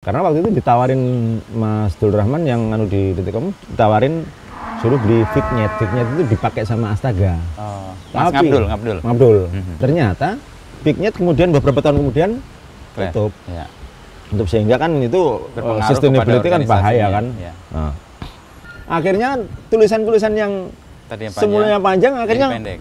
Karena waktu itu ditawarin Mas Dul Rahman yang di Detikcom, ditawarin suruh beli Vignet. Vignet itu dipakai sama Astaga. Oh, Mas tapi Ngabdul. Ternyata Vignet kemudian beberapa tahun kemudian tutup. Ya. Untuk sehingga kan itu sustainability kan bahaya kan. Ya. Nah, akhirnya tulisan-tulisan yang semulanya panjang akhirnya pendek.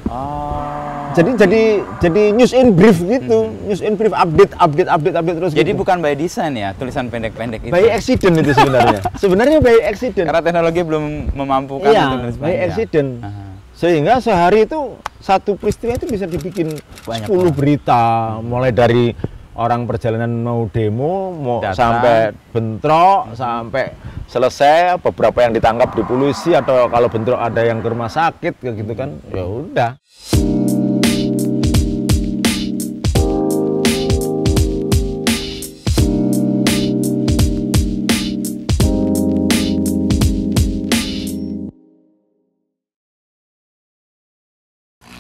Oh. Jadi news in brief gitu, news in brief, update terus. Jadi gitu. bukan by design ya, tulisan pendek-pendek itu. By accident itu sebenarnya. Sebenarnya by accident. Karena teknologi belum memampukan iya, untuk nulis by panjang. accident. Sehingga sehari itu satu peristiwa itu bisa dibikin Banyak 10 berita, mulai dari orang perjalanan mau demo, sampai bentrok, sampai selesai, beberapa yang ditangkap di polisi atau kalau bentrok ada yang ke rumah sakit kayak gitu kan. Ya udah.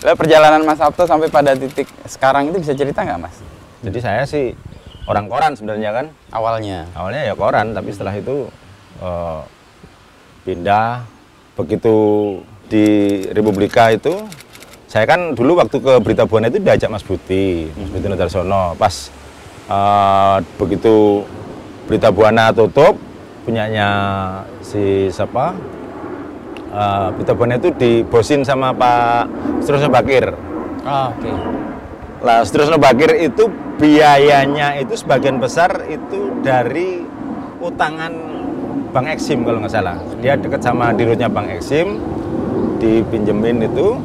Perjalanan Mas Sabto sampai pada titik sekarang itu bisa cerita nggak, Mas? Jadi saya sih orang koran sebenarnya kan. Awalnya ya koran, tapi setelah itu pindah. Begitu di Republika itu, saya kan dulu waktu ke Berita Buana itu diajak Mas Budi Nodarsono. Pas begitu Berita Buana tutup, punyanya si siapa? Berita Buana itu dibosin sama Pak Sutrosno Bakir. Oke. Lah Sutrosno Bakir itu biayanya itu sebagian besar itu dari utangan Bank Eksim kalau nggak salah. Dia dekat sama dirutnya Bank Eksim, dipinjemin itu.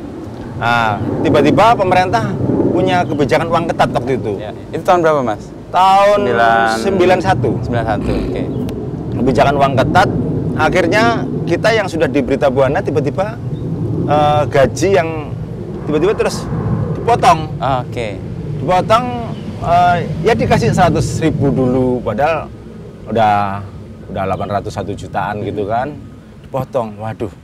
Nah, tiba-tiba pemerintah punya kebijakan uang ketat waktu itu. Ya. Itu tahun berapa, Mas? Tahun 91. 91, oke. Kebijakan uang ketat, akhirnya kita yang sudah di Berita Buana tiba-tiba gaji yang tiba-tiba terus dipotong. Oke. Dipotong, ya dikasih 100.000 dulu, padahal udah 801 jutaan gitu kan, dipotong. Waduh.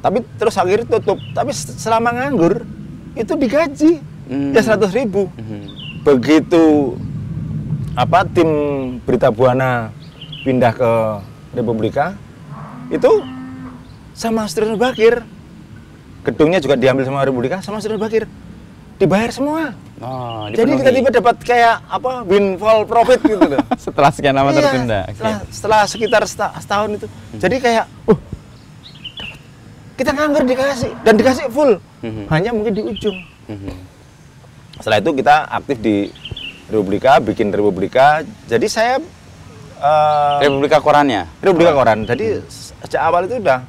Tapi terus akhirnya tutup. Tapi selama nganggur itu digaji ya 100.000. Begitu tim Berita Buana pindah ke Republika, itu sama Sutrosno Bakir. Gedungnya juga diambil sama Republika, sama Sutrosno Bakir. Dibayar semua. Oh, jadi kita tiba dapat kayak windfall profit gitu loh. Setelah sekian lama tertunda. Setelah sekitar setahun itu. Jadi kayak kita nganggur dikasih dan dikasih full. Hanya mungkin di ujung. Setelah itu kita aktif di Republika, bikin Republika. Jadi saya Republika Korannya? Republika Koran. Jadi sejak awal itu udah.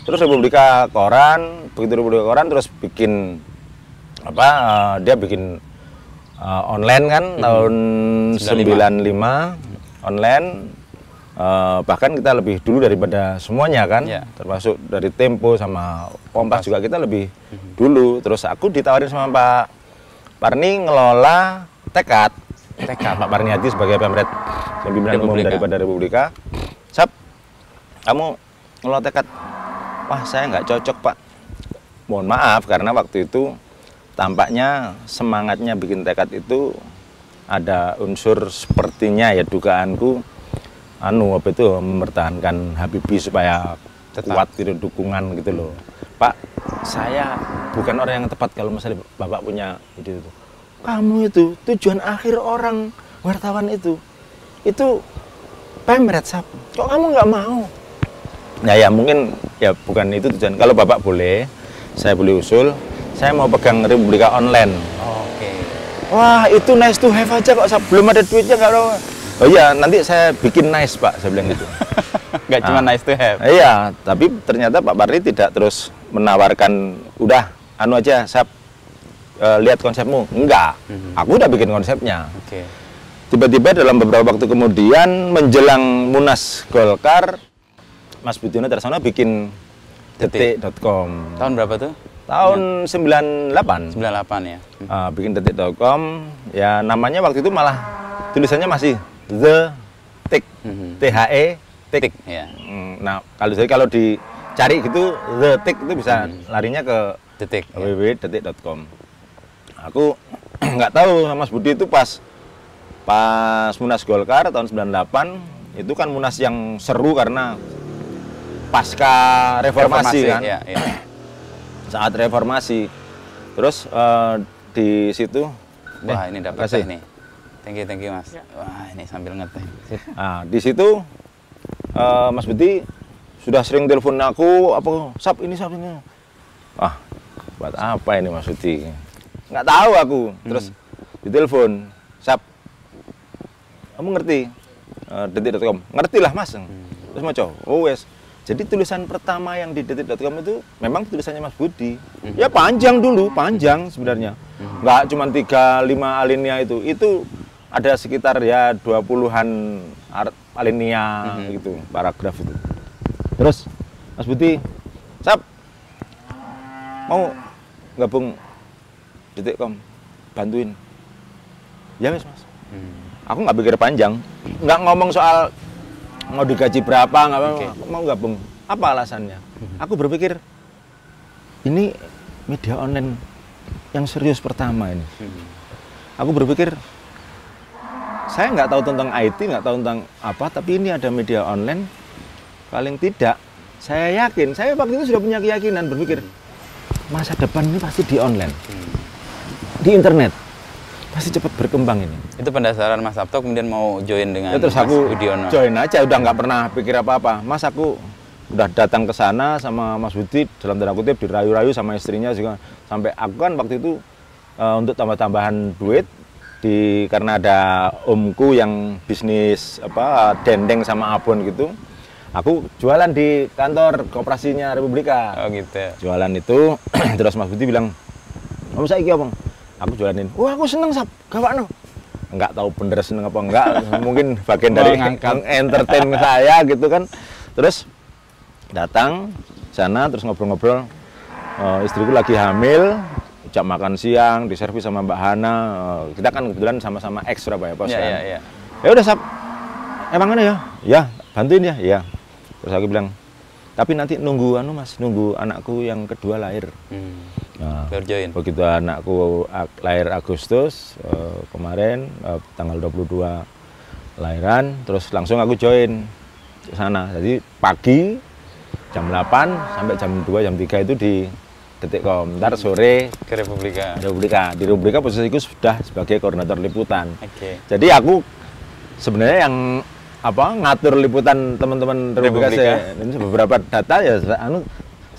Terus Republika Koran, begitu Republika Koran terus bikin dia bikin online kan tahun 95 online, bahkan kita lebih dulu daripada semuanya kan, termasuk dari Tempo sama Kompas juga kita lebih dulu. Terus aku ditawarin sama Pak Parni ngelola Tekad Pak Parniadi sebagai pemret pimpinan umum daripada Republika. Sap, kamu ngelola Tekad. Wah, saya nggak cocok, Pak. Mohon maaf karena waktu itu tampaknya semangatnya bikin Tekad itu ada unsur sepertinya ya dugaanku mempertahankan Habibie supaya kuat gitu, dukungan gitu loh. Pak, saya bukan orang yang tepat kalau misalnya Bapak punya ide itu. Kamu itu tujuan akhir orang wartawan itu pemret, Sap. Kok kamu nggak mau? Ya mungkin ya bukan itu tujuan. Kalau Bapak boleh, saya boleh usul. Saya mau pegang Republika online. Oke. Wah, itu nice to have aja kok. Belum ada duitnya nggak apa. Oh iya, nanti saya bikin nice, Pak. Saya bilang gitu. Nggak cuma nice to have. Iya, tapi ternyata Pak Parni tidak terus menawarkan, udah, aja, saya lihat konsepmu. Enggak, aku udah bikin konsepnya. Oke. Tiba-tiba dalam beberapa waktu kemudian, menjelang Munas Golkar, Mas Budi Nodarsono bikin detik.com. Tahun berapa tuh? Tahun 98. 98 ya. Bikin detik.com. Ya namanya waktu itu malah tulisannya masih The Tick. THE Tick. Ya. Nah, kalau dicari gitu The Tick itu bisa larinya ke Detik. www.detik.com. Aku nggak tahu Mas Budi itu pas Pas Munas Golkar tahun 98 itu kan Munas yang seru karena pasca reformasi kan. Ya, ya. Saat reformasi. Terus di situ wah, ini dapat teh nih. Thank you Mas. Wah, ini sambil ngeteh. Nah, di situ Mas Budi sudah sering telepon aku, apa, Sap ini. Wah, buat apa ini Mas Budi? Nggak tahu aku. Terus ditelepon, Sap, kamu ngerti detik.com? Ngerti lah Mas. Terus mau coba, oh wes. Jadi tulisan pertama yang di detik.com itu memang tulisannya Mas Budi. Ya panjang dulu, panjang sebenarnya. Nggak cuma 3-5 alinea itu. Itu ada sekitar ya 20-an alinea gitu, paragraf itu. Terus Mas Budi, Sap, mau gabung detik.com, bantuin. Ya wes Mas. Aku nggak pikir panjang, nggak ngomong soal mau digaji berapa, nggak mau gabung. Apa alasannya? Aku berpikir ini media online yang serius pertama ini. Aku berpikir saya nggak tahu tentang IT, nggak tahu tentang apa, tapi ini ada media online. Paling tidak, saya yakin, saya waktu itu sudah punya keyakinan berpikir masa depan ini pasti di online, di internet. Pasti cepat berkembang ini. Itu pendasar Mas Sabto kemudian mau join dengan ya, terus Mas aku Budiono. Join aja, udah nggak pernah pikir apa-apa. Mas, aku udah datang ke sana sama Mas Budi, dalam tanda kutip dirayu-rayu sama istrinya juga. Sampai aku kan waktu itu untuk tambah-tambahan duit karena ada omku yang bisnis apa dendeng sama abon gitu. Aku jualan di kantor Koperasinya Republika. Oh gitu ya. Jualan itu terus Mas Budi bilang, "Kamu saiki apa?" Aku jualanin. Wah, aku seneng Sap, gawakno. Enggak tahu bener seneng apa enggak, mungkin bagian dari entertain saya gitu kan. Terus datang sana terus ngobrol-ngobrol. Istriku lagi hamil, jam makan siang diservis sama Mbak Hana. Kita kan kebetulan sama-sama ex Surabaya Pos kan. Iya. Ya udah Sap. Emang mana ya? Ya, bantuin ya. Iya. Terus aku bilang, tapi nanti nunggu Mas, nunggu anakku yang kedua lahir. Nah, join. Begitu anakku lahir Agustus kemarin tanggal 22 lahiran, terus langsung aku join ke sana. Jadi pagi jam 8 sampai jam 2 jam 3 itu di detik.com. Ntar sore ke Republika. Di Republika posisiku sudah sebagai koordinator liputan. Oke. Jadi aku sebenarnya yang ngatur liputan teman-teman Republika. Ini beberapa data ya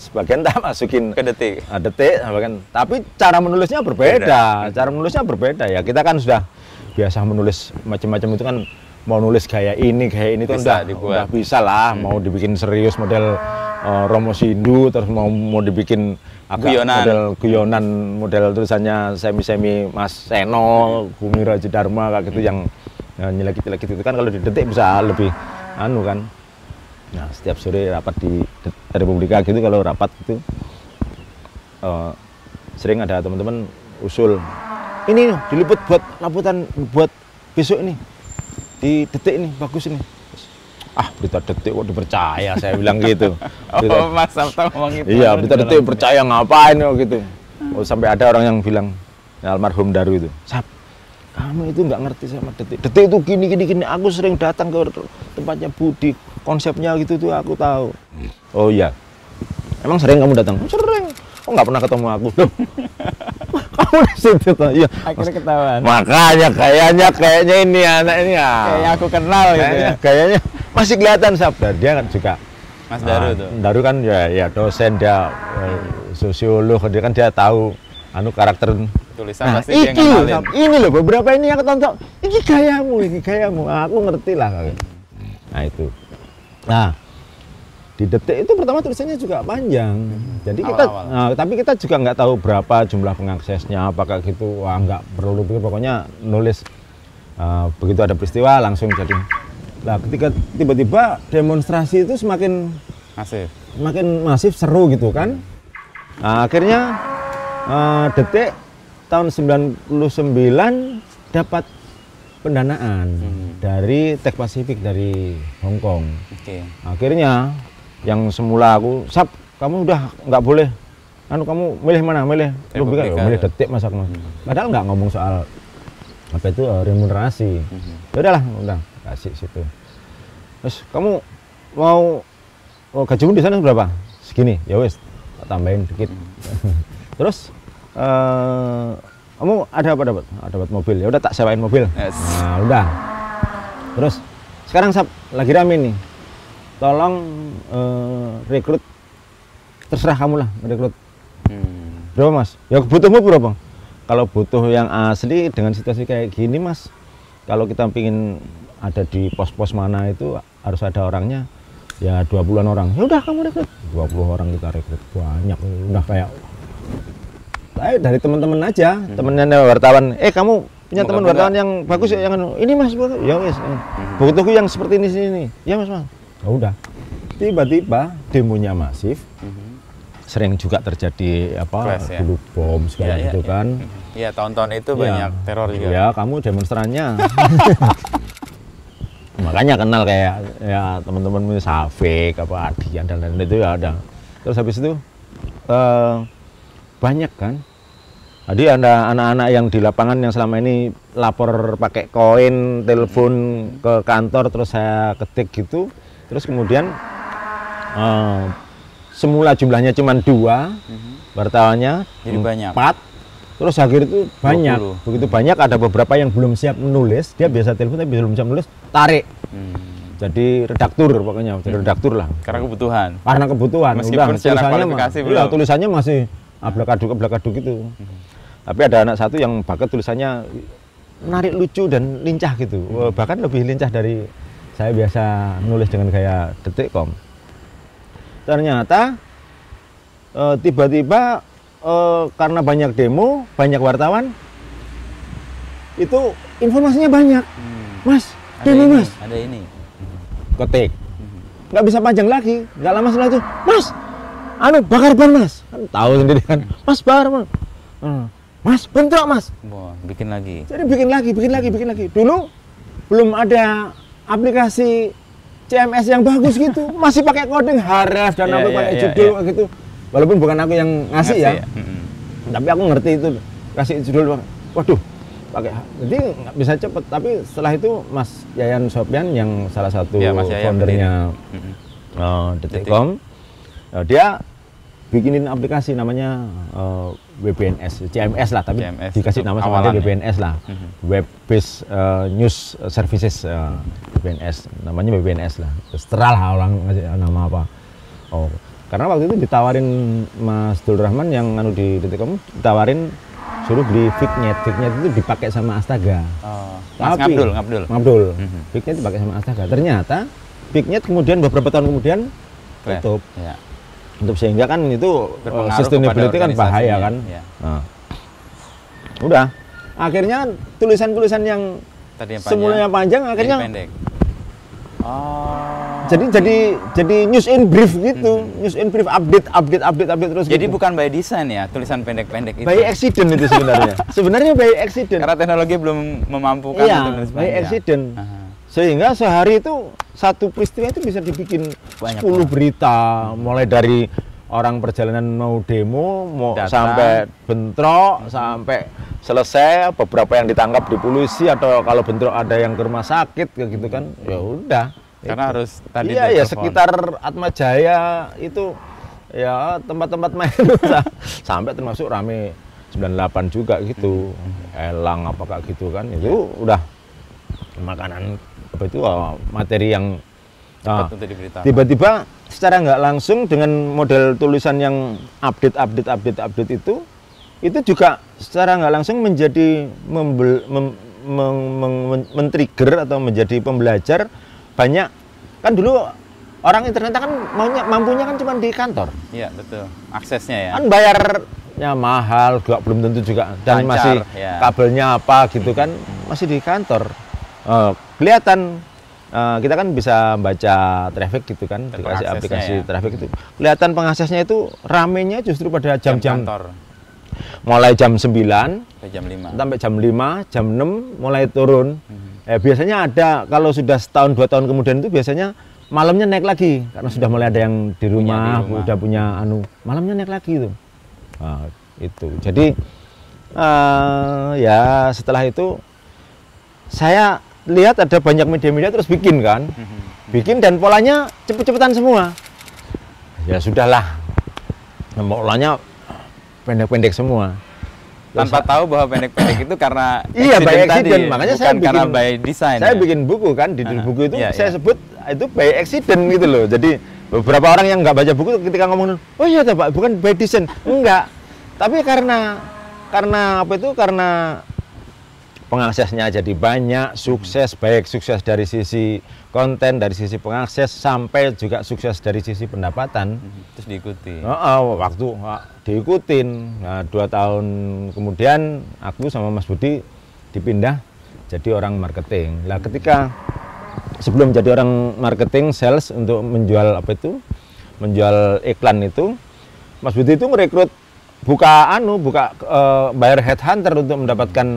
sebagian tak masukin ke detik. Bahkan. Tapi cara menulisnya berbeda. Cara menulisnya berbeda ya. Kita kan sudah biasa menulis macam-macam itu kan, mau nulis gaya ini itu kan udah bisa lah. Mau dibikin serius model Romo Sindu, terus mau dibikin agak model guyonan, model tulisannya semi Mas Seno, Bumi Raja Dharma kayak gitu yang nyelekit-nyelekit itu kan kalau di detik bisa lebih kan. Nah, setiap sore rapat di Republika gitu, kalau rapat gitu sering ada teman-teman usul, ini diliput buat laputan buat besok ini di detik ini bagus ini. Berita detik kok dipercaya, saya bilang gitu. Mas Sabto ngomong gitu. Iya, berita detik percaya ngapain gitu. Sampai ada orang yang bilang, almarhum Daru itu, Sap, kamu itu nggak ngerti sama detik. Detik itu gini. Aku sering datang ke tempatnya Budi, konsepnya gitu tuh aku tahu. Oh iya, emang sering kamu datang? Sering. Kok nggak pernah ketemu aku? Loh, kamu di situ tuh. Iya. Akhirnya ketahuan. Makanya kayaknya ini anak ini ya. Kayak aku kenal gitu ya. Kayaknya masih kelihatan Sap. Dia kan juga Mas Daru tuh. Daru kan ya dosen, dia sosiolog, dia tahu karakter tulisan pasti dia ngenalin. Ini loh beberapa ini yang ketonton. Ini gayamu. Aku ngerti lah. Nah itu. Nah, di detik itu pertama tulisannya juga panjang. Jadi kita tapi kita juga nggak tahu berapa jumlah pengaksesnya, apakah gitu. Wah, nggak perlu pikir, pokoknya nulis begitu ada peristiwa langsung jadi. Nah, ketika tiba-tiba demonstrasi itu semakin masif, seru gitu kan. Nah, akhirnya Detik tahun 99 dapat pendanaan dari Tech Pacific dari Hong Kong. Akhirnya yang semula aku, Sap, kamu udah nggak boleh, kamu milih mana? Milih Republika, milih Detik, masa aku. Padahal nggak ngomong soal apa itu remunerasi. Ya udahlah, udah kasih situ. Terus kamu mau gajimu di sana berapa? Segini, ya wes, tambahin dikit. Terus kamu ada apa dapat? Dapat mobil, ya udah tak sewain mobil. Yes. Nah udah. Terus sekarang lagi rame nih. Tolong rekrut, terserah kamu lah rekrut. Berapa mas? Ya butuhmu berapa? Kalau butuh yang asli dengan situasi kayak gini mas, kalau kita pingin ada di pos-pos mana itu harus ada orangnya, ya 20-an orang. Ya udah kamu rekrut. 20 orang kita rekrut, banyak. Udah kayak dari teman-teman aja, temennya wartawan. Kamu punya teman wartawan yang bagus ya, yang ini mas, ya wes. Butuhku yang seperti ini sini. Ya mas. Ya udah. Tiba-tiba demonya masif. Sering juga terjadi apa Clash, ya? dulu bom segala gitu kan. Iya, tahun-tahun itu banyak teror juga. Ya, kamu demonstrannya. Makanya kenal kayak ya teman-teman Safik apa Adian dan lain-lain itu ya ada. Terus habis itu banyak kan. Jadi ada anak-anak yang di lapangan yang selama ini lapor pakai koin, telepon ke kantor, terus saya ketik gitu. Terus kemudian semula jumlahnya cuma 2 wartawannya, jadi banyak. 4, terus akhir itu banyak. 20. Begitu banyak, ada beberapa yang belum siap menulis, dia biasa telepon tapi belum siap menulis, tarik. Jadi redaktur pokoknya, jadi redaktur lah. Karena kebutuhan. Karena kebutuhan. Meskipun secara kualifikasi belum. Tulisannya masih ablak-aduk gitu. Tapi ada anak satu yang bakat tulisannya menarik, lucu dan lincah gitu. Bahkan lebih lincah dari saya biasa nulis dengan gaya Detikcom. Ternyata tiba-tiba karena banyak demo, banyak wartawan, itu informasinya banyak. Mas, demo mas. Ada ini. Ketik. Nggak bisa panjang lagi. Nggak lama setelah itu, mas, bakar ban mas. Kan tahu sendiri kan. Mas bakar mas. Mas bentrok mas. Wah, bikin lagi. Jadi bikin lagi. Dulu belum ada aplikasi CMS yang bagus gitu, masih pakai coding Href dan pakai judul gitu. Walaupun bukan aku yang ngasih ya. Tapi aku ngerti itu, kasih judul. Waduh, pakai. Jadi nggak bisa cepet. Tapi setelah itu Mas Yayan Sopyan yang salah satu foundernya Detikcom, dia bikinin aplikasi namanya WBNS, CMS lah, tapi CMS, dikasih nama sama dia WBNS lah, Web Based News Services, WBNS, namanya WBNS lah. Terserah lah orang ngasih nama apa. Karena waktu itu ditawarin Mas Dul Rahman yang di Detikcom, ditawarin suruh beli Fignet itu dipakai sama Astaga. Mas Tapi, Ngabdul. Fignet dipakai sama Astaga. Ternyata Fignet kemudian beberapa tahun kemudian tutup. Ya. Untuk sehingga kan itu sustainability kan bahaya kan. Ya. Nah, udah. Akhirnya tulisan-tulisan yang semulanya panjang akhirnya pendek. Jadi news in brief gitu. News in brief, update terus. Jadi gitu. Bukan by design ya, tulisan pendek-pendek itu. By accident itu sebenarnya. Sebenarnya by accident. Karena teknologi belum memampukan untuk by accident. Sehingga sehari itu satu peristiwa itu bisa dibikin 10 berita, mulai dari orang perjalanan mau demo, sampai bentrok, sampai selesai, beberapa yang ditangkap di polisi, atau kalau bentrok ada yang ke rumah sakit kayak gitu kan. Ya udah. Karena harus tadi ya sekitar Atma Jaya itu ya tempat-tempat main sampai termasuk rame 98 juga gitu. Elang apakah gitu kan. Itu udah makanan apa itu materi yang tiba-tiba secara nggak langsung dengan model tulisan yang update itu juga secara nggak langsung menjadi men-trigger atau menjadi pembelajar banyak. Kan dulu orang internet kan mampunya kan cuma di kantor. Iya betul, aksesnya ya kan bayarnya mahal juga, belum tentu juga, dan masih kabelnya apa gitu kan, masih di kantor. Kelihatan kita kan bisa baca traffic gitu kan, dikasih aplikasi traffic itu. Kelihatan pengaksesnya itu ramenya justru pada jam-jam mulai jam 9 sampai jam 5, jam 6 mulai turun. Biasanya ada, kalau sudah setahun 2 tahun kemudian itu biasanya malamnya naik lagi karena sudah mulai ada yang di rumah. Udah punya malamnya naik lagi itu. Itu. Jadi ya setelah itu saya lihat ada banyak media-media terus bikin kan, bikin dan polanya cepet-cepetan semua. Ya sudahlah, polanya pendek-pendek semua. Tanpa tahu bahwa pendek-pendek itu karena iya, by accident tadi, makanya bukan saya bikin, karena by design. saya bikin buku kan, di buku itu iya, saya iya. sebut itu by accident gitu loh. Jadi beberapa orang yang nggak baca buku ketika ngomong, oh iya Pak, bukan by design, enggak. Tapi karena apa itu, karena pengaksesnya jadi banyak, sukses, baik sukses dari sisi konten, dari sisi pengakses, sampai juga sukses dari sisi pendapatan. Terus diikuti. Waktu diikutin. Nah, 2 tahun kemudian aku sama Mas Budi dipindah jadi orang marketing. Lah ketika sebelum jadi orang marketing, sales untuk menjual apa itu, menjual iklan itu, Mas Budi itu merekrut bayar headhunter untuk mendapatkan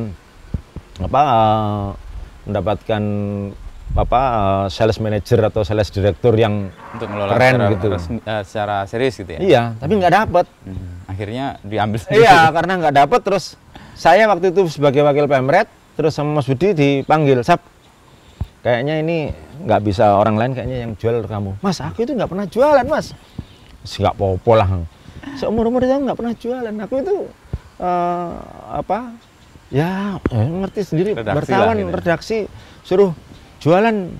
mendapatkan sales manager atau sales director yang untuk ngelola keren secara, gitu. Secara serius gitu ya. Iya, tapi nggak dapet. Akhirnya diambil sendiri. Iya, karena nggak dapet. Terus saya waktu itu sebagai wakil Pemret, terus sama Mas Budi dipanggil, Sap, kayaknya ini nggak bisa orang lain kayaknya yang jual kamu. Mas, aku itu nggak pernah jualan, Mas. Nggak apa-apa lah. Seumur-umur itu nggak pernah jualan. Aku itu ya ngerti sendiri, Redaksi wartawan, lah, gitu. redaksi, suruh jualan.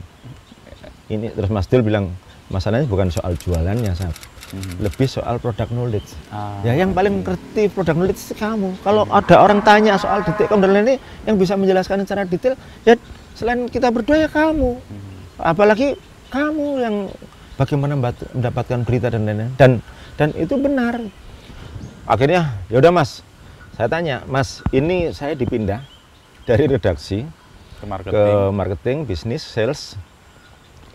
Ini terus Mas Dul bilang, masalahnya bukan soal jualannya, Sab. Lebih soal product knowledge. Ya yang paling ngerti product knowledge itu kamu. Kalau ada orang tanya soal detik dan lain-lain yang bisa menjelaskan secara detail, ya selain kita berdua ya kamu. Apalagi kamu yang bagaimana mendapatkan berita dan lain-lain. Dan itu benar. Akhirnya, ya udah Mas, saya tanya, Mas, ini saya dipindah dari redaksi ke marketing, bisnis, sales.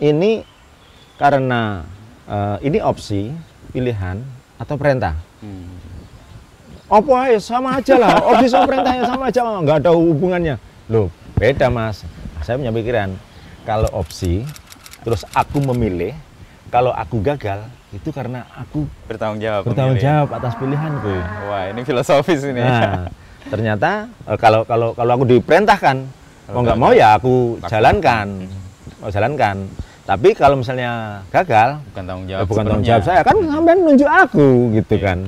Ini karena ini opsi, pilihan, atau perintah. Apa ya sama aja lah, opsi sama perintah ya sama aja, nggak ada hubungannya. Loh, beda Mas. Saya punya pikiran, kalau opsi, terus aku memilih, kalau aku gagal, itu karena aku bertanggung jawab atas pilihanku. Wah, ini filosofis ini. Nah, ternyata kalau aku diperintahkan, mau nggak mau ya aku jalankan, Tapi kalau misalnya gagal, bukan tanggung jawab. ya bukan tanggung jawab saya, kan sampean nunjuk aku gitu kan.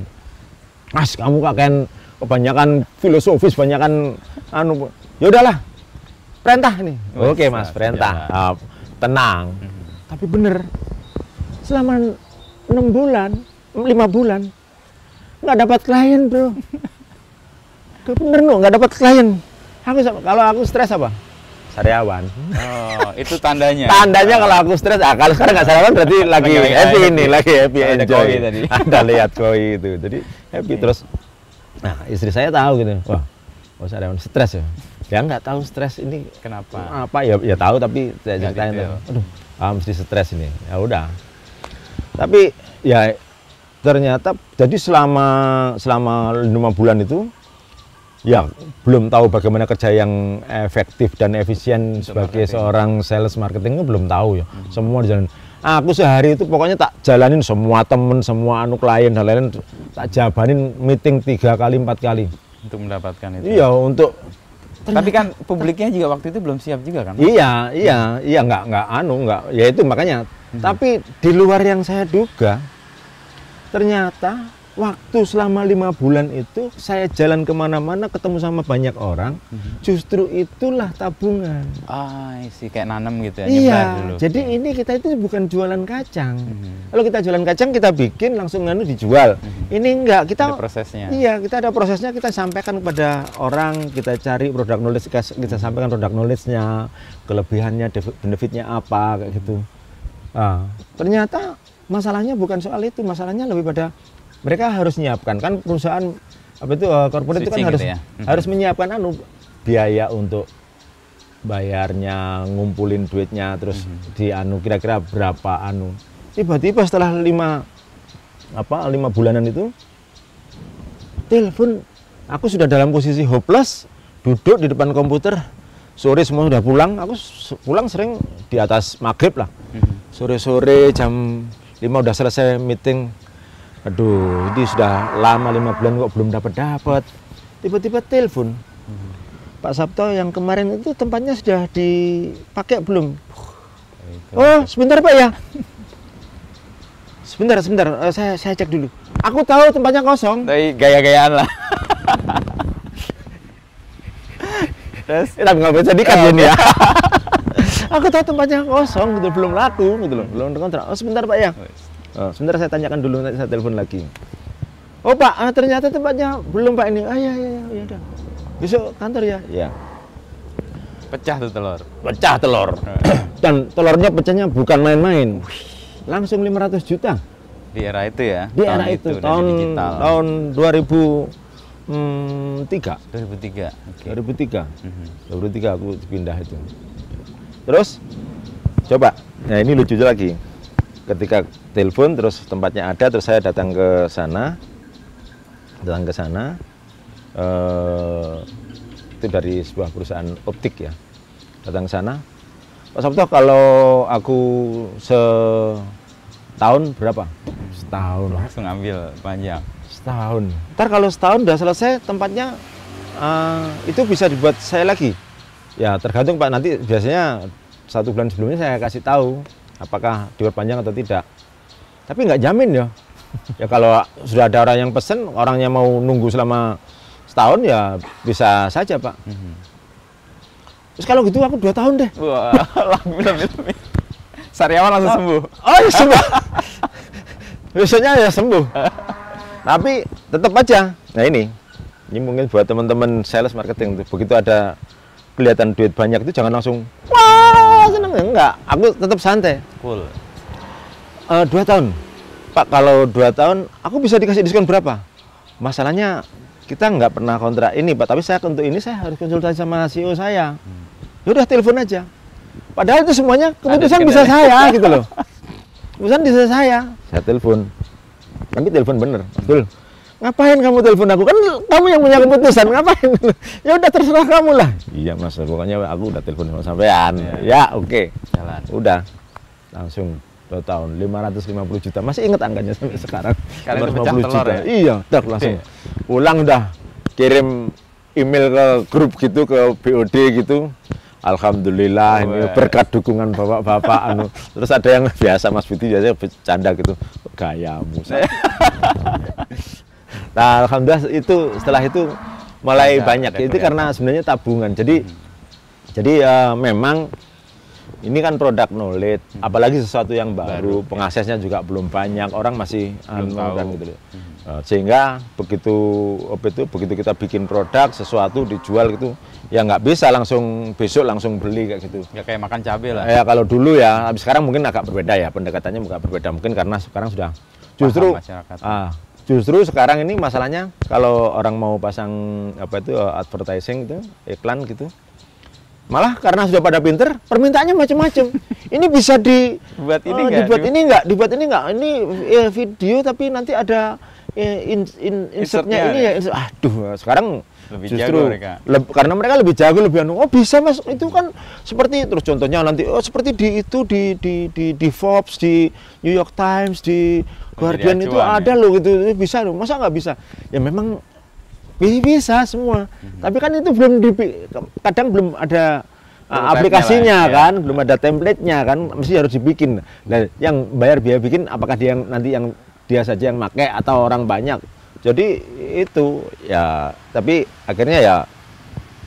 Mas, kamu kakek kebanyakan filosofis, kebanyakan ya udahlah, perintah ini. Oke Mas, perintah. Tenang. Tapi bener, selama 6 bulan, 5 bulan, nggak dapat klien bro. Bener nggak dapat klien. Kalau aku stres apa? Sariawan. Oh, itu tandanya. Tandanya kalau aku stres, kalau sekarang nggak sariawan berarti lagi happy ini, lagi happy enjoy. Tadi. Ada lihat koi itu, jadi happy terus. Nah istri saya tahu gitu, wah, sariawan stres ya. Dia nggak tahu stres ini kenapa? Apa ya tahu tapi saya ceritain, gitu. aduh, mesti stres ini. Ya udah. Tapi ya ternyata jadi selama 5 bulan itu ya belum tahu bagaimana kerja yang efektif dan efisien sebagai seorang sales marketing itu belum tahu ya. Semua dijalan. Aku sehari itu pokoknya tak jalanin semua temen, semua klien dan lain-lain, tak jabanin meeting 3 kali 4 kali untuk mendapatkan itu. Iya, untuk tapi kan publiknya juga waktu itu belum siap juga kan? Iya, nggak ya itu makanya. Tapi di luar yang saya duga, ternyata waktu selama 5 bulan itu saya jalan kemana-mana ketemu sama banyak orang, justru itulah tabungan. Sih kayak nanam gitu ya. Iya, dulu. jadi ini kita itu bukan jualan kacang. Kalau kita jualan kacang kita bikin langsung dijual. Ini enggak, kita ada prosesnya. Iya, kita ada prosesnya, kita sampaikan kepada orang, kita cari produk knowledge, kita sampaikan produk knowledge-nya, kelebihannya, benefitnya apa kayak gitu. Nah, ternyata masalahnya bukan soal itu, masalahnya lebih pada mereka harus menyiapkan, kan perusahaan corporate itu kan harus menyiapkan biaya untuk bayarnya, ngumpulin duitnya, terus kira-kira berapa Tiba-tiba setelah 5 bulanan itu telepon, aku sudah dalam posisi hopeless, duduk di depan komputer, sore semua sudah pulang, aku pulang sering di atas maghrib lah. Sore-sore jam 5 udah selesai meeting. Aduh, ini sudah lama 5 bulan kok belum dapat. Tiba-tiba telepon. Pak Sabto yang kemarin itu tempatnya sudah dipakai belum? Oh, sebentar Pak ya. Sebentar, saya cek dulu. Aku tahu tempatnya kosong. Tapi gaya-gayaan lah. Terus tapi nggak bisa dikat ya. Aku tahu tempatnya kosong gitu, belum laku gitu loh, belum kontrak. Oh, sebentar Pak ya. Oh, sebentar saya tanyakan dulu, nanti saya telepon lagi. Oh Pak, ternyata tempatnya belum Pak ini. Ah ya udah. Besok kantor ya. Ya. Pecah tuh telur. Pecah telur. Dan telurnya pecahnya bukan main-main. Langsung 500 juta. Di era itu ya. Di era itu tahun 2003. 2003. Okay. 2003 aku pindah itu. Terus coba. Nah, ini lucu lagi. Ketika telepon terus tempatnya ada, terus saya datang ke sana. Itu dari sebuah perusahaan optik ya. Datang ke sana. Pak Sabto, kalau aku setahun berapa? Setahun. Langsung ambil panjang. Setahun. Ntar kalau setahun udah selesai tempatnya, itu bisa dibuat saya lagi. Ya tergantung Pak, nanti biasanya 1 bulan sebelumnya saya kasih tahu apakah diperpanjang atau tidak. Tapi nggak jamin ya. Ya kalau sudah ada orang yang pesen, orangnya mau nunggu selama setahun ya bisa saja Pak. Terus kalau gitu aku 2 tahun deh. Wah, lebih. Sariawan langsung sembuh. Oh ya sembuh. Biasanya ya sembuh. Tapi tetap aja. Nah ini mungkin buat teman-teman sales marketing tuh, begitu ada kelihatan duit banyak itu jangan langsung wah seneng, enggak. Aku tetap santai. Cool. 2 tahun. Pak, kalau 2 tahun aku bisa dikasih diskon berapa? Masalahnya kita nggak pernah kontrak ini Pak, tapi saya untuk ini saya harus konsultasi sama CEO saya. Ya udah telepon aja. Padahal itu semuanya keputusan bisa saya gitu loh. Keputusan bisa saya telepon. Tapi telepon bener, betul. Ngapain kamu telepon aku? Kan kamu yang punya keputusan, ngapain? Ya udah terserah kamu lah. Iya Mas, pokoknya aku udah telepon sama sampean. Ya oke. Jalan. Udah. Langsung 2 tahun, 550 juta. Masih ingat angkanya sampai sekarang. 550 juta. Ya? Iya, udah langsung. Pulang udah kirim email ke grup gitu, ke BOD gitu. Alhamdulillah ini berkat dukungan bapak-bapak. Terus ada yang biasa Mas Budi biasanya bercanda gitu, gayamu. Nah, alhamdulillah itu setelah itu mulai banyak. Itu karena sebenarnya tabungan. Jadi memang ini kan produk knowledge, apalagi sesuatu yang baru, pengaksesnya juga belum banyak, orang masih kan gitu. Sehingga begitu kita bikin produk sesuatu dijual gitu, ya nggak bisa langsung besok langsung beli kayak gitu. Ya kayak makan cabai lah. Ya kalau dulu ya, habis sekarang mungkin agak berbeda ya, pendekatannya agak berbeda mungkin karena sekarang sudah justru sekarang ini masalahnya kalau orang mau pasang advertising itu, iklan gitu. Malah karena sudah pada pinter, permintaannya macam-macam. Ini bisa dibuat ini enggak, ini ya, video tapi nanti ada insertnya ini ya. Aduh, sekarang lebih justru jago mereka. Karena mereka lebih jago, lebih oh bisa Mas, itu kan seperti terus contohnya nanti seperti di Forbes, di New York Times, di Guardian itu ada loh gitu, bisa loh. Masa nggak bisa? Ya memang bisa semua, tapi kan itu kadang belum ada aplikasinya lah, kan, belum ada template-nya kan, mesti harus dibikin. Nah, yang bayar biaya bikin, apakah yang dia saja yang pakai atau orang banyak? Jadi itu ya, tapi akhirnya ya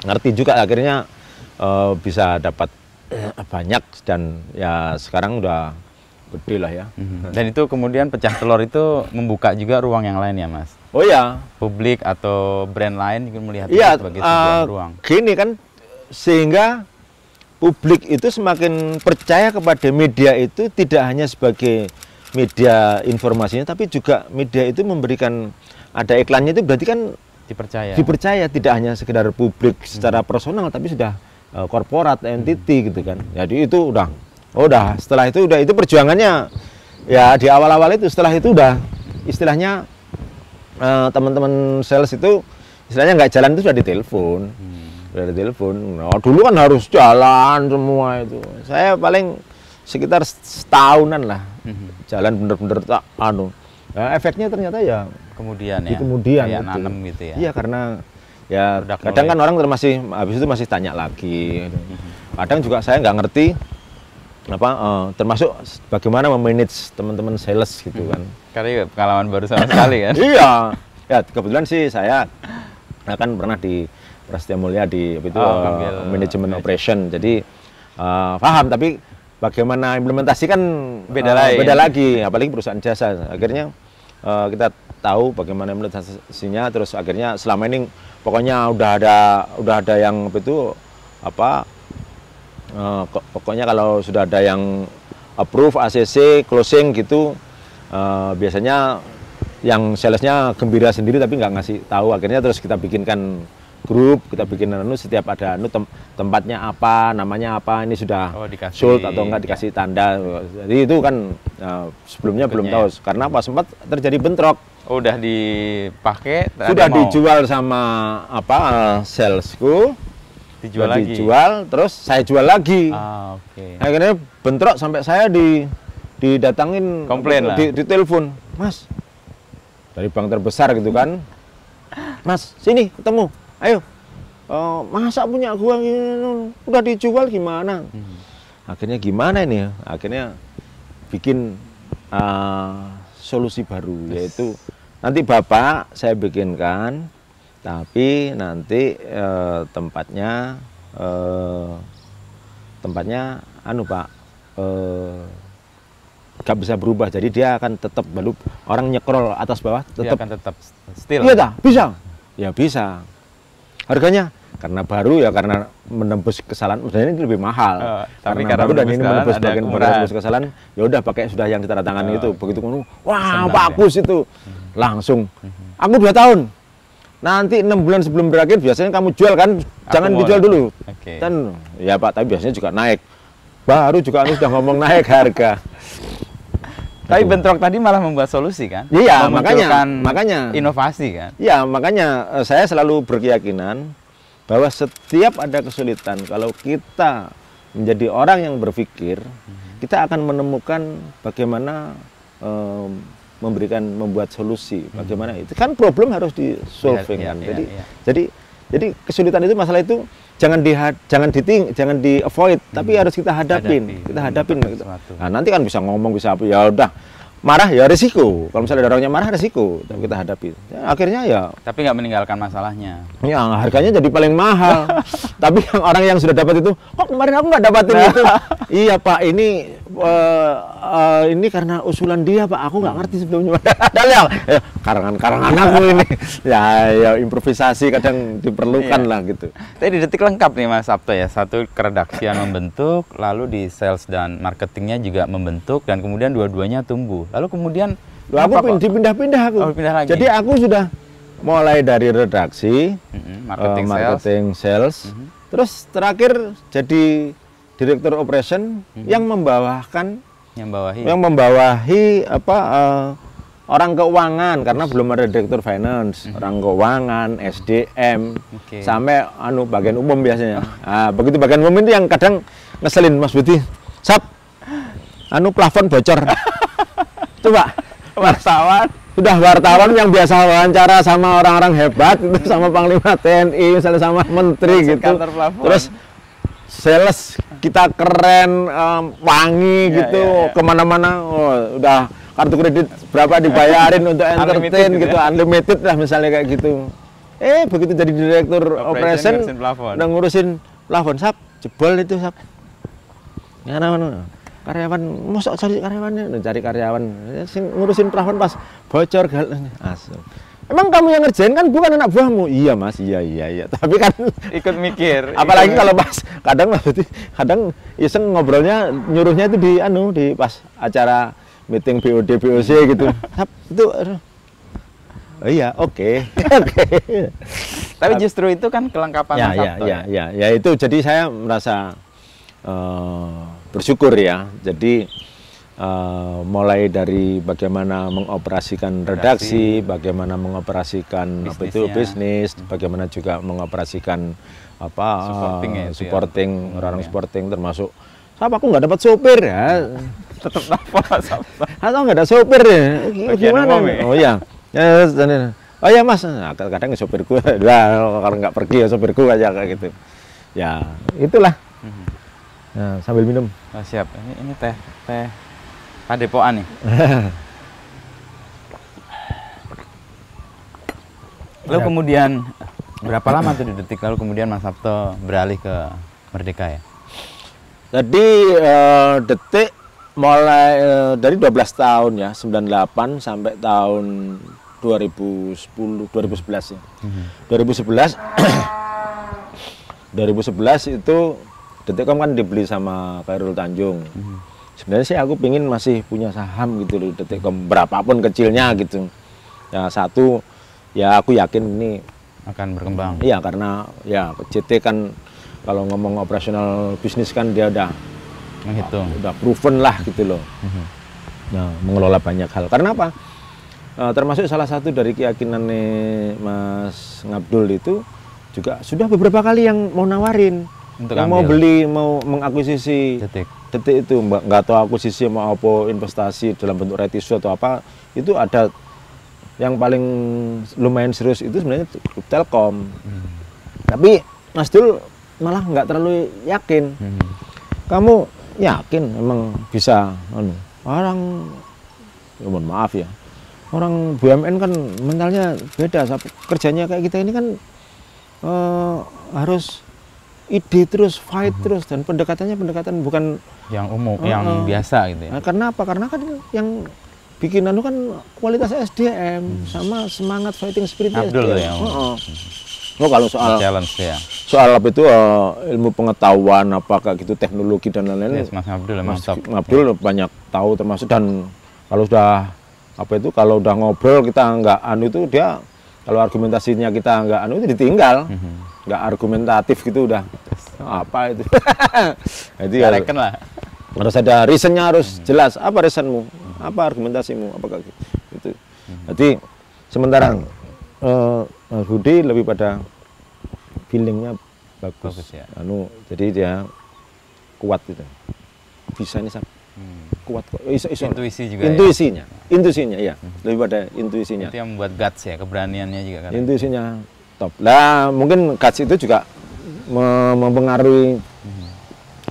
ngerti juga akhirnya bisa dapat banyak dan ya sekarang udah gede lah ya. Dan itu kemudian pecah telur itu membuka juga ruang yang lain ya Mas? Oh ya, publik atau brand lain juga melihat itu sebagai sebuah ruang. Gini kan, sehingga publik itu semakin percaya kepada media itu tidak hanya sebagai media informasinya, tapi juga media itu memberikan ada iklannya itu berarti kan dipercaya tidak hanya sekedar publik secara personal, tapi sudah korporat entity gitu kan. Jadi itu udah setelah itu itu perjuangannya ya di awal-awal itu, setelah itu udah istilahnya teman-teman sales itu istilahnya nggak jalan itu sudah ditelepon. Nah, dulu kan harus jalan semua itu. Saya paling sekitar setahunan lah jalan bener-bener efeknya ternyata ya kemudian kemudian kayak nanem gitu ya. Iya, karena Ya kadang kan orang masih habis itu masih tanya lagi. Kadang juga saya nggak ngerti apa termasuk bagaimana memanage teman-teman sales gitu kan. Karena pengalaman baru sama sekali kan. Iya. Ya kebetulan sih saya kan pernah di Prasetya Mulia di manajemen operation. Jadi paham, tapi bagaimana implementasi kan beda lagi, apalagi perusahaan jasa. Akhirnya kita tahu bagaimana implementasinya, terus akhirnya selama ini pokoknya udah ada yang pokoknya kalau sudah ada yang approve ACC closing gitu, biasanya yang salesnya gembira sendiri tapi nggak ngasih tahu. Akhirnya terus kita bikinkan grup, kita bikin setiap ada tempatnya apa, namanya apa, ini sudah sold atau enggak, dikasih tanda. Jadi itu kan sebelumnya belum tahu karena apa, sempat terjadi bentrok. Udah dipakai, sudah dijual sama salesku, dijual, terus saya jual lagi. Akhirnya bentrok sampai saya didatangin, komplain lah, ditelepon, Mas, dari bank terbesar gitu kan, Mas sini ketemu, ayo, masa punya gua udah dijual gimana? Akhirnya gimana ini? Akhirnya bikin solusi baru, yaitu nanti Bapak saya bikinkan, tapi nanti tempatnya Pak, gak bisa berubah, jadi dia akan tetap orang nyekrol atas bawah tetap still. Iya tak? Bisa? Ya bisa. Harganya karena baru ya, karena menembus kesalahan, sebenarnya ini lebih mahal. Tapi karena baru dan ini menembus kesalahan, ya udah pakai sudah yang ditandatangani itu. Begitu wah bagus itu. Langsung. Aku 2 tahun. Nanti 6 bulan sebelum berakhir biasanya kamu jual kan, jangan dijual dulu. Dan ya Pak, tapi biasanya juga naik. Baru juga sudah ngomong naik harga. Tapi bentrok tadi malah membuat solusi kan? Iya, makanya inovasi kan? Iya, makanya saya selalu berkeyakinan bahwa setiap ada kesulitan, kalau kita menjadi orang yang berpikir, kita akan menemukan bagaimana membuat solusi. Bagaimana itu kan problem harus di solving kan. Jadi kesulitan itu, masalah itu jangan di avoid, tapi harus kita hadapin. Gitu. Nah, nanti kan bisa ngomong, bisa apa, ya udah marah ya risiko. Kalau misalnya ada orangnya marah, risiko, tapi kita hadapi. Ya, akhirnya ya. Tapi nggak meninggalkan masalahnya. Ya harganya jadi paling mahal. Tapi orang yang sudah dapat itu, kok kemarin aku nggak dapatin itu? Iya Pak, ini karena usulan dia Pak, aku nggak ngerti sebelumnya. Padahal ya karangan aku ini. Ya improvisasi kadang diperlukan lah gitu. Tapi di Detik lengkap nih Mas Sabto ya, satu keredaksian membentuk, lalu di sales dan marketingnya juga membentuk, dan kemudian dua-duanya tumbuh. Lalu kemudian aku dipindah-pindah aku. Pindah lagi. Jadi aku sudah mulai dari redaksi, marketing sales, terus terakhir jadi direktur operation yang membawahi orang keuangan, karena belum ada direktur finance, orang keuangan, SDM, sampai bagian umum biasanya. Nah, begitu bagian umum itu yang kadang ngeselin, Mas Budi, plafon bocor. Coba wartawan yang biasa wawancara sama orang-orang hebat itu, sama Panglima TNI misalnya, sama menteri gitu, terus sales kita keren, wangi gitu, kemana-mana, udah kartu kredit berapa dibayarin untuk entertain gitu, unlimited lah misalnya kayak gitu. Begitu jadi direktur operation udah ngurusin plafon, jebol itu karyawan, mosok cari karyawan, ngurusin plafon pas bocor asal. Emang kamu yang ngerjain kan, bukan anak buahmu? Iya Mas, iya. Tapi kan ikut mikir. Apalagi kalau pas kadang iseng ngobrolnya, nyuruhnya itu di pas acara meeting BOD BOC gitu. Itu iya, oke. Tapi justru itu kan kelengkapan Mas Sabto. Ya itu, jadi saya merasa bersyukur ya. Jadi mulai dari bagaimana mengoperasikan redaksi, bagaimana mengoperasikan bisnis, bagaimana juga mengoperasikan supporting orang supporting, termasuk aku nggak dapat sopir ya, tetap apa atau nggak ada sopir ya, gimana? Oh iya, oh ya mas, nah, kadang sopirku, nah, kalau nggak pergi ya sopirku aja kayak gitu. Ya itulah. Nah, sambil minum. Oh, siap. Ini teh Padepokan nih. Lalu kemudian berapa lama tuh di Detik? Lalu kemudian Mas Sabto beralih ke Merdeka ya? Jadi Detik mulai dari 12 tahun ya, 98 sampai tahun 2011 ya. 2011 2011 itu Detikcom kan dibeli sama Khairul Tanjung. Sebenarnya sih aku pingin masih punya saham gitu loh Detikcom, berapapun kecilnya gitu. Ya satu, ya aku yakin ini Akan berkembang. iya karena ya CT kan kalau ngomong operasional bisnis kan dia Menghitung. udah proven lah gitu loh. Nah, mengelola banyak hal. Karena apa? Termasuk salah satu dari keyakinannya Mas Ngabdul itu juga sudah beberapa kali yang mau nawarin, Untuk yang mau ambil. beli, mau mengakuisisi Detik. itu, nggak tahu akuisisi mau apa investasi dalam bentuk right issue atau apa, itu ada yang paling lumayan serius itu sebenarnya Telkom. Tapi Mas Dul malah nggak terlalu yakin. Kamu yakin emang bisa orang, ya mohon maaf ya, orang BUMN kan mentalnya beda. Kerjanya kayak kita ini kan harus ide terus, fight terus, dan pendekatannya pendekatan bukan Yang umum, yang biasa gitu ya. Nah, karena apa? Karena kan yang bikin anu kan kualitas SDM sama semangat fighting spirit Abdul SDM. ya. Oh, kalau soal Challenge ya. soal apa itu ilmu pengetahuan apakah gitu teknologi dan lain-lain, Yes, Mas Abdul emang Mas top. Abdul banyak tahu termasuk, dan kalau sudah apa itu kalau udah ngobrol kita nggak anu itu dia, kalau argumentasinya kita nggak anu itu ditinggal, nggak argumentatif gitu udah apa itu. Jadi Ya reken lah. harus ada reasonnya, harus jelas apa reasonmu, apa argumentasimu, apakah gitu. Jadi sementara Mas Budi lebih pada feelingnya bagus, Bagus ya. anu jadi dia kuat itu, bisa ini kuat kok, iso Intuisi juga intuisinya ya, lebih pada intuisinya, Itu yang membuat guts ya, keberaniannya juga kan. intuisinya top lah. Mungkin guts itu juga mempengaruhi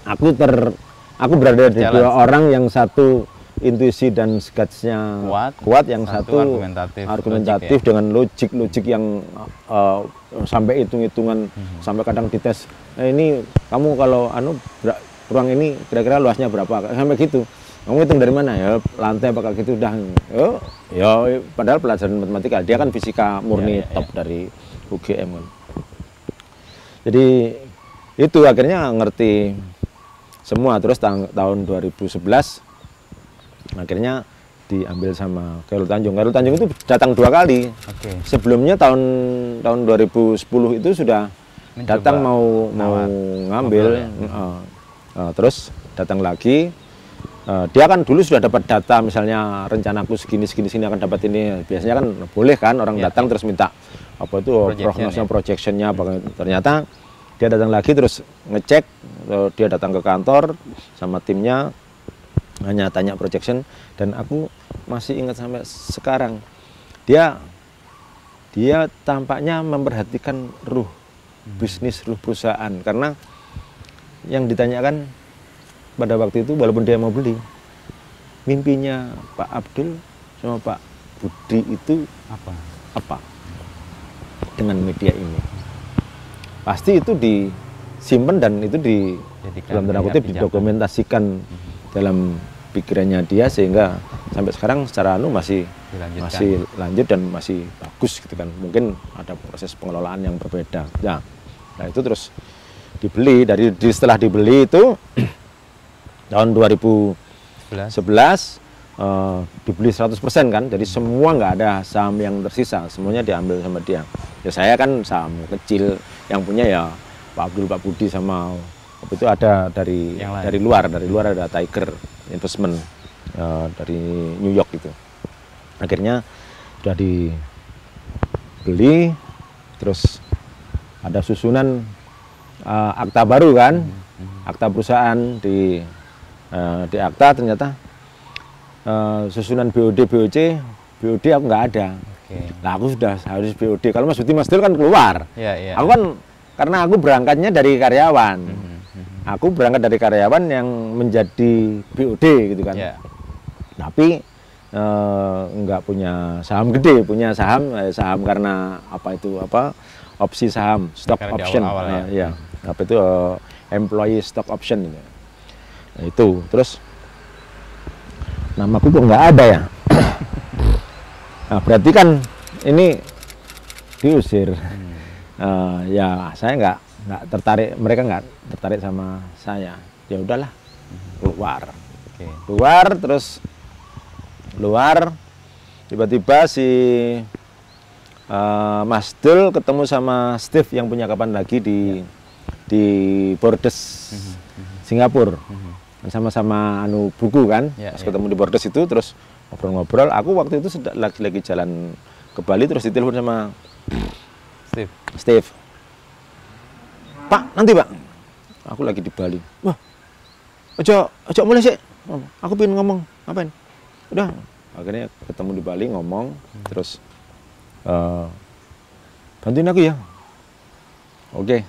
aku berada di dua orang, yang satu intuisi dan gutsnya kuat, yang satu argumentatif logik ya. dengan logik yang sampai hitung-hitungan, sampai kadang dites, ini kamu kalau ruang ini kira-kira luasnya berapa, sampai gitu kamu hitung dari mana ya, lantai apakah gitu, udah ya padahal pelajaran matematika, dia kan fisika murni top dari UGM kan. Jadi itu akhirnya ngerti semua. Terus tahun 2011 akhirnya diambil sama Khairul Tanjung. Khairul Tanjung itu datang 2 kali. Sebelumnya tahun 2010 itu sudah datang mau ngambil, terus datang lagi. Dia kan dulu sudah dapat data, misalnya rencanaku segini akan dapat ini. Biasanya kan boleh kan orang datang terus minta apa itu prognosnya, projectionnya. Ternyata dia datang lagi terus ngecek, dia datang ke kantor sama timnya, hanya tanya projection, dan aku masih ingat sampai sekarang dia tampaknya memperhatikan ruh bisnis, ruh perusahaan, karena yang ditanyakan pada waktu itu, walaupun dia mau beli, mimpinya Pak Abdul sama Pak Budi itu apa dengan media ini. Pasti itu disimpan dan itu dalam tanda kutip didokumentasikan dalam pikirannya dia, sehingga sampai sekarang secara masih lanjut dan masih bagus gitu kan. Mungkin ada proses pengelolaan yang berbeda. Nah itu terus dibeli, setelah dibeli itu tahun 2011 dibeli 100% kan, jadi semua nggak ada saham yang tersisa, semuanya diambil sama dia. Ya saya kan saham kecil, yang punya ya Pak Abdul, Pak Budi, sama itu ada dari luar ada Tiger Investment dari New York itu. Akhirnya sudah dibeli, terus ada susunan akta baru kan, akta perusahaan di akta ternyata susunan BOD, BOC, BOD aku nggak ada. Nah aku sudah harus BOD. Kalau Mas Budi Mas Dul kan keluar. Aku kan karena aku berangkatnya dari karyawan. Aku berangkat dari karyawan yang menjadi BOD gitu kan. Tapi nggak punya saham gede, punya saham karena opsi saham, stock karena option. Apa itu employee stock option gitu. Nah, itu terus namaku kok nggak ada ya. Nah, berarti kan ini diusir. Ya saya nggak tertarik, mereka nggak tertarik sama saya. Ya udahlah, keluar tiba-tiba si Mas Dul ketemu sama Steve yang punya kapan lagi di Bordes Singapura. Sama-sama buku kan. Pas ketemu di Bordes itu terus ngobrol-ngobrol. Aku waktu itu lagi jalan ke Bali terus ditelepon sama Steve. Pak, nanti Pak. Aku lagi di Bali. Wah, ojo mulai sih. Aku pengen ngomong. Ngapain? Udah. Akhirnya ketemu di Bali ngomong. Terus bantuin aku ya. Oke.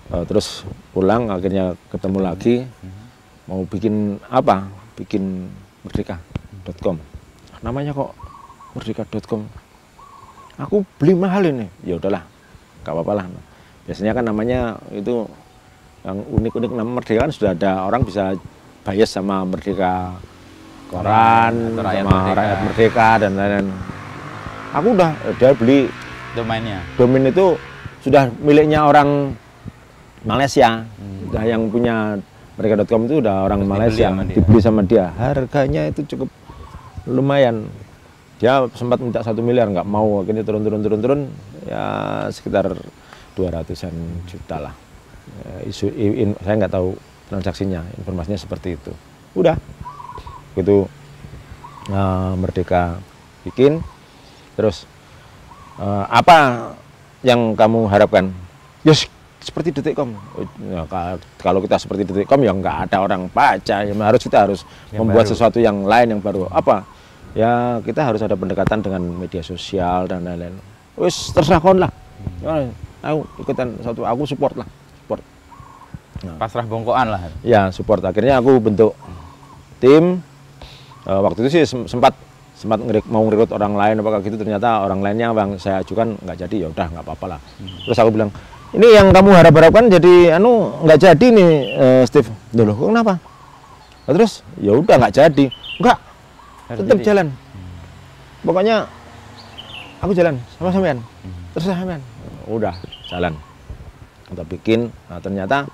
Terus pulang akhirnya ketemu lagi. Mau bikin apa? Bikin merdeka.com. Namanya kok merdeka.com. Aku beli mahal ini. Ya udahlah. Enggak apa-apa lah. Biasanya kan namanya itu yang unik-unik nama Merdeka kan sudah ada orang bisa bias sama Merdeka Koran, sama Rakyat Merdeka dan lain-lain. Aku udah beli domainnya. Domain itu sudah miliknya orang Malaysia. Udah yang punya merdeka.com itu udah orang Malaysia, dibeli sama dia. Harganya itu cukup lumayan. Dia sempat minta 1 miliar, nggak mau, akhirnya turun ya sekitar 200-an juta lah. Saya nggak tahu transaksinya, informasinya seperti itu. Udah, itu Merdeka bikin. Terus apa yang kamu harapkan? Yes, seperti Detik.com. Ya, kalau kita seperti Detik.com ya nggak ada orang baca. Ya, kita harus membuat sesuatu yang lain yang baru. Apa? Ya kita harus ada pendekatan dengan media sosial dan lain-lain. Wis terserah kon lah. Aku ikutan aku support lah. Nah, pasrah bongkoan lah. Ya support. Akhirnya aku bentuk tim. Waktu itu sih sempat mau ngerekrut orang lain apakah gitu, ternyata orang lainnya yang saya ajukan nggak jadi. Ya udah nggak apa-apa lah. Terus aku bilang, ini yang kamu harapkan jadi nggak jadi nih Steve. Loh, kenapa? Nah, terus ya udah nggak jadi. Enggak, tetap jalan. Pokoknya aku jalan sama sampean. Terus sampean. Udah jalan. Kita bikin. Nah, ternyata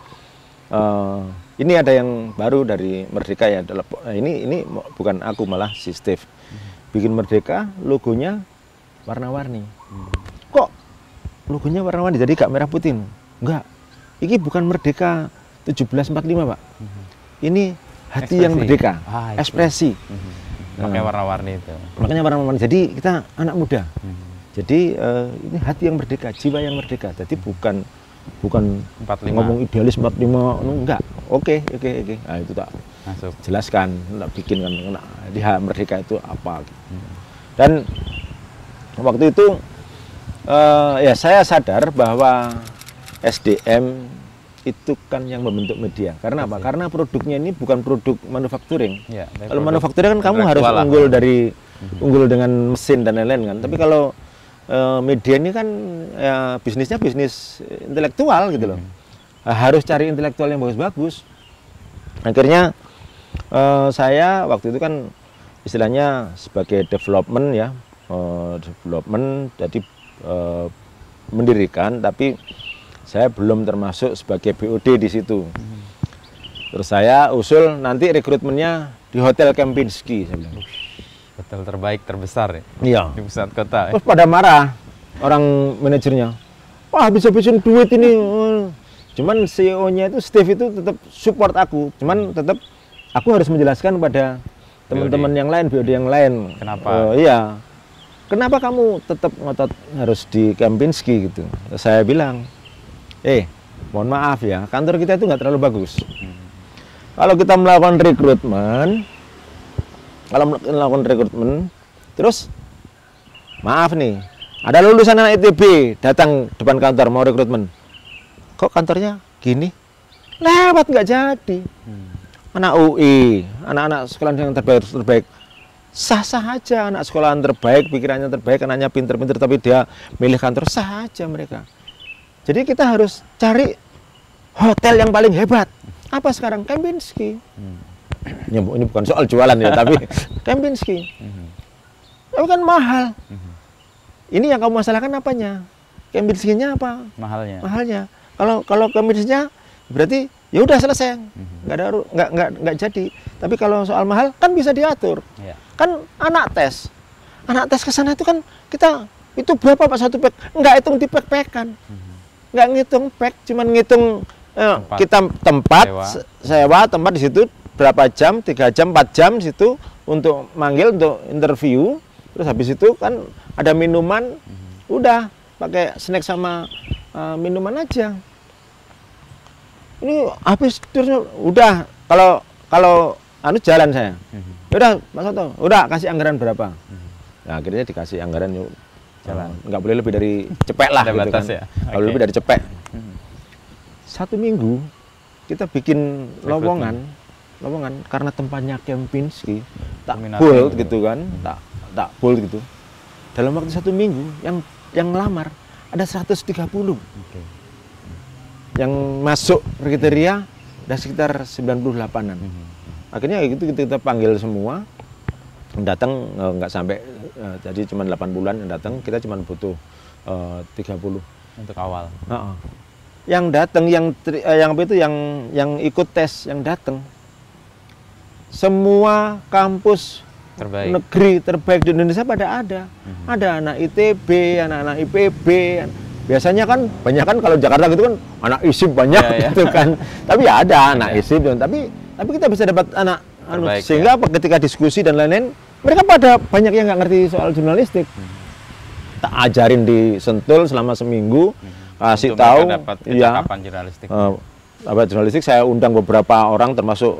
ini ada yang baru dari Merdeka ya. Ini bukan aku, malah si Steve. Bikin Merdeka, logonya warna-warni. Kok logonya warna-warni jadi gak merah putih? Enggak. Ini bukan Merdeka 1745, Pak. Ini hati yang merdeka, ekspresi. Makanya warna-warni itu. Makanya warna-warni. Jadi kita anak muda. Jadi ini hati yang merdeka, jiwa yang merdeka. Jadi bukan 45. Ngomong idealis 45, enggak. Oke. Nah itu tak masuk. Jelaskan, tak bikin kan. Jadi hak merdeka itu apa? Dan waktu itu ya saya sadar bahwa SDM itu kan yang membentuk media. Karena apa? Karena produknya ini bukan produk manufacturing. Ya, kalau manufacturing kan kamu harus unggul dengan mesin dan lain-lain kan. Tapi kalau media ini kan ya, bisnisnya bisnis intelektual gitu loh. Harus cari intelektual yang bagus-bagus. Akhirnya saya waktu itu kan istilahnya sebagai development ya, jadi mendirikan, tapi saya belum termasuk sebagai BOD di situ. Terus saya usul nanti rekrutmennya di Hotel Kempinski, saya bilang. Hotel terbaik terbesar ya? Iya. Di pusat kota. Terus pada marah orang manajernya. Wah, bisa-bisain duit ini. Cuman CEO-nya itu Steve itu tetap support aku. Cuman tetap aku harus menjelaskan kepada teman-teman yang lain, BOD yang lain. Kenapa? Iya. Kenapa kamu tetap ngotot harus di Kempinski gitu? Saya bilang, mohon maaf ya, kantor kita itu nggak terlalu bagus. Kalau kita melakukan rekrutmen, terus maaf nih, ada lulusan anak ITB datang depan kantor mau rekrutmen. Kok kantornya gini? Lewat nggak jadi. Anak UI, anak-anak sekolah yang terbaik, sah-sah aja. Anak sekolahan terbaik, pikirannya terbaik, anaknya pinter-pinter, tapi dia milih kantor, sah aja mereka. Jadi kita harus cari hotel yang paling hebat. Apa sekarang? Kempinski. Ini bukan soal jualan ya, tapi Kempinski. Tapi kan mahal. Ini yang kamu masalahkan apanya? Kempinskinya apa? Mahalnya. Kalau Kempinskinya berarti ya udah selesai, nggak jadi. Tapi kalau soal mahal kan bisa diatur. Kan anak tes ke sana itu kan kita itu berapa Pak satu pack? Nggak hitung di pack-packan, nggak ngitung pack, cuman ngitung kita tempat sewa tempat di situ berapa jam, 3 jam, 4 jam situ untuk manggil untuk interview. Terus habis itu kan ada minuman, udah pakai snack sama minuman aja. Ini habis terus udah kalau anu jalan saya. Udah Mas Soto, udah kasih anggaran berapa? Nah, akhirnya dikasih anggaran yuk jalan. Nggak boleh lebih dari cepek lah gitu kan. Ya? Kalau lebih dari cepek. 1 minggu kita bikin lowongan karena tempatnya Kempinski tak bold gitu kan, tak bold gitu. Dalam waktu 1 minggu yang lamar ada 130. Yang masuk kriteria ada sekitar 98-an. Akhirnya gitu kita panggil semua, datang nggak sampai, jadi cuma 8 bulan yang datang, kita cuma butuh 30 untuk awal. Yang datang yang ikut tes yang datang semua kampus negeri terbaik di Indonesia pada ada. Ada anak ITB, anak-anak IPB. Biasanya kan banyak kan kalau Jakarta gitu kan anak ISIP banyak gitu kan. Tapi ya ada anak ISIP, tapi kita bisa dapat anak sehingga ketika diskusi dan lain-lain mereka pada banyak yang nggak ngerti soal jurnalistik. Tak ajarin di Sentul selama seminggu, kasih tahu ya jurnalistik. Saya undang beberapa orang termasuk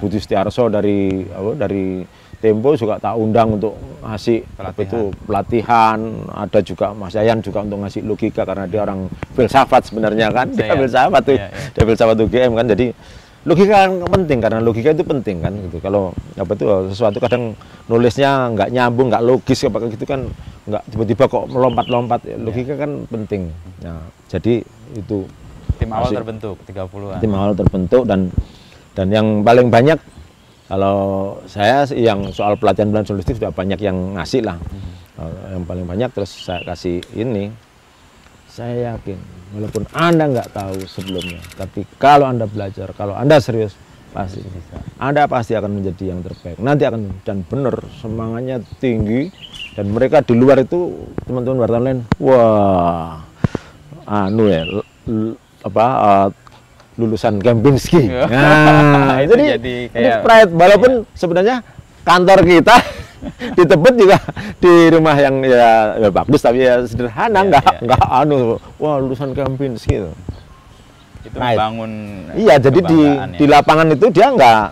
Budi Setiarso dari Tempo juga tak undang untuk ngasih pelatihan. Ada juga Mas Yayan juga untuk ngasih logika karena dia orang filsafat sebenarnya kan. Dia filsafat tuh, dia filsafat UGM kan. Jadi logika penting karena logika itu penting kan gitu. Kalau sesuatu kadang nulisnya nggak nyambung, nggak logis apa gitu kan, nggak tiba-tiba kok melompat-lompat. Logika kan penting. Nah, jadi itu tim awal terbentuk 30-an. Tim awal terbentuk dan yang paling banyak kalau saya yang soal pelatihan jurnalistik sudah banyak yang ngasih lah. Yang paling banyak terus saya kasih ini. Saya yakin walaupun Anda nggak tahu sebelumnya, tapi kalau Anda belajar, kalau Anda serius, pasti bisa. Anda pasti akan menjadi yang terbaik. Nanti akan dan benar semangatnya tinggi dan mereka di luar itu teman-teman wartawan lain, wah, lulusan Kempinski. Nah, jadi kayak pride walaupun sebenarnya kantor kita di Tebet juga di rumah yang ya bagus tapi ya sederhana, nggak wah lulusan Kempinski itu membangun jadi di lapangan itu dia nggak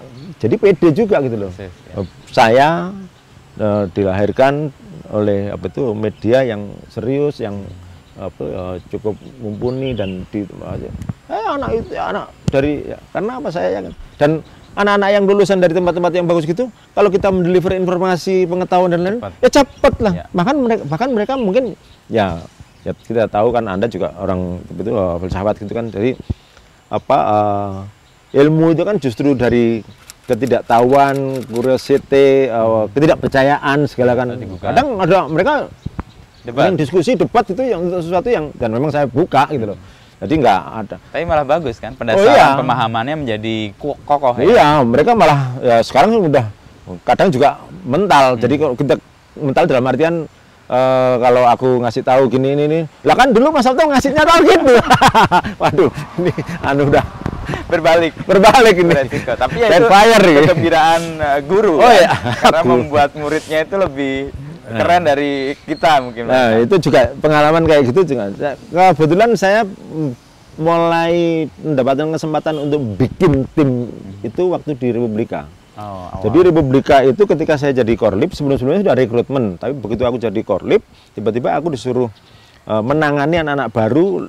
jadi pede juga gitu loh. Saya dilahirkan oleh media yang serius, yang cukup mumpuni dan anak dari karena apa saya yakin dan anak-anak yang lulusan dari tempat-tempat yang bagus gitu, kalau kita mendeliver informasi, pengetahuan dan lain-lain, ya cepat lah. Bahkan mereka mungkin ya kita tahu kan Anda juga orang filsafat gitu kan. Jadi ilmu itu kan justru dari ketidaktahuan, curiosity, ketidakpercayaan segala kan. Kadang ada mereka yang diskusi debat itu yang sesuatu yang dan memang saya buka gitu loh. Jadi nggak ada. Tapi malah bagus kan pendasar pemahamannya menjadi kokoh. Iya, mereka malah ya sekarang udah kadang juga mental. Jadi kalau kita mental dalam artian kalau aku ngasih tahu gini ini, lah kan dulu Mas Sabto ngasihnya tahu gitu. Waduh, ini udah berbalik ini. Tapi ya itu kegembiraan guru. Karena membuat muridnya itu lebih keren dari kita mungkin. Nah, itu juga pengalaman kayak gitu juga. Kebetulan saya mulai mendapatkan kesempatan untuk bikin tim itu waktu di Republika. Oh, awal. Jadi Republika itu ketika saya jadi korlip, sebelum-sebelumnya sudah rekrutmen, tapi begitu aku jadi korlip, tiba-tiba aku disuruh menangani anak-anak baru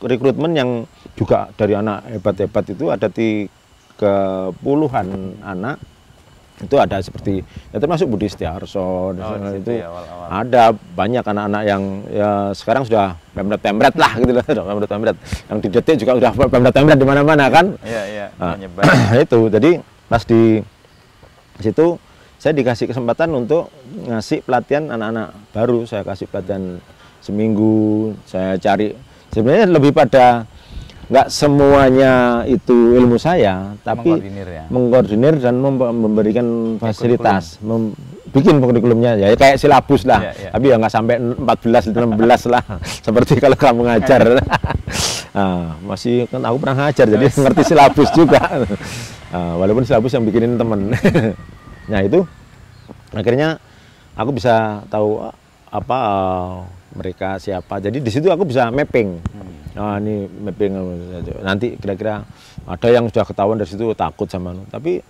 rekrutmen yang juga dari anak hebat-hebat itu ada 30-an anak. Itu ada seperti ya termasuk Budi Setiarso itu ya, awal-awal. ada banyak anak-anak yang ya sekarang sudah pemret lah gitu loh, pemret yang di detik juga udah pemret di mana-mana kan. Iya, menyebar. Itu jadi pas di situ saya dikasih kesempatan untuk ngasih pelatihan anak-anak baru. Saya kasih pelatihan seminggu, saya cari sebenarnya lebih pada nggak semuanya itu ilmu saya, tapi mengkoordinir dan memberikan fasilitas, bikin kurikulumnya ya kayak silabus lah, tapi ya nggak sampai 14, 16 lah, seperti kalau kamu ngajar. Nah, masih kan aku pernah ngajar, jadi ngerti silabus juga, walaupun silabus yang bikinin temen. Nah itu akhirnya aku bisa tahu apa mereka siapa, jadi di situ aku bisa mapping. Nah ini mapping nanti kira-kira ada yang sudah ketahuan dari situ takut sama tapi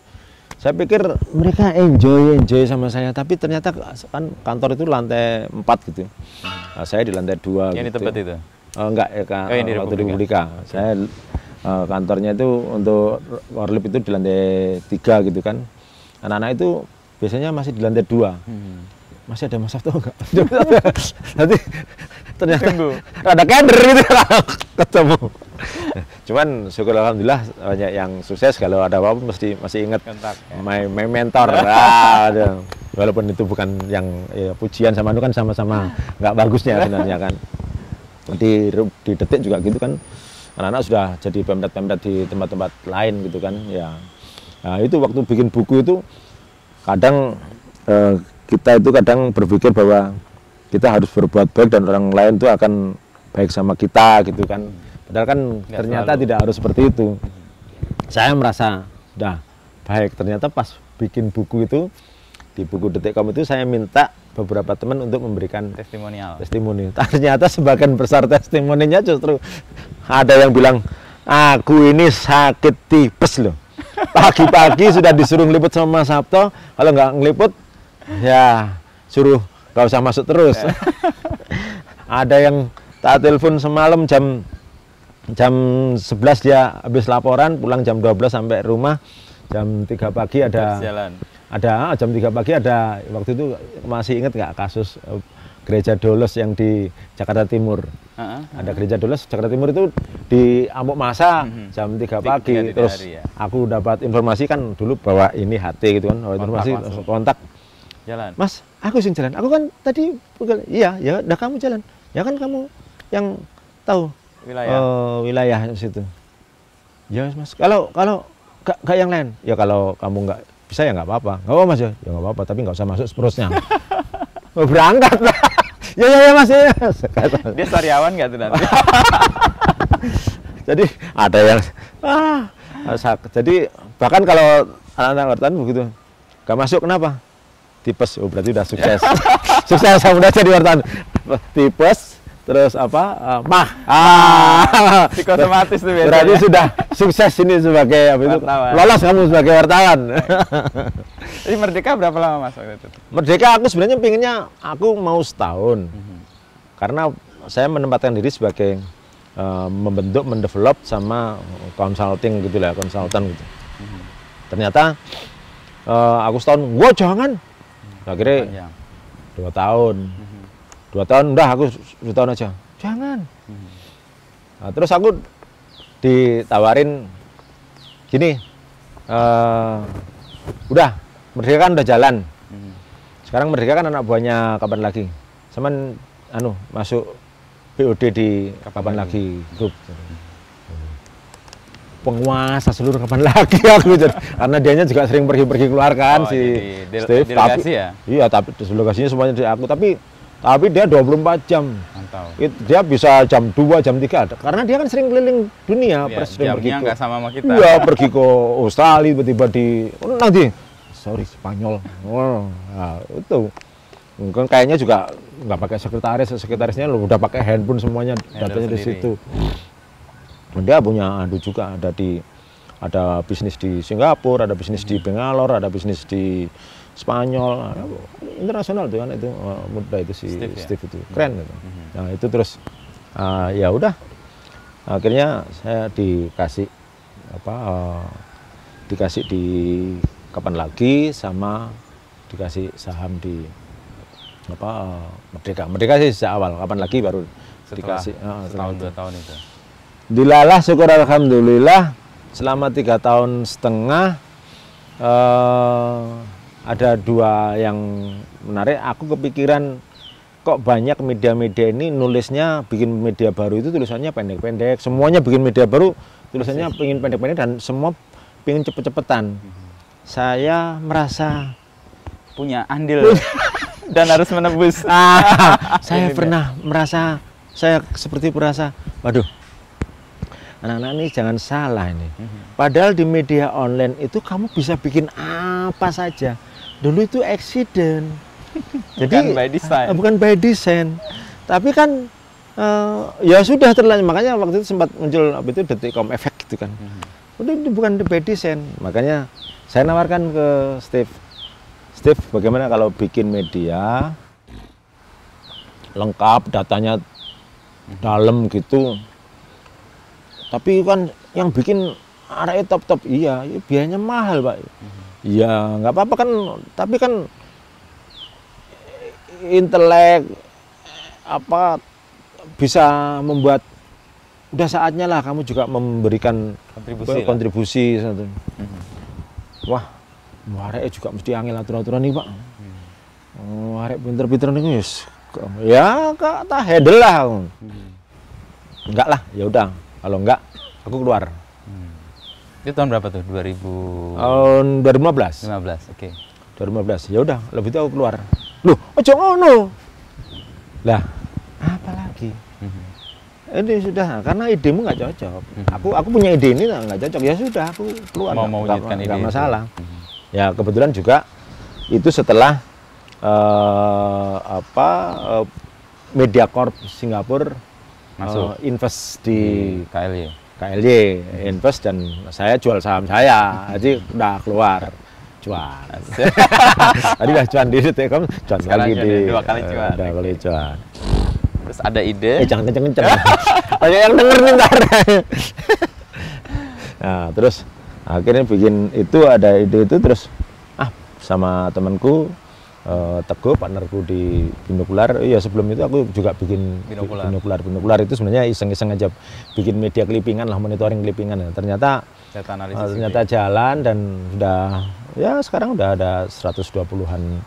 saya pikir mereka enjoy sama saya, tapi ternyata kan kantor itu lantai 4 gitu. Nah, saya di lantai 2 yang gitu. di tempat itu? Enggak ya Kak, waktu di Republika. Saya kantornya itu untuk korlip itu di lantai 3 gitu kan. Anak-anak itu biasanya masih di lantai 2. Masih ada Mas Sabto enggak? Nanti ternyata rada keder gitu ketemu. Cuman syukur alhamdulillah banyak yang sukses, kalau ada apa-apa mesti masih ingat my mentor. Walaupun itu bukan yang ya, pujian sama itu kan sama-sama nggak bagusnya sebenarnya kan. Di detik juga gitu kan. Anak-anak sudah jadi pemret-pemret di tempat-tempat lain gitu kan ya. Nah, itu waktu bikin buku itu kadang kita itu kadang berpikir bahwa kita harus berbuat baik dan orang lain itu akan baik sama kita gitu kan. Padahal kan ternyata tidak harus seperti itu. Saya merasa sudah baik. Ternyata pas bikin buku itu, di buku Detik.com itu saya minta beberapa teman untuk memberikan testimoni. Ternyata sebagian besar testimoninya justru ada yang bilang, aku ini sakit tipes loh. Pagi-pagi sudah disuruh ngeliput sama Mas Sabto, kalau nggak ngeliput ya suruh gak usah masuk terus. Ada yang tak telepon semalam jam 11 dia habis laporan, pulang jam 12 sampai rumah jam 3 pagi ada jam 3 pagi ada, waktu itu masih ingat nggak kasus gereja Dolos yang di Jakarta Timur. Ada gereja Dolos Jakarta Timur itu di amuk masa jam 3 pagi. Terus aku dapat informasi kan dulu bahwa ini HT gitu kan, informasi kontak. Jalan. Mas, aku sing jalan. Aku kan tadi iya, ya udah kamu jalan. Ya kan kamu yang tahu wilayah situ. Ya Mas, kalau gak yang lain. Ya kalau kamu nggak bisa ya nggak apa-apa. Nggak apa Mas ya. Ya nggak apa-apa, tapi nggak usah masuk seterusnya. Berangkat lah. Ya Mas ya. Dia sariawan nggak tuh nanti? Jadi ada yang jadi bahkan kalau anak-anak wartawan begitu, gak masuk kenapa? Tipes, oh berarti udah sukses. Sukses udah jadi wartawan. Tipes, terus apa? Psikosomatis tuh biasanya. Berarti sudah sukses ini sebagai apa itu? Lolos kamu sebagai wartawan. Jadi Merdeka berapa lama Mas waktu itu? Merdeka aku sebenarnya pinginnya aku mau setahun. Karena saya menempatkan diri sebagai membentuk, mendevelop sama consulting gitu lah, konsultan gitu. Ternyata aku setahun, wah jangan. Akhirnya 2 tahun. 2 tahun udah aku 2 tahun aja. Jangan. Nah, terus aku ditawarin gini, udah Merdeka kan udah jalan. Sekarang Merdeka kan anak buahnya kapan lagi? Cuman masuk POD di kapan lagi grup. Penguasa seluruh kapan lagi aku jadi, karena dianya juga sering pergi keluar kan si Steve, delegasi ya? Iya, tapi delegasinya semuanya di aku, tapi dia 24 jam. Mantap. Dia bisa jam 2, jam 3, karena dia kan sering keliling dunia, presiden pergi nggak sama kita. Iya, pergi ke Australia, tiba-tiba nanti Spanyol. Nah, itu. Mungkin kayaknya juga nggak pakai sekretarisnya udah pakai handphone semuanya, datanya di situ. Dia punya juga ada di ada bisnis di Singapura, ada bisnis di Bangalore, ada bisnis di Spanyol, internasional tuh kan itu muda itu si Steve itu keren gitu. Nah itu terus ya udah akhirnya saya dikasih dikasih di kapan lagi sama dikasih saham di Merdeka sih sejak awal, kapan lagi baru Setelah dikasih setahun 2 tahun itu. dilalah syukur alhamdulillah selama 3 tahun setengah ada 2 yang menarik. Aku kepikiran kok banyak media-media ini nulisnya bikin media baru itu tulisannya pendek-pendek, semuanya bikin media baru tulisannya pengen pendek-pendek dan semua pengen cepet-cepetan. Saya merasa Punya andil dan harus menebus. saya pernah merasa, saya seperti merasa, waduh, anak-anak ini jangan salah ini. Padahal di media online itu kamu bisa bikin apa saja. Dulu itu accident. Jadi Bukan by design. bukan by design. Tapi kan ya sudah terlanjur. Makanya waktu itu sempat muncul apa itu .com effect gitu kan. Udah itu bukan by design. Makanya saya nawarkan ke Steve, bagaimana kalau bikin media lengkap, datanya dalam gitu. Tapi kan yang bikin arahnya top-top, iya, biayanya mahal Pak. Iya, nggak apa-apa kan, tapi kan intelek apa bisa membuat, udah saatnya lah kamu juga memberikan kontribusi satu. Wah, arek juga mesti angel aturan-aturan nih Pak. Arek pinter-pinter nih ya tak handle lah. Enggak lah, ya udah. Kalau enggak, aku keluar. Itu tahun berapa tuh? 2000 Tahun 2015. 15, oke. 2015. Ya udah, lebih itu aku keluar. Loh, ojo ngono. Lah, apa lagi? Ini sudah, karena idemu nggak cocok. Aku punya ide ini nggak cocok. Ya sudah, aku keluar. Nggak masalah. Ya kebetulan juga itu setelah Mediacorp Singapura masuk invest di KLY, invest dan saya jual saham saya, jadi udah keluar cuan. Tadi udah cuan di Telkom, cuan lagi di 2 kali cuan. 2 kali cuan. Terus ada ide. Jangan kenceng-kenceng. Banyak yang denger nih ntar. Nah, terus akhirnya bikin itu, ada ide itu terus sama temanku Teguh, partnerku di Binokular. Iya, sebelum itu aku juga bikin Binokular itu sebenarnya iseng-iseng aja bikin media clippingan lah, monitoring clippingan ya. Ternyata jalan dan sudah ya sekarang udah ada 120-an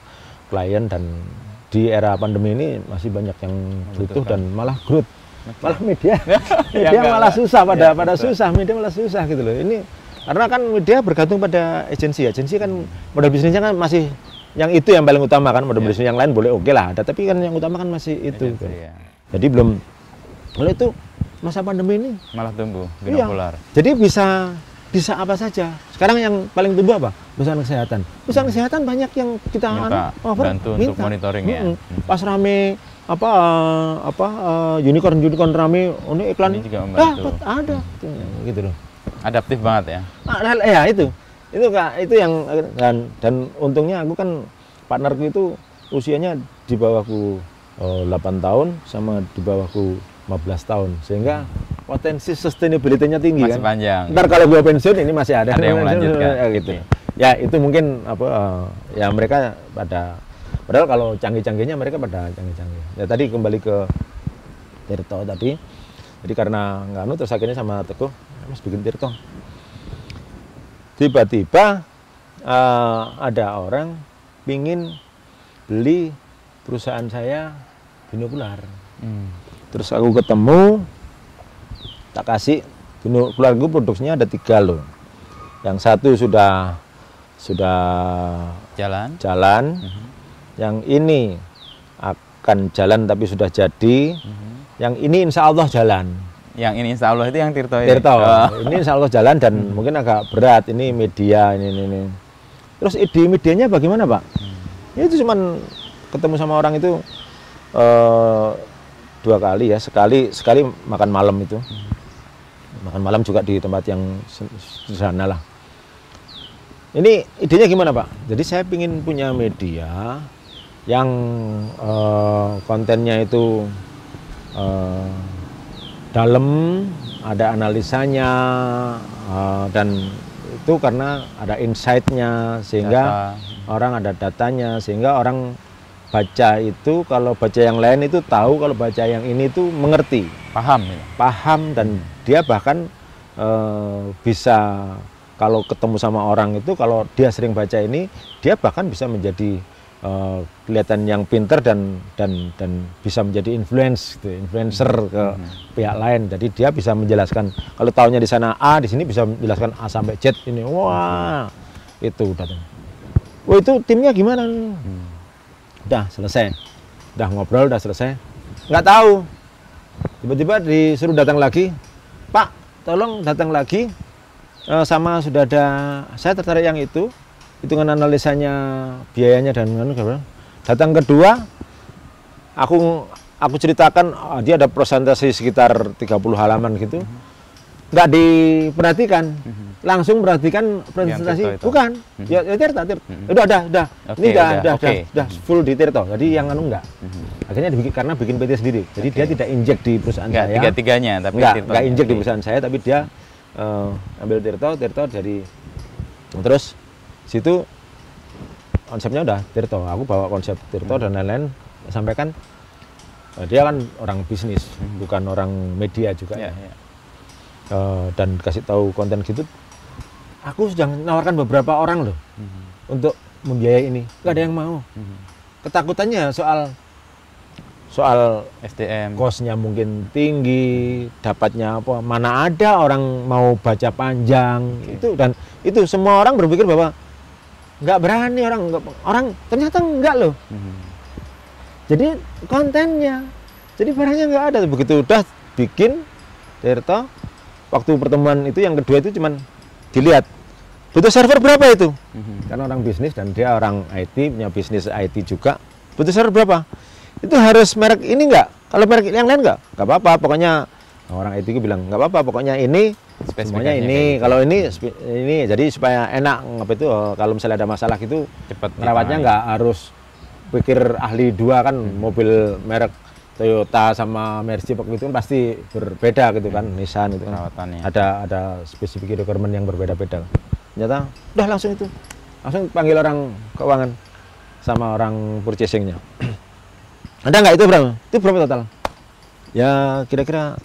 klien dan di era pandemi ini masih banyak yang butuh dan malah growth. Malah media malah susah pada susah, media malah susah gitu loh. Ini karena kan media bergantung pada agensi kan modal bisnisnya kan masih yang itu yang paling utama kan, modal bisnis yang lain boleh oke lah ada, tapi kan yang utama kan masih itu kan. Jadi belum, oleh itu masa pandemi ini malah tumbuh Binokular. Jadi bisa apa saja. Sekarang yang paling tumbuh apa? Perusahaan kesehatan. Perusahaan kesehatan banyak yang kita bantu untuk monitoring ya. Pas rame unicorn rame, ini iklan ini juga membantu. Ada gitu loh. Adaptif banget ya. Ya itu Kak, itu yang dan untungnya aku kan partnerku itu usianya di bawahku 8 tahun sama di bawahku 15 tahun, sehingga potensi sustainability-nya tinggi. Masih kan panjang. Ntar kalau gua pensiun ini masih ada yang melanjutkan gitu. Ya itu mungkin ya mereka padahal kalau canggih-canggihnya mereka pada canggih-canggih. Ya tadi kembali ke Tirto tadi. Jadi karena nggak terus akhirnya sama Teguh Mas bikin Tirto. Tiba-tiba ada orang pingin beli perusahaan saya Binokular. Terus aku ketemu, tak kasih Binokular, gue produksinya ada 3 loh. Yang satu sudah jalan. Yang ini akan jalan tapi sudah jadi. Yang ini insya Allah jalan. Yang ini insya Allah itu yang Tirto ini? Ini insya Allah jalan dan mungkin agak berat. Ini media, ini. Terus ide medianya bagaimana Pak? Ya itu cuman ketemu sama orang itu 2 kali ya. Sekali makan malam itu. makan malam juga di tempat yang sederhana lah. Ini idenya gimana Pak? Jadi saya ingin punya media yang kontennya itu dalam, ada analisanya, dan itu karena ada insight-nya, sehingga orang ada datanya, sehingga orang baca itu, kalau baca yang lain itu tahu, kalau baca yang ini itu mengerti, Paham ya? paham, dan dia bahkan bisa, kalau ketemu sama orang itu, kalau dia sering baca ini, dia bahkan bisa menjadi kelihatan yang pinter dan bisa menjadi influencer ke pihak lain. Jadi dia bisa menjelaskan, kalau tahunya di sana A, di sini bisa menjelaskan A sampai Z ini. Wah, itu udah. Wah, itu timnya gimana? Udah selesai, udah ngobrol, udah selesai. Nggak tahu, tiba-tiba disuruh datang lagi, Pak, tolong datang lagi, sama sudah ada, saya tertarik yang itu, hitungan analisanya, biayanya, dan datang kedua, aku ceritakan, dia ada presentasi sekitar 30 halaman gitu, nggak diperhatikan, langsung perhatikan presentasi, bukan, ya Tirta, udah, ini udah full di Tirta, jadi yang anu enggak, akhirnya karena bikin PT sendiri, jadi dia tidak injek di perusahaan saya, tiga-tiganya, tapi nggak injek di perusahaan saya, tapi dia ambil Tirta jadi, terus situ konsepnya udah Tirta, aku bawa konsep Tirta dan lain-lain, sampaikan, dia kan orang bisnis, bukan orang media juga, dan kasih tahu konten gitu. Aku sudah menawarkan beberapa orang loh untuk membiayai ini, nggak ada yang mau. Ketakutannya soal SDM, kosnya mungkin tinggi, dapatnya apa, mana ada orang mau baca panjang, itu, dan itu semua orang berpikir bahwa nggak berani, orang ternyata enggak loh. Jadi kontennya, jadi barangnya nggak ada. Begitu udah bikin Tirta, waktu pertemuan itu yang kedua itu cuman dilihat butuh server berapa itu, karena orang bisnis dan dia orang IT, punya bisnis IT juga, butuh server berapa, itu harus merek ini enggak, kalau merek yang lain enggak apa-apa, pokoknya orang IT itu bilang nggak apa-apa, pokoknya ini semuanya ini, kalau ini, jadi supaya enak apa itu, kalau misalnya ada masalah gitu cepat merawatnya, nggak harus pikir ahli dua kan, mobil merek Toyota sama Mercy itu kan pasti berbeda gitu kan, Nissan itu kan ada spesifik requirement yang berbeda-beda. Ternyata udah langsung panggil orang keuangan sama orang purchasingnya. Ada nggak itu berapa? Itu berapa total? Ya kira-kira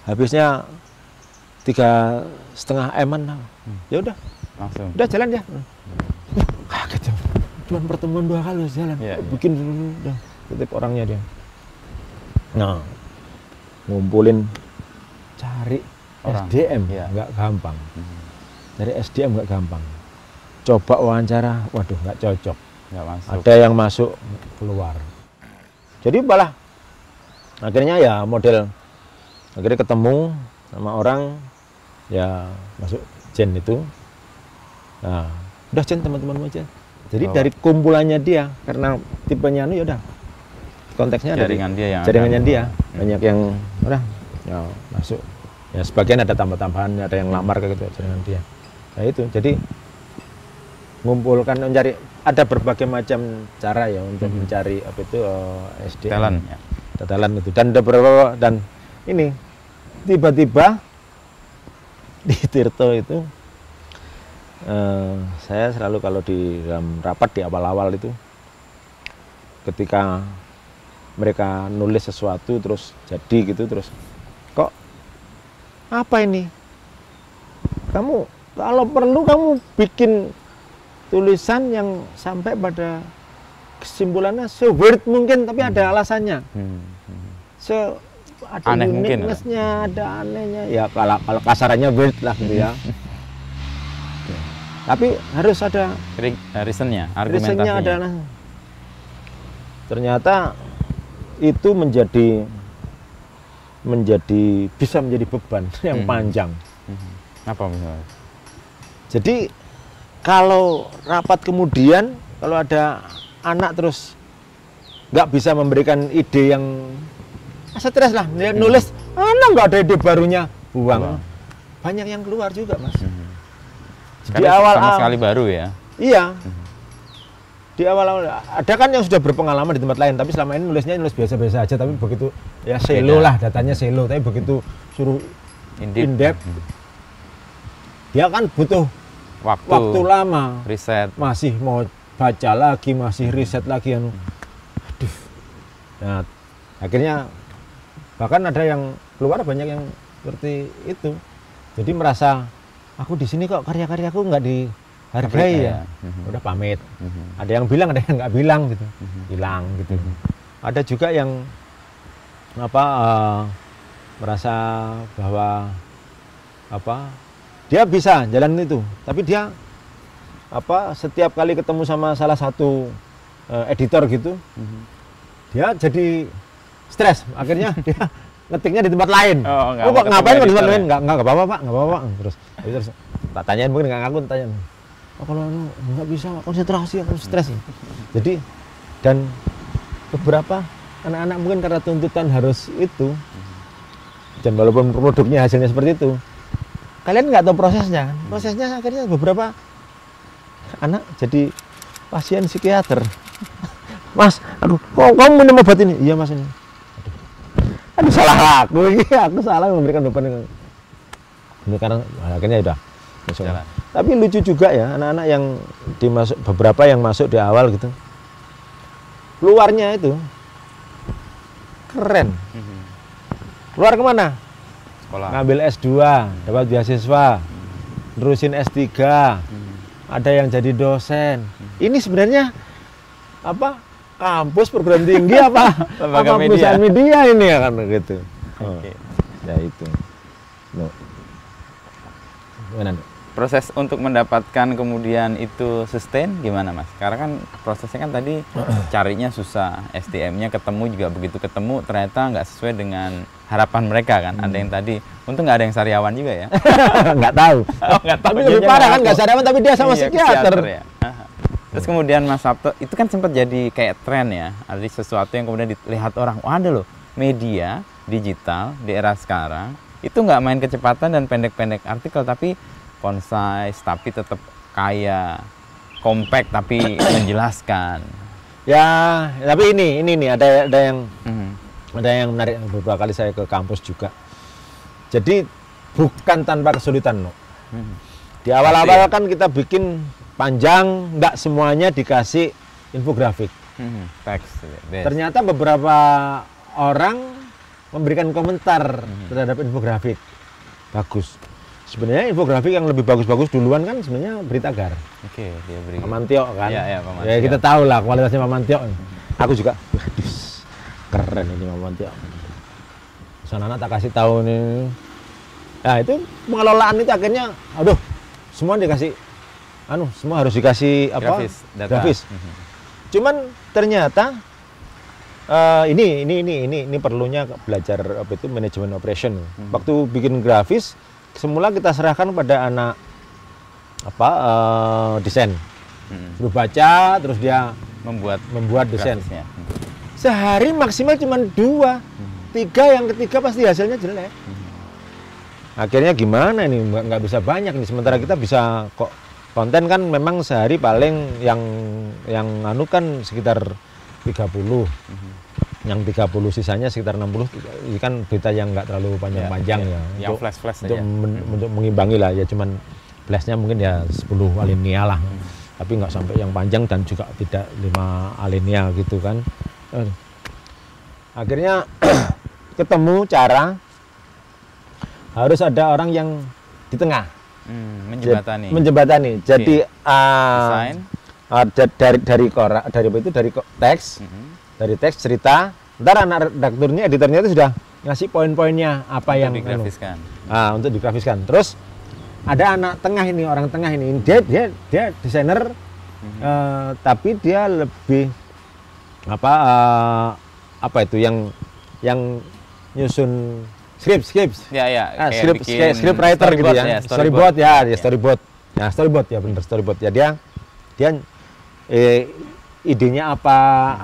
habisnya 3,5 M-an. Ya udah, langsung. Udah jalan ya. Kaget ya. Cuma pertemuan 2 kali jalan. Bikin udah titip orangnya dia. Nah, ngumpulin, cari orang. SDM nggak gampang. Dari SDM nggak gampang. Coba wawancara, waduh nggak cocok. Nggak masuk. Ada yang masuk keluar. Jadi malah akhirnya ya model, akhirnya ketemu sama orang ya masuk Jen itu. Nah, udah Jen, teman-teman aja. Jadi dari kumpulannya dia, karena tipenya ya udah. Konteksnya jaringannya dia, banyak yang udah ya masuk, ya sebagian ada tambah-tambahan, ada yang lamar kayak gitu jaringan dia. Nah itu, jadi mengumpulkan, mencari, ada berbagai macam cara ya untuk mencari apa itu SDM, talent itu, dan ada beberapa, dan ini tiba-tiba di Tirta itu saya selalu kalau di dalam rapat di awal-awal itu, ketika mereka nulis sesuatu terus jadi gitu, terus kok apa ini, kamu kalau perlu kamu bikin tulisan yang sampai pada kesimpulannya se-word mungkin, tapi ada alasannya, ada aneh uniqueness-nya, ada anehnya ya, kalau kasarannya word lah gitu ya. Tapi harus ada reasonnya, argumentasinya. Adalah ternyata itu bisa menjadi beban yang panjang. Apa misalnya? Jadi kalau rapat kemudian, kalau ada anak terus nggak bisa memberikan ide yang stres lah, nulis, anak nggak ada ide barunya, buang. banyak yang keluar juga, Mas. Di Karena awal sama sekali baru ya. iya. Di awal-awal ada kan yang sudah berpengalaman di tempat lain, tapi selama ini nulis biasa-biasa aja, tapi begitu ya selo Beda. lah, datanya selo, tapi begitu suruh in depth, dia kan butuh waktu lama, riset. masih mau baca lagi, masih riset lagi anu. Aduh. Nah, akhirnya bahkan ada yang keluar banyak yang seperti itu. Jadi merasa aku di sini kok karya-karyaku nggak dihargai ya. Udah pamit. Ada yang bilang, ada yang nggak bilang gitu. Hilang gitu. Ada juga yang merasa bahwa dia bisa jalan itu, tapi dia setiap kali ketemu sama salah satu editor gitu, dia jadi stres. Akhirnya dia ngetiknya di tempat lain. Oh, Kok ngapain di tempat lain? Nggak apa-apa Pak, nggak apa-apa. Terus tak tanyain, mungkin nggak ngaku, tanya. Oh, kalau nggak bisa konsentrasi, aku stres. Jadi dan beberapa anak-anak mungkin karena tuntutan harus itu, dan walaupun produknya hasilnya seperti itu, kalian nggak tahu prosesnya. Prosesnya akhirnya beberapa anak jadi pasien psikiater. Mas, aduh, kok kamu minum obat ini? Iya Mas ini. Aduh salah aku, aku salah memberikan obat ini. Karena akhirnya udah. Tapi lucu juga ya anak-anak yang beberapa yang masuk di awal gitu. Keluarnya itu keren. Keluar kemana? Sekolah. Ngambil S2, dapat beasiswa, nerusin S3, ada yang jadi dosen. Ini sebenarnya kampus perguruan tinggi apa perusahaan media ini ya kan gitu. Ya itu. Gimana? Proses untuk mendapatkan kemudian itu sustain gimana Mas? Karena kan prosesnya kan tadi carinya susah, SDM-nya ketemu juga begitu ketemu ternyata nggak sesuai dengan harapan mereka kan. Ada yang tadi, untung nggak ada yang sariawan juga ya. Nggak tahu. Nggak tahu. Tapi lebih parah kan nggak sariawan tapi dia sama psikiater. Ya. Terus kemudian Mas Sabto, itu kan sempat jadi kayak tren ya. Ada sesuatu yang kemudian dilihat orang, wah ada loh media digital di era sekarang itu nggak main kecepatan dan pendek-pendek artikel tapi concise tapi tetap kaya, compact tapi menjelaskan. Ya, tapi ini ada yang menarik. Beberapa kali saya ke kampus juga. Jadi bukan tanpa kesulitan, no. Di awal-awal kan kita bikin panjang, nggak semuanya dikasih infografik. Teks. Ternyata beberapa orang memberikan komentar terhadap infografik. Bagus. Sebenarnya infografik yang lebih bagus-bagus duluan kan sebenarnya Beritagar. Oke, dia beri. Pak Mantio kan. Iya, Pak Mantio. Ya kita tahu lah kualitasnya Pak Mantio. Aku juga, waduh, keren ini Pak Mantio. Sana tak kasih tahu nih. Nah itu pengelolaan itu akhirnya, aduh, semua dikasih, semua harus dikasih grafis. Cuman ternyata ini perlunya belajar manajemen operation. Waktu bikin grafis semula kita serahkan pada anak desain. Suruh baca terus dia membuat desain. Sehari maksimal cuma 2, 3, yang ketiga pasti hasilnya jelek. Akhirnya gimana ini, nggak bisa banyak nih, sementara kita bisa kok konten kan memang sehari paling yang kan sekitar 30. Yang 30 sisanya sekitar 60, ini kan berita yang nggak terlalu panjang-panjang ya. Yang flash-flash saja. Untuk mengimbangi lah ya, cuman flashnya mungkin ya 10 alinea lah. Tapi nggak sampai yang panjang dan juga tidak 5 alinea gitu kan. Akhirnya ketemu cara harus ada orang yang di tengah. Menjembatani. Jadi dari teks. Dari teks cerita, ntar anak redakturnya, editornya itu sudah ngasih poin-poinnya apa untuk yang digrafiskan. Untuk digrafiskan. Terus ada anak tengah ini, orang tengah ini, dia desainer, tapi dia lebih yang nyusun script. Script writer gitu ya. Storyboard ya, storyboard. Nah, storyboard ya bener storyboard ya, dia idenya apa,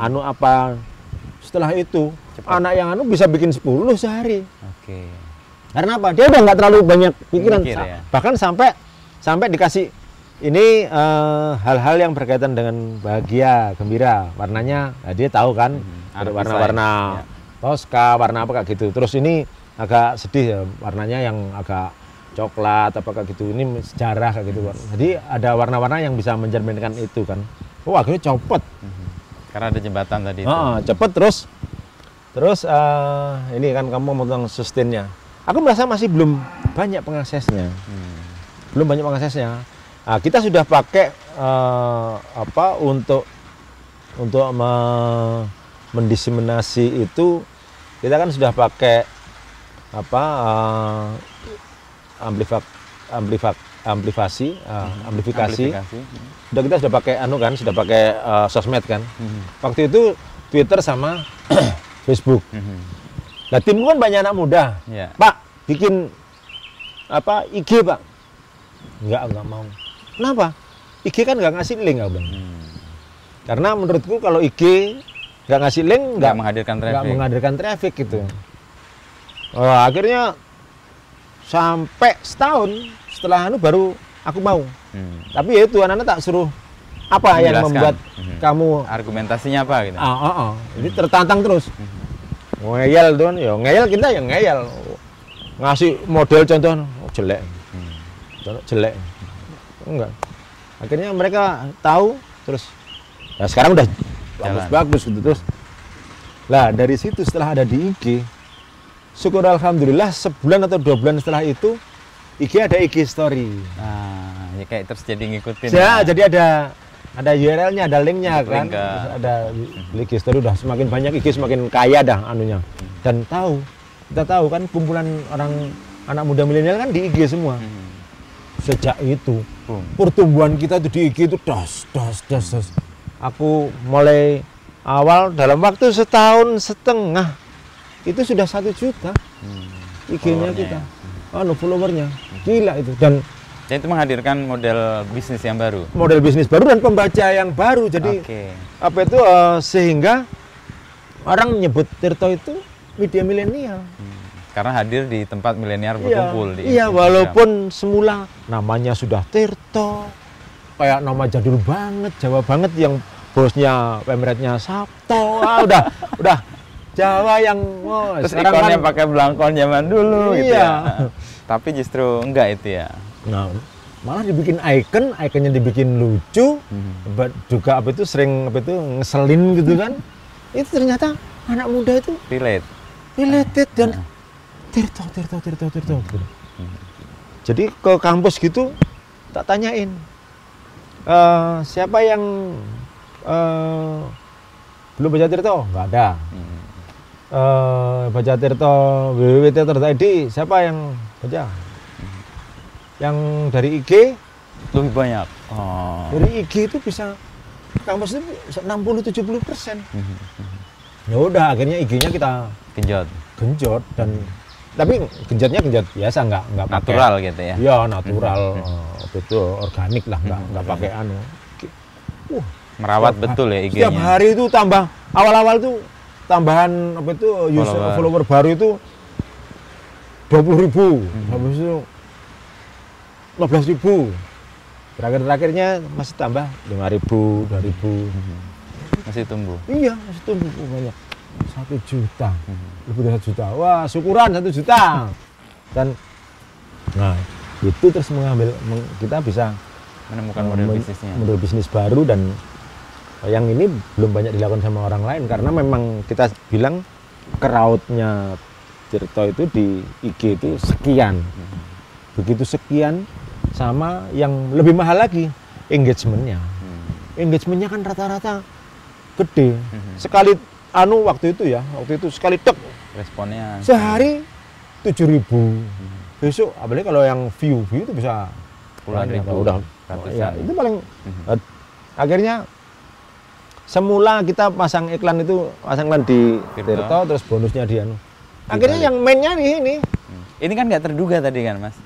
setelah itu cepat. Anak yang bisa bikin 10 sehari. Oke. Karena apa? Dia udah nggak terlalu banyak pikiran. Mikir, ya. Bahkan sampai dikasih ini hal-hal yang berkaitan dengan bahagia, gembira. Warnanya, nah dia tahu kan, ada Arti warna-warna ya. Tosca, warna apa kayak gitu. Terus ini agak sedih ya, warnanya yang agak coklat apa kayak gitu. Ini sejarah kayak gitu. Jadi ada warna-warna yang bisa mencerminkan itu kan. Oh akhirnya copot. Karena ada jembatan tadi itu. Cepet terus ini kan kamu ngomong tentang sustainnya. Aku merasa masih belum banyak pengaksesnya. Belum banyak pengaksesnya. Nah, kita sudah pakai untuk mendiseminasi itu, kita kan sudah pakai amplifikasi. Kita sudah pakai sudah pakai sosmed kan. Waktu itu Twitter sama Facebook. Nah, timku kan banyak anak muda. Ya. Pak, bikin IG, Pak. Enggak mau. Kenapa? IG kan nggak ngasih link, Abang. Karena menurutku kalau IG nggak ngasih link, nggak menghadirkan traffic gitu. Akhirnya sampai setahun setelah baru aku mau. Tapi ya itu anak-anak tak suruh apa yang membuat kamu argumentasinya apa gitu. Jadi tertantang terus. Ngeyel tuh, ya ngeyel kita ya ngeyel. Ngasih model contoh jelek. Jelek. Enggak. Akhirnya mereka tahu terus. Nah, sekarang udah bagus-bagus gitu terus. Lah dari situ setelah ada di IG, syukur alhamdulillah sebulan atau 2 bulan setelah itu IG ada IG story. Nah, ya kayak terus jadi ngikutin. Ya, jadi ada URL-nya, ada link-nya kan. Link Terus ada IG story udah semakin banyak IG semakin kaya dah anunya. Dan kita tahu kan kumpulan anak muda milenial kan di IG semua. Sejak itu pertumbuhan kita tuh di IG itu das. Aku mulai awal dalam waktu 1,5 tahun itu sudah 1 juta IG-nya kita, followernya gila itu. Dan itu menghadirkan model bisnis yang baru. Model bisnis baru dan pembaca yang baru. Jadi sehingga orang menyebut Tirto itu media milenial. Karena hadir di tempat milenial berkumpul. Iya, walaupun semula namanya sudah Tirto, kayak nama jadul banget, Jawa banget, yang bosnya pemretnya Sabto, udah Jawa yang terus ikonnya kan pakai belangkon zaman dulu gitu ya. Tapi justru enggak itu ya. Nah, malah dibikin ikonnya dibikin lucu, juga sering ngeselin gitu kan. Itu ternyata anak muda itu related dan Tirto. Jadi ke kampus gitu tak tanyain siapa yang belum baca Tirto? Nggak ada. Baca Tirto www.tirto.id siapa yang baca? Yang dari IG lebih banyak. Dari IG itu bisa kampus itu 60-70%. Ya udah akhirnya IG-nya kita genjot dan tapi genjotnya biasa nggak natural pakai, gitu ya. Iya, natural. Itu organik lah, nggak pakai merawat betul ya IG-nya. Setiap hari itu tambah, awal-awal tuh tambahan follower baru itu 20.000, habis itu 15.000. Terakhirnya masih tambah 5.000, 2.000. Masih tumbuh. Iya, masih tumbuh banyak. 1 juta, lebih dari 1 juta. Wah, syukuran 1 juta. Dan nah itu terus kita bisa menemukan model bisnis baru, dan yang ini belum banyak dilakukan sama orang lain karena memang kita bilang crowd-nya Tirto itu di IG itu sekian. Begitu sekian, sama yang lebih mahal lagi engagement-nya. Engagement-nya kan rata-rata gede. Sekali waktu itu sekali tek responnya sehari 7.000. Besok apalagi kalau yang view itu bisa puluhan ribu. Udah ya, itu paling akhirnya semula kita pasang iklan di Tirto, terus bonusnya di akhirnya yang mainnya di ini. Ini kan nggak terduga tadi kan, Mas.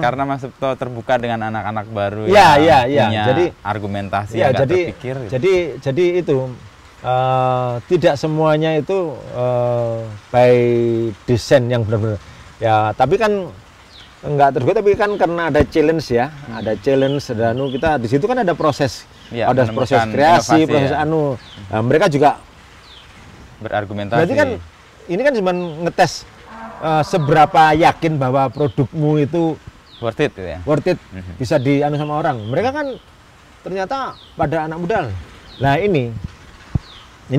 Karena Mas Sabto terbuka dengan anak-anak baru ya. Punya jadi argumentasi yang nggak terpikir. Jadi itu tidak semuanya itu by design yang benar-benar. Ya, tapi kan enggak tergoda, tapi kan karena ada challenge ya, ada challenge dan kita di situ kan ada proses, Ya, ada proses menemukan kreasi, inovasi proses ya. Nah, mereka juga Berargumentasi. berarti kan ini kan cuma ngetes seberapa yakin bahwa produkmu itu worth it gitu ya. worth it, bisa dianu sama orang. Mereka kan ternyata pada anak muda. Nah ini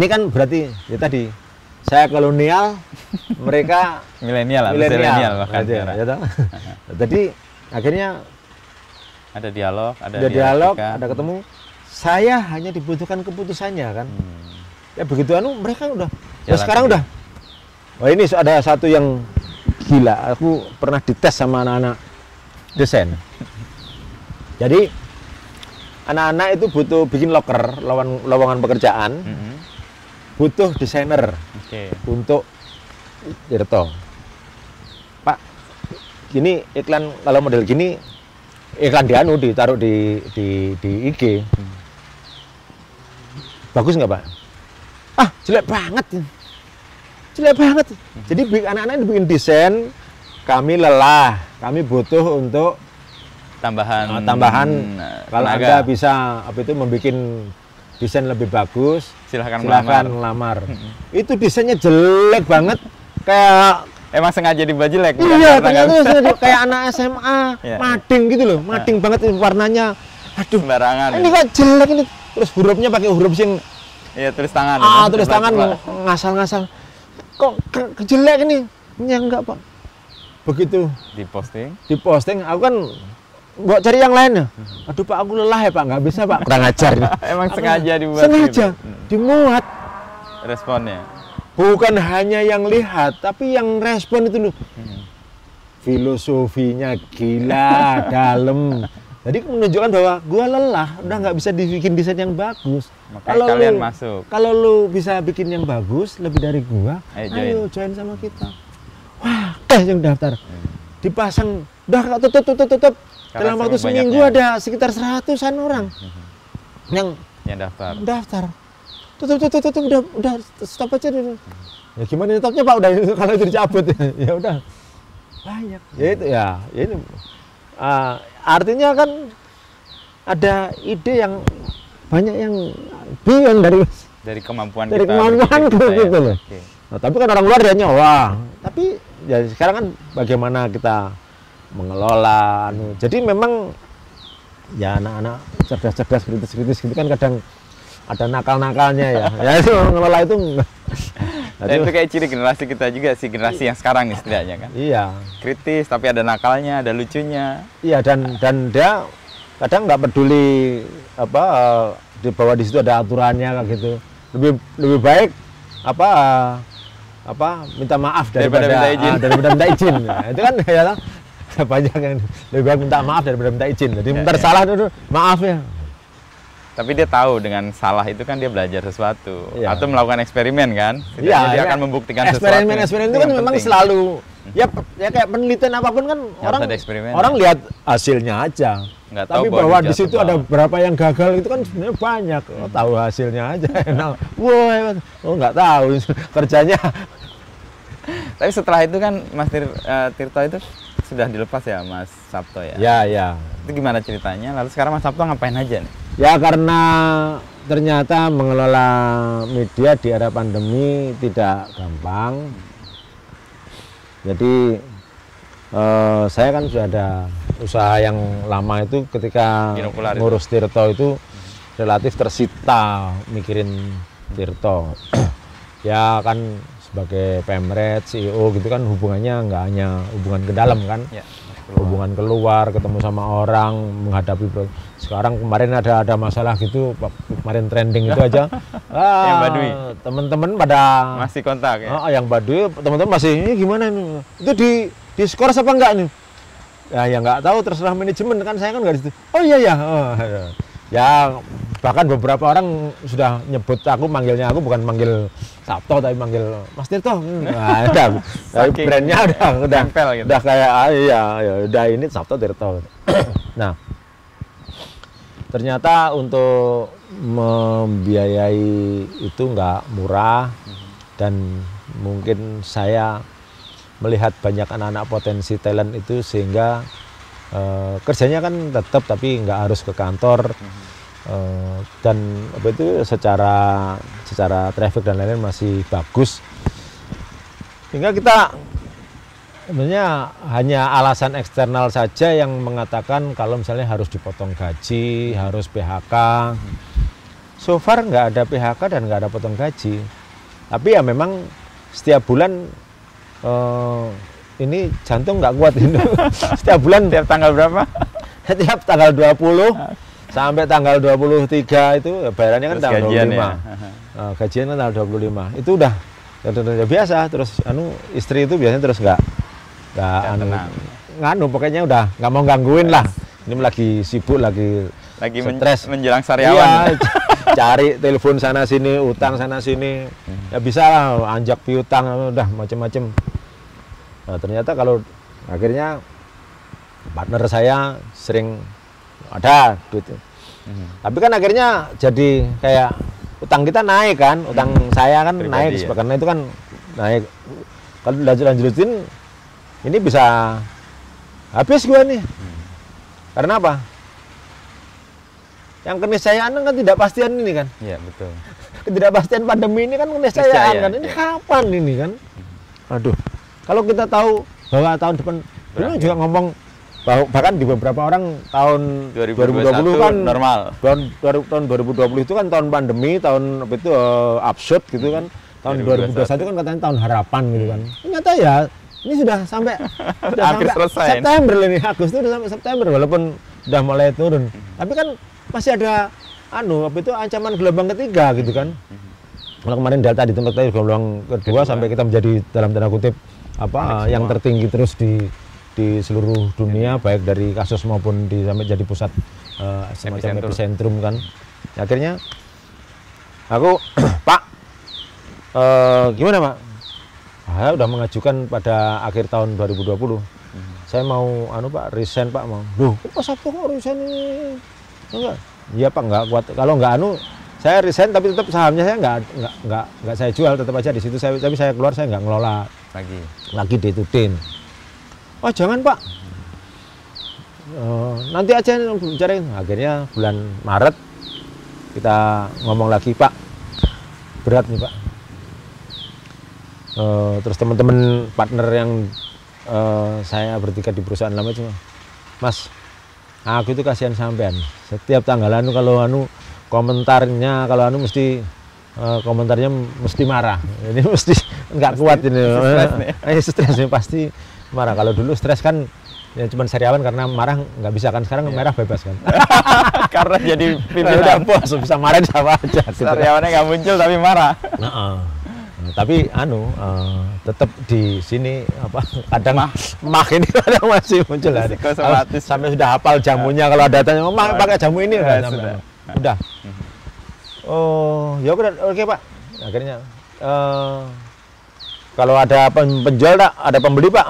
kan berarti ya tadi saya kolonial, mereka Milenial lah, milenial bahkan gitu ya, sekarang. ya toh? Jadi akhirnya Ada dialog, ada ada dialog, dialektika. ada ketemu. Saya hanya dibutuhkan keputusannya kan. Ya begitu mereka udah. Ya Jalan sekarang sendiri. udah. Wah ini ada satu yang gila. Aku pernah dites sama anak-anak desain. Jadi anak-anak itu butuh bikin loker, lowongan pekerjaan, butuh desainer Oke. untuk Tirto. Pak, gini iklan kalau model gini iklan ditaruh di IG. Bagus nggak Pak? Ah jelek banget, jelek banget. Jadi anak-anak dibikin desain, kami lelah, kami butuh untuk Tambahan kalau tenaga. Anda bisa membuat desain lebih bagus, Silahkan silahkan melamar. melamar. Itu desainnya jelek banget, kayak Emang sengaja dibuat jelek? bukan iya, karena nggak ternyata bisa. kayak anak SMA, Iya. mading gitu loh, mading banget warnanya. Aduh, Sembarangan. ini kok jelek ini. Terus hurufnya pakai huruf sing Iya, tulis tangan. tulis Coba, tangan coba. ngasal-ngasal. Kok jelek ini? Ya enggak, Pak. Begitu Diposting. aku kan buat cari yang lain ya. Aduh Pak, aku lelah ya Pak, nggak bisa Pak, kurang ajar ini. Emang sengaja dibuat Sengaja gitu. dimuat. Responnya. Bukan hanya yang lihat, tapi yang respon itu loh. Filosofinya gila, dalam. Jadi menunjukkan bahwa gua lelah, udah nggak bisa dibikin desain yang bagus. Makanya kalian masuk. Kalau lu bisa bikin yang bagus lebih dari gua, Ayo join sama kita. Wah, yang daftar. Dipasang, udah tutup. Karena Dalam waktu saking seminggu banyaknya. ada sekitar 100-an orang yang daftar. Tutup, udah stop aja dulu. Ya gimana stopnya Pak, udah kalau itu dicabut ya udah banyak. Ya itu ya ini artinya kan ada ide yang banyak yang beyond dari kemampuan dari kita. kemampuanku berpikir kita, gitu ya. loh. Oke. Nah, tapi kan orang luar dia wah. Tapi ya sekarang kan bagaimana kita mengelola. Jadi memang ya anak-anak cerdas-cerdas, kritis-kritis gitu kan kadang ada nakal-nakalnya ya. Ya itu mengelola itu. Dan itu kayak ciri generasi kita juga sih, generasi yang sekarang nih setidaknya kan. Iya. Kritis tapi ada nakalnya, ada lucunya. Iya dan dia kadang nggak peduli di bawah di situ ada aturannya kayak gitu. Lebih baik minta maaf daripada minta izin. Nah, itu kan ya banyak yang lebih baik minta maaf daripada minta izin. Jadi bentar salah dulu, maaf ya. Tapi dia tahu dengan salah itu kan dia belajar sesuatu atau melakukan eksperimen kan. Iya, dia akan membuktikan eksperimen sesuatu. itu kan memang selalu ya kayak penelitian apapun kan orang lihat hasilnya aja. Nggak tahu Tapi bahwa di situ ada berapa yang gagal itu kan sebenarnya banyak. Tahu hasilnya aja. Wah, nggak tahu kerjanya. Tapi setelah itu kan Mas Tirto itu sudah dilepas ya Mas Sabto ya? Ya. Itu gimana ceritanya? Lalu sekarang Mas Sabto ngapain aja nih? Ya karena ternyata mengelola media di era pandemi tidak gampang. Jadi saya kan sudah ada usaha yang lama itu ketika ngurus Tirto itu relatif tersita mikirin Tirto. Ya kan sebagai pemret, CEO gitu kan hubungannya nggak hanya hubungan ke dalam kan, hubungan keluar, ketemu sama orang, menghadapi sekarang kemarin ada masalah gitu, kemarin trending itu aja. Yang Baduy. Teman-teman pada masih kontak ya? Yang Baduy, teman-teman masih ini gimana ini? Itu di skor apa enggak nih? Ya nggak tahu, terserah manajemen kan, saya kan nggak di situ. Oh iya ya. Ya bahkan beberapa orang sudah nyebut manggilnya aku bukan manggil Sabto tapi manggil Mas Tirto. Nah, brandnya udah gitu. Udah kayak udah ini Sabto Tirto. Nah, ternyata untuk membiayai itu nggak murah dan mungkin saya melihat banyak anak-anak potensi talent itu sehingga kerjanya kan tetap tapi nggak harus ke kantor. Dan apa itu secara traffic dan lain-lain masih bagus, sehingga kita sebenarnya hanya alasan eksternal saja yang mengatakan kalau misalnya harus dipotong gaji, harus PHK. So far nggak ada PHK dan nggak ada potong gaji, tapi ya memang setiap bulan ini jantung nggak kuat ini. Setiap bulan Tiap tanggal berapa? Setiap tanggal 20 sampai tanggal 23 itu bayarannya kan Terus tanggal 25. gajian ya? Gajian kan tanggal 25. Itu udah ya biasa. Terus istri itu biasanya terus nggak pokoknya udah nggak mau gangguin lah. Ini lagi sibuk, lagi stres. Menjelang Iya, sariawan. cari telepon sana sini, utang sana sini. Ya bisa lah, anjak piutang, udah macem-macem. Nah, ternyata kalau akhirnya partner saya sering ada duit. Tapi kan akhirnya jadi kayak utang kita naik kan, utang saya kan Pribadi, naik, ya? karena itu kan naik. Kalau lanjutin ini bisa habis gua nih. Karena apa? Yang keniscayaan kan ketidakpastian ini kan. Iya, betul. Ketidakpastian pandemi ini kan keniscayaan Niscaya, kan. Ini ya. kapan ini kan? Aduh. Kalau kita tahu bahwa tahun depan, dulu juga ngomong bahkan di beberapa orang tahun 2020 kan normal. Tahun 2020 itu kan tahun pandemi, tahun apa itu absurd gitu kan. Tahun 2021 kan katanya tahun harapan gitu kan. Ternyata ya ini sudah sampai Hampir selesai. September ini, Agustus udah sampai September walaupun sudah mulai turun. Tapi kan masih ada apa itu ancaman gelombang ketiga gitu kan. Kalau kemarin Delta di tempat tadi gelombang kedua sampai kita menjadi dalam tanda kutip yang tertinggi terus di seluruh dunia, baik dari kasus maupun sampai jadi pusat semacam epicentrum kan. Akhirnya aku Pak gimana Pak? Saya udah mengajukan pada akhir tahun 2020. Saya mau Pak resign Pak, mau. Loh, kok Sabtu kok resign ini? Enggak. Iya Pak, enggak kuat. Kalau enggak saya resign tapi tetap sahamnya saya enggak saya jual, tetap aja di situ tapi saya keluar, saya enggak ngelola lagi day to day. Oh jangan Pak, nanti aja bicarain. Akhirnya bulan Maret kita ngomong lagi, Pak berat nih Pak. Terus teman-teman partner yang saya bertiga di perusahaan lama itu, Mas, aku itu kasihan sampean. Setiap tanggal kalau komentarnya mesti komentarnya mesti marah. Ini mesti nggak kuat ini. Stres nih pasti marah. Kalau dulu stres kan ya cuma sariawan, karena marah nggak bisa kan. Sekarang merah bebas kan. Karena jadi Udah pimpinan. bos, bisa marahin sama aja. Gitu. Sariawannya nggak muncul tapi marah. Tapi tetap di sini kadang mah ini kadang masih muncul lah. Sampai sudah hafal jamunya, kalau ada tanya mah pakai jamu ini udah. Oh ya udah, oke Pak. Akhirnya kalau ada penjual ada pembeli Pak,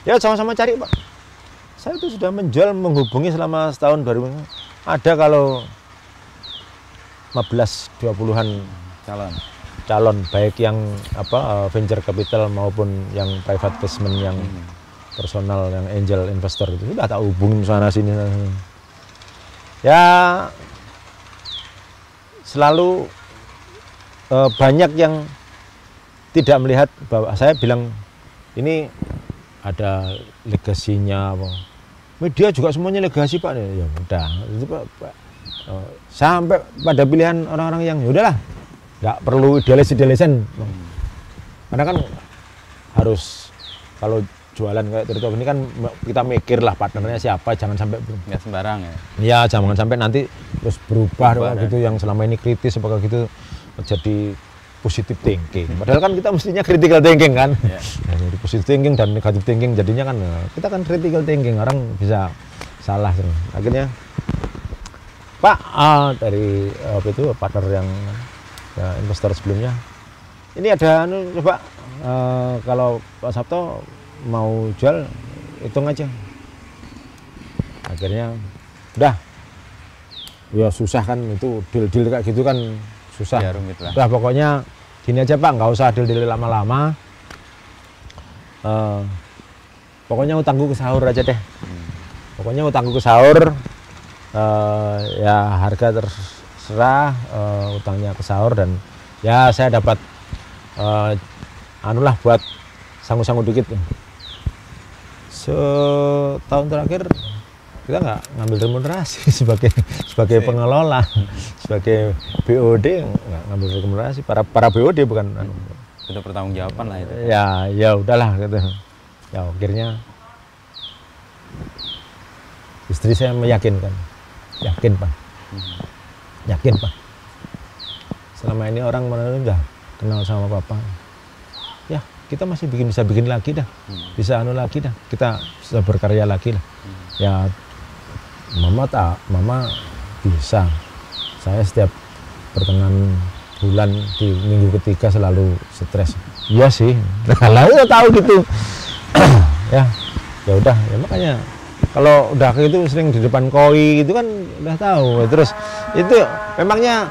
ya sama-sama cari Pak. Saya itu sudah menjual, menghubungi selama setahun 2000. Ada kalau 15-20an calon baik yang venture capital maupun yang private placement, yang personal, yang angel investor itu sudah tak hubungin sana sini. Ya selalu banyak yang tidak melihat bahwa saya bilang ini ada legasinya. Media juga semuanya legasi Pak. Ya udah, itu Pak. Sampai pada pilihan orang-orang yang ya udahlah, nggak perlu idealis-idealisan. Karena kan harus kalau jualan kayak Tirto ini kan kita mikir lah partnernya siapa, jangan sampai nggak sembarang ya. Ya jangan sampai nanti terus berubah gitu, yang selama ini kritis apakah gitu jadi positive thinking. Padahal kan kita mestinya critical thinking kan. Yeah. Nah, jadi positive thinking dan negative thinking jadinya kan kita kan critical thinking, orang bisa salah. Akhirnya Pak dari itu partner yang investor sebelumnya, ini ada coba kalau Pak Sabto mau jual hitung aja. Akhirnya udah, ya susah kan itu deal kayak gitu kan susah. Ya, rumit lah. Udah pokoknya gini aja Pak, nggak usah deal lama-lama. pokoknya utangku ke sahur aja deh. Pokoknya utangku ke sahur, ya harga terserah, utangnya ke sahur, dan ya saya dapat anulah buat sanggup-sanggup dikit. Setahun terakhir kita nggak ngambil remunerasi sebagai pengelola, sebagai BOD nggak ngambil remunerasi, para BOD bukan. Sudah pertanggungjawaban lah itu. Ya udahlah gitu. Ya akhirnya istri saya meyakinkan, yakin Pak, selama ini orang mana udah kenal sama Papa, ya kita masih bisa bikin lagi dah, bisa anu lagi dah, kita bisa berkarya lagi lah. Ya Mama bisa, saya setiap pertengahan bulan di minggu ketiga selalu stres. Iya sih, lah udah tahu gitu. ya udah, ya makanya kalau udah gitu sering di depan koi gitu kan udah tahu. Terus itu memangnya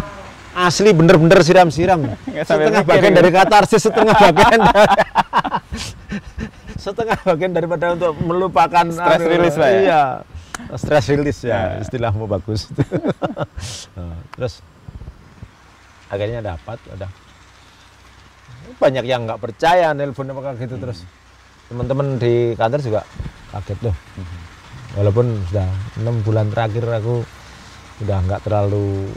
asli bener-bener siram-siram. Setengah bagian dari katarsis, setengah bagian daripada untuk melupakan stress release lah ya. Iya, stress release ya, istilahmu bagus. Terus akhirnya dapat, udah banyak yang nggak percaya nelpon apa gitu. Terus teman-teman di kantor juga kaget loh. Walaupun sudah 6 bulan terakhir aku udah nggak terlalu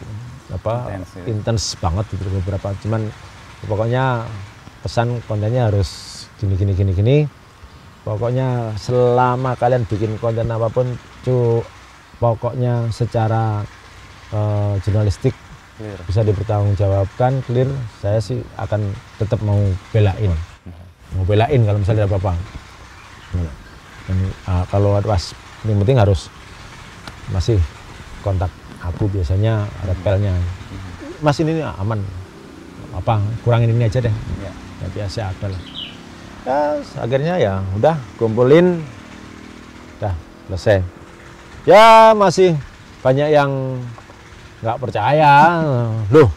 intens banget gitu beberapa, cuman pokoknya pesan kontennya harus gini. Pokoknya selama kalian bikin konten apapun, pokoknya secara jurnalistik bisa dipertanggungjawabkan, clear. Saya sih akan tetap mau belain kalau misalnya ada apa-apa. Dan kalau pas yang penting harus masih kontak aku, biasanya ada pelnya. Mas ini aman, apa kurangin ini aja deh. Ya biasa ada lah. Ya akhirnya ya udah kumpulin, udah selesai. Ya masih banyak yang nggak percaya loh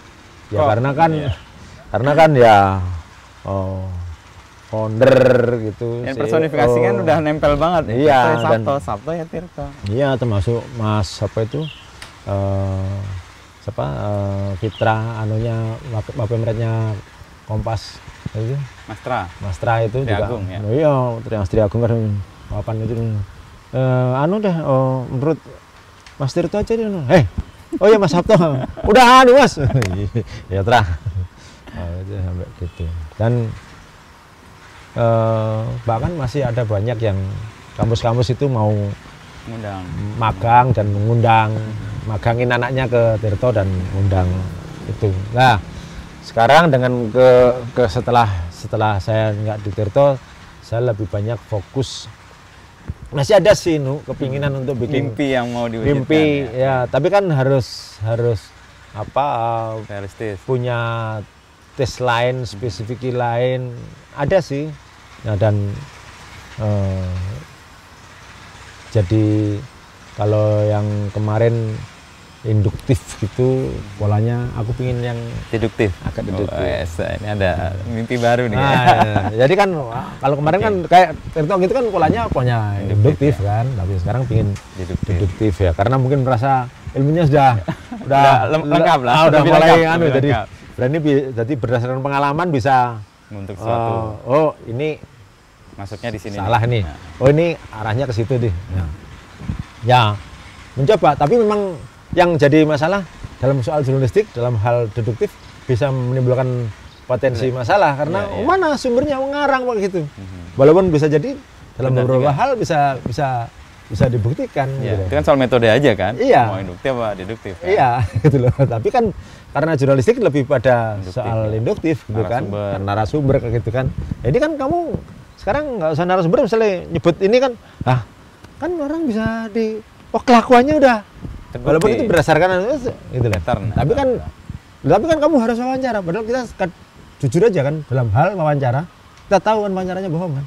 ya, karena kan ya founder gitu. Yang personifikasi kan udah nempel banget. Iya, Sabto ya Tirto. Iya, termasuk Mas apa itu Fitra anunya Wapemretnya Kompas itu. Mastra itu juga. Agung, ya? Iya, Tri Agung kan papan itu. Menurut Mas Tirto aja dia. Oh ya Mas Sabto, udah Mas. Ya terah. Itu sampai gitu. Dan bahkan masih ada banyak yang kampus-kampus itu mau magang dan mengundang, magangin anaknya ke Tirto dan undang itu. Nah sekarang dengan setelah saya nggak di Tirto, saya lebih banyak fokus. Masih ada sih kepinginan untuk bikin mimpi yang mau diwujudkan. Mimpi ya, tapi kan harus realistis. Punya tes lain, spesifik lain, ada sih. Nah, dan jadi kalau yang kemarin induktif gitu polanya, aku pingin yang deduktif. Agak deduktif. Ini ada mimpi baru nih. Jadi kan kalau kemarin kan kayak Tirto gitu kan polanya induktif kan, tapi sekarang pingin deduktif ya, karena mungkin merasa ilmunya sudah lengkap lah. Udah mulai jadi lengkap. Berani jadi berdasarkan pengalaman bisa untuk suatu. Oh ini masuknya di sini. Salah nih. Oh ini arahnya ke situ deh. Ya mencoba, tapi memang yang jadi masalah dalam soal jurnalistik, dalam hal deduktif bisa menimbulkan potensi masalah karena mana sumbernya mengarang begitu. Walaupun bisa jadi dalam beberapa hal bisa dibuktikan. Gitu. Itu kan soal metode aja kan. Iya. Mau induktif apa deduktif. Kan? Iya, gitu loh. Tapi kan karena jurnalistik lebih pada soal induktif gitu kan, narasumber kayak gitu kan. Jadi kan kamu sekarang nggak usah narasumber, misalnya nyebut ini kan, kan orang bisa kelakuannya udah. Terbukti. Walaupun itu berdasarkan gitu lah. Tapi kan kamu harus wawancara. Padahal kita jujur aja kan dalam hal wawancara, kita tahu kan wawancaranya bohong kan.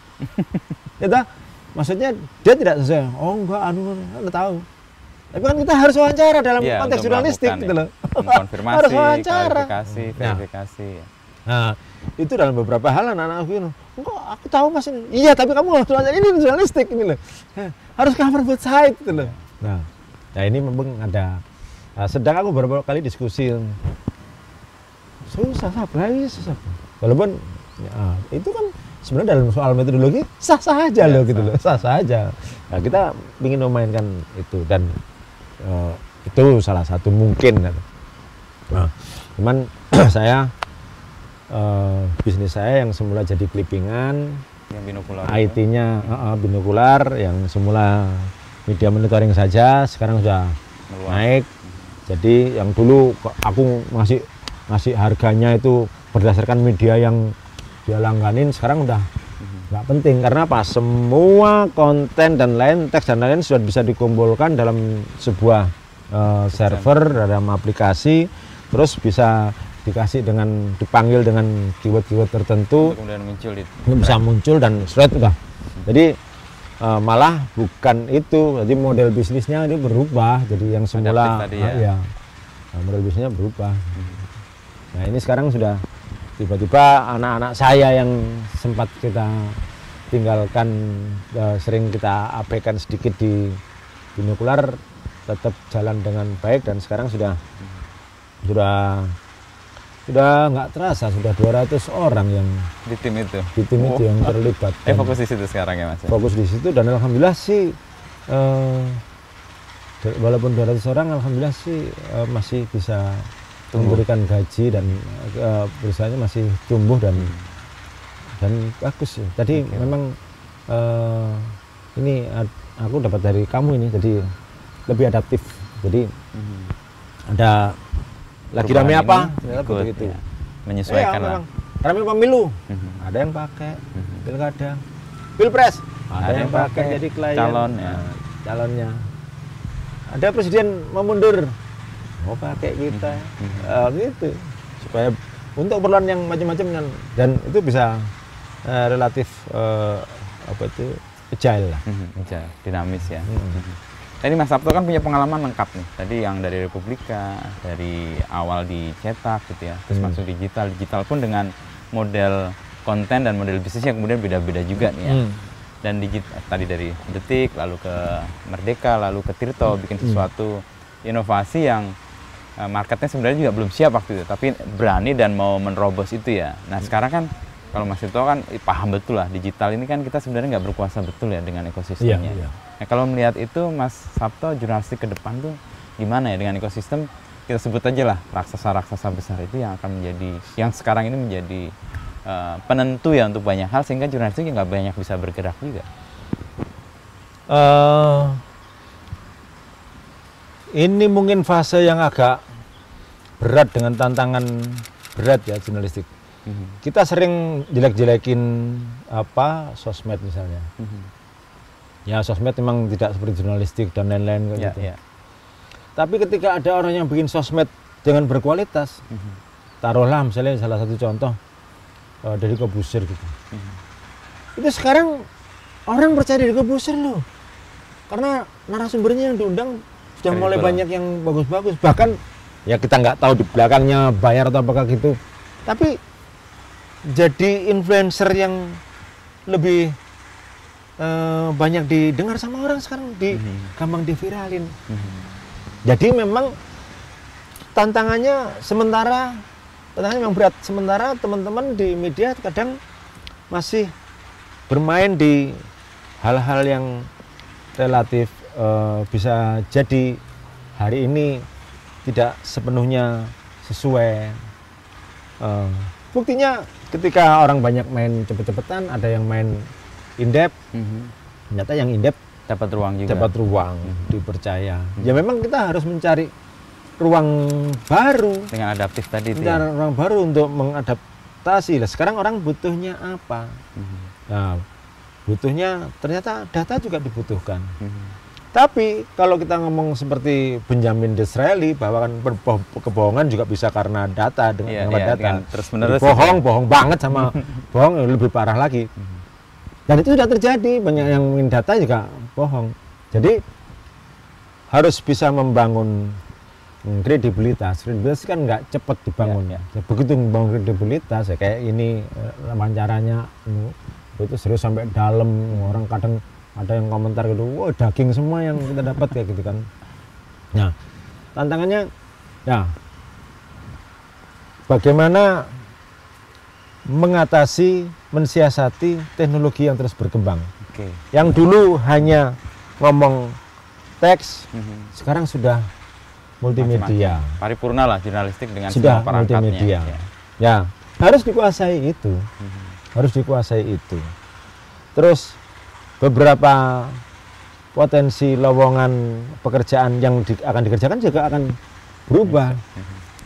Kita maksudnya dia tidak sesuai. Oh enggak, Anda tahu. Tapi kan kita harus wawancara dalam konteks jurnalistik gitu loh. Konfirmasi, harus wawancara. verifikasi. Nah, itu dalam beberapa hal anak-anak aku bilang, kok aku tahu mas ini. Iya, tapi kamu harus belajar ini jurnalistik ini loh. Harus cover both side gitu loh. Nah ini memang ada. Sedang aku beberapa kali diskusi. Susah, susah. Walaupun ya, itu kan sebenarnya dalam soal metodologi sah-sah aja loh gitu loh, sah-sah aja. Nah, kita ingin memainkan itu dan itu salah satu mungkin. Nah, cuman saya bisnis saya yang semula jadi clippingan, yang binokular, IT-nya binokular, yang semula media monitoring saja, sekarang sudah naik. Jadi yang dulu aku ngasih harganya itu berdasarkan media yang dia langganin, sekarang udah nggak penting. Karena apa? Semua konten dan lain, teks dan lain sudah bisa dikumpulkan dalam sebuah server, dalam aplikasi, terus bisa dikasih dengan dipanggil dengan keyword-keyword tertentu, kemudian muncul itu bisa muncul dan straight udah. Jadi malah bukan itu, jadi model bisnisnya ini berubah. Jadi yang semula tadi ya. Model bisnisnya berubah. Nah ini sekarang sudah tiba-tiba anak-anak saya yang sempat kita tinggalkan, sering kita abaikan sedikit di binokular, tetap jalan dengan baik dan sekarang sudah nggak terasa sudah 200 orang yang di tim itu yang terlibat. Fokus di situ sekarang ya mas? Fokus di situ dan alhamdulillah sih walaupun 200 orang alhamdulillah sih masih bisa memberikan gaji dan perusahaannya masih tumbuh dan bagus sih. Tadi memang ini aku dapat dari kamu ini, jadi lebih adaptif. Jadi ada lagi rame apa? Begitu. Ya. Menyesuaikan lah. Rame pemilu, ada yang pakai pilkada, pilpres, ada yang pakai jadi klien, calon ya. Calonnya. Ada presiden mau mundur, mau pakai kita, gitu. Supaya untuk keperluan yang macam-macam dan itu bisa relatif agile lah. Agile, dinamis ya. Tadi Mas Sabto kan punya pengalaman lengkap nih. Tadi yang dari Republika, dari awal dicetak gitu ya, terus masuk digital. Digital pun dengan model konten dan model bisnisnya kemudian beda-beda juga nih ya. Dan tadi dari Detik, lalu ke Merdeka, lalu ke Tirto, bikin sesuatu inovasi yang marketnya sebenarnya juga belum siap waktu itu, tapi berani dan mau menerobos itu ya. Nah sekarang kan kalau Mas Tirto kan paham betul lah, digital ini kan kita sebenarnya nggak berkuasa betul ya dengan ekosistemnya. Iya. Nah, kalau melihat itu Mas Sabto, jurnalistik ke depan tuh gimana ya dengan ekosistem, kita sebut aja lah raksasa-raksasa besar itu yang akan menjadi, yang sekarang ini menjadi penentu ya untuk banyak hal, sehingga jurnalistik nggak banyak bisa bergerak juga. Ini mungkin fase yang agak berat dengan tantangan berat ya jurnalistik. Kita sering jelek-jelekin sosmed misalnya. Ya sosmed memang tidak seperti jurnalistik dan lain-lain gitu. Ya. Tapi ketika ada orang yang bikin sosmed dengan berkualitas, taruhlah misalnya salah satu contoh dari Corbuzier gitu. Itu sekarang orang percaya dari Corbuzier loh, karena narasumbernya yang diundang sudah mulai banyak yang bagus-bagus. Bahkan ya kita nggak tahu di belakangnya bayar atau apakah gitu. Tapi jadi influencer yang lebih banyak didengar sama orang sekarang, gampang diviralin. Jadi memang tantangannya memang berat. Sementara teman-teman di media kadang masih bermain di hal-hal yang relatif bisa jadi hari ini tidak sepenuhnya sesuai. Buktinya ketika orang banyak main cepet-cepetan, ada yang main in-depth, ternyata yang in-depth dapat ruang juga. Dapat ruang, dipercaya. Ya memang kita harus mencari ruang baru. Dengan adaptif tadi itu mencari ruang baru untuk mengadaptasi. Nah, sekarang orang butuhnya apa? Nah, butuhnya ternyata data juga dibutuhkan. Tapi kalau kita ngomong seperti Benjamin Disraeli bahwa kan kebohongan juga bisa karena data dengan data. Terus-menerus bohong banget sama bohong lebih parah lagi. Dan itu sudah terjadi, banyak yang ingin data juga bohong. Jadi harus bisa membangun kredibilitas kan nggak cepet dibangun. Ya, Ya, begitu membangun kredibilitas ya kayak ini wawancaranya itu serius sampai dalam, orang kadang ada yang komentar gitu, wah daging semua yang kita dapat kayak gitu kan. Nah, tantangannya ya bagaimana mengatasi, mensiasati teknologi yang terus berkembang. Oke. Yang dulu hanya ngomong teks, sekarang sudah multimedia. Macam-macam. Paripurna lah jurnalistik dengan Sudah semua perangkatnya. multimedia. Ya. Ya, harus dikuasai itu. Harus dikuasai itu. Terus beberapa potensi lowongan pekerjaan yang akan dikerjakan juga akan berubah.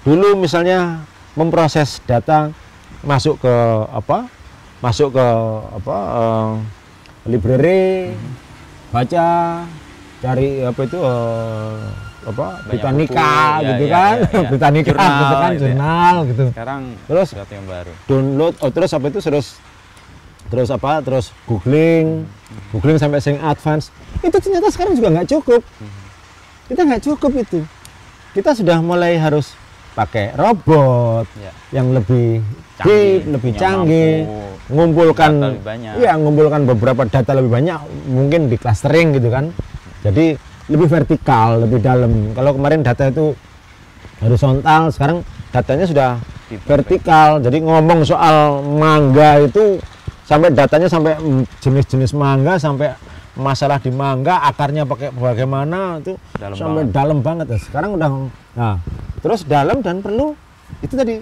Dulu misalnya memproses data masuk ke library, baca, cari Britannica buku, gitu ya, kan, ya, ya. Britannica Jurnal gitu kan, gitu ya. jurnal gitu. Sekarang Terus sesuatu yang baru. download, terus googling sampai sing advance. Itu ternyata sekarang juga nggak cukup. Kita nggak cukup itu. Kita sudah mulai harus pakai robot Ya. yang lebih Canggih, deep, lebih yang canggih, mampu ngumpulkan data lebih banyak. iya, ngumpulkan beberapa data lebih banyak, mungkin di clustering gitu kan. Jadi lebih vertikal, lebih dalam. Kalau kemarin data itu horizontal, sekarang datanya sudah vertikal. Jadi ngomong soal mangga itu sampai datanya sampai jenis-jenis mangga, sampai masalah di mangga, akarnya pakai bagaimana itu Dalam sampai banget. dalam banget. Sekarang udah, nah terus dalam dan perlu itu tadi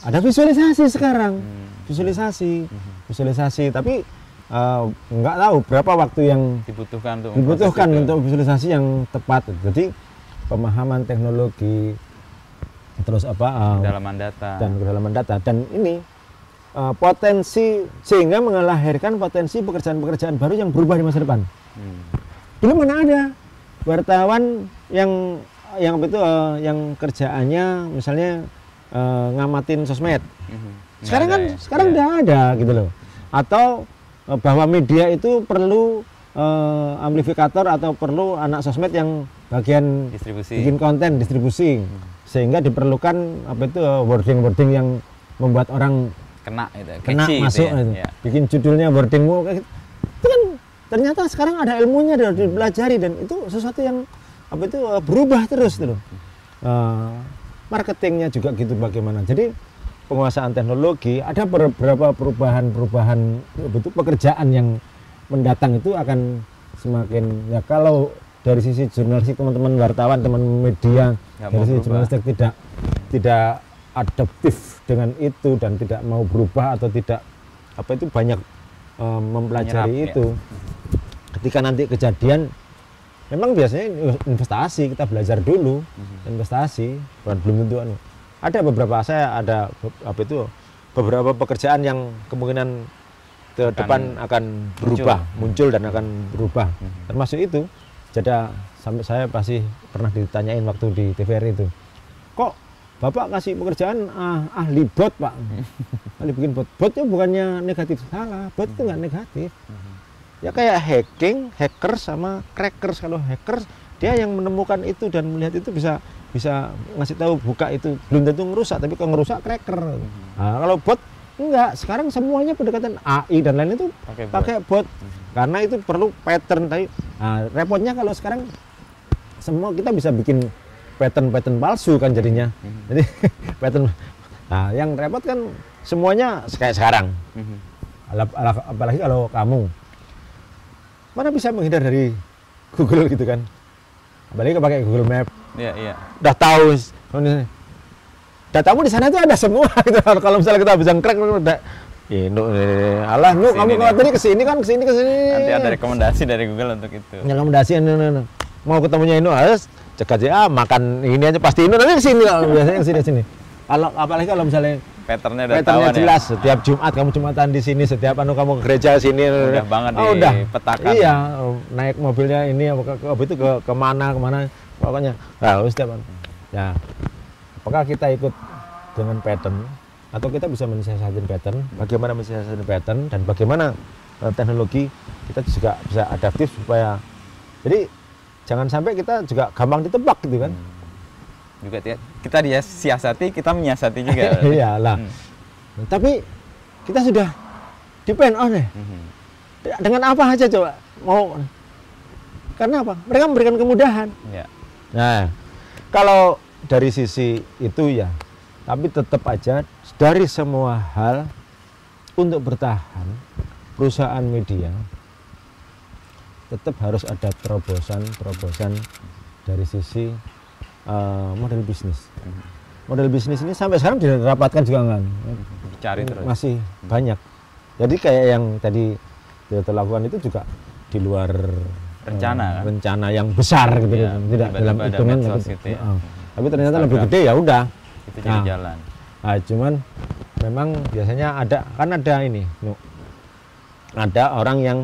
ada visualisasi sekarang, visualisasi. Tapi nggak tahu berapa waktu yang Dibutuhkan untuk dibutuhkan memproses itu. untuk visualisasi yang tepat. Jadi pemahaman teknologi, terus Kedalaman data. dan kedalaman data, dan ini potensi sehingga melahirkan potensi pekerjaan-pekerjaan baru yang berubah di masa depan. Dulu mana ada wartawan yang yang kerjaannya misalnya ngamatin sosmed. Nggak ada ya? Sekarang Ya. udah ada gitu loh. Atau bahwa media itu perlu amplifikator atau perlu anak sosmed yang bagian Distribusi. bikin konten, distribusi, sehingga diperlukan wording yang membuat orang Kena itu. kena Catchy masuk gitu ya. gitu. Ya. Bikin judulnya wordingmu kayak gitu. Itu kan ternyata sekarang ada ilmunya dan dipelajari, dan itu sesuatu yang berubah terus gitu loh. Marketingnya juga gitu bagaimana. Jadi penguasaan teknologi, ada beberapa perubahan pekerjaan yang mendatang itu akan semakin, ya kalau dari sisi jurnalistik teman-teman wartawan, teman media, Nggak dari mau sisi berubah. jurnalistik tidak adaptif dengan itu dan tidak mau berubah atau tidak banyak mempelajari Menyerap, itu. Ketika nanti kejadian, memang biasanya investasi, kita belajar dulu, investasi, belum tentu ada beberapa pekerjaan yang kemungkinan ke depan akan berubah, muncul dan akan berubah. Termasuk itu. Jadi sampai saya pasti pernah ditanyain waktu di TVRI itu, kok Bapak kasih pekerjaan ahli bot, Pak? Ahli bikin bot. Bot itu bukannya negatif, salah. Bot itu nggak negatif. Ya kayak hacking, hacker sama crackers. Kalau hackers dia yang menemukan itu dan melihat itu bisa ngasih tahu, buka itu, belum tentu ngerusak, tapi kalau ngerusak cracker. Nah, kalau bot enggak, sekarang semuanya pendekatan AI dan lain itu pakai bot. Karena itu perlu pattern tadi. Nah, repotnya kalau sekarang semua kita bisa bikin pattern palsu kan jadinya. Jadi pattern. Nah, yang repot kan semuanya kayak sekarang. Apalagi kalau kamu mana bisa menghindar dari Google gitu kan. Apalagi pakai Google Map. Iya. Udah tahu datamu di sana itu ada semua gitu. Kalau misalnya kita bisa crack udah alah kamu kalau tadi kesini. Nanti ada rekomendasi dari Google untuk itu. Rekomendasi mau ketemunya harus cek aja makan ini aja pasti nanti kesini, biasanya kesini. Kalau apalagi kalau misalnya patternnya udah tahu jelas, ya. setiap Jumat kamu Jumatan di sini, setiap kamu ke gereja sini. Udah banget dipetakan. Iya, naik mobilnya ini ke mana pokoknya. Nah, setiap ya. Apakah kita ikut dengan pattern atau kita bisa mensiasati pattern? Bagaimana mensiasati pattern dan bagaimana teknologi kita juga bisa adaptif supaya jadi jangan sampai kita juga gampang ditebak gitu kan. Juga kita dia siasati, kita menyiasati juga. Iyalah. Tapi kita sudah depend on ya. Dengan apa aja coba mau. Karena apa? Mereka memberikan kemudahan. Ya. Nah, kalau dari sisi itu ya, tapi tetap aja dari semua hal untuk bertahan perusahaan media tetap harus ada terobosan dari sisi model bisnis. Model bisnis ini sampai sekarang didapatkan juga kan, Dicari terus. masih banyak. Jadi kayak yang tadi kita lakukan itu juga di luar Rencana, kan? rencana yang besar gitu, Ya, tidak dalam tiba-tiba ada hitungan medsos gitu. gitu ya. Tapi ternyata lebih Instagram. gede ya udah. Itu jadi Nah. jalan. Nah, cuman memang biasanya ada ini, ada orang yang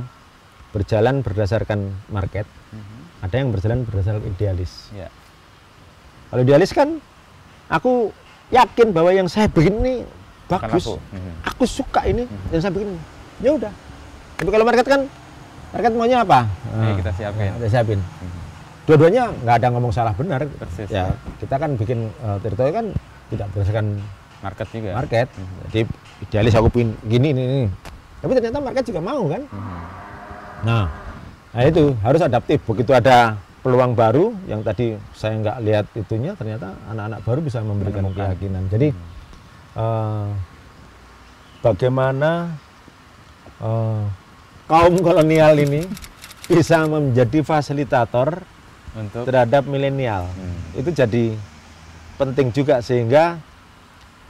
berjalan berdasarkan market, ada yang berjalan berdasarkan idealis. Ya. Kalau idealis kan, aku yakin bahwa yang saya bikin ini bagus, Aku. aku suka ini, yang saya bikin, ya udah. Tapi kalau market kan, market maunya apa? Kita siapin. Kita siapin. Dua-duanya nggak ada ngomong salah benar. Persis. Ya, kita kan bikin teritori kan tidak berdasarkan Market juga. market. Jadi idealis aku pin gini ini. Tapi ternyata market juga mau kan. Nah itu harus adaptif. Begitu ada peluang baru yang tadi saya nggak lihat itunya, ternyata anak-anak baru bisa memberikan keyakinan. Jadi bagaimana kaum kolonial ini bisa menjadi fasilitator Untuk terhadap milenial. Itu jadi penting juga sehingga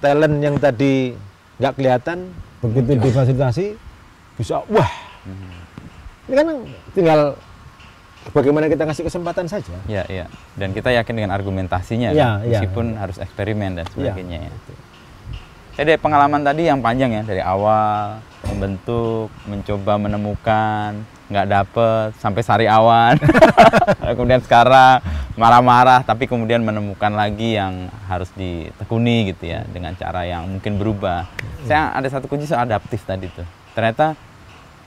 talent yang tadi nggak kelihatan begitu difasilitasi bisa wah. Ini kan tinggal bagaimana kita ngasih kesempatan saja. ya, ya. Dan kita yakin dengan argumentasinya, Ya, kan? ya. Meskipun harus eksperimen dan sebagainya. Ya. Jadi dari pengalaman tadi yang panjang ya, dari awal membentuk, mencoba menemukan, nggak dapet sampai sariawan, kemudian sekarang marah-marah, tapi kemudian menemukan lagi yang harus ditekuni gitu ya, dengan cara yang mungkin berubah. Saya ada satu kunci soal adaptif tadi tuh. Ternyata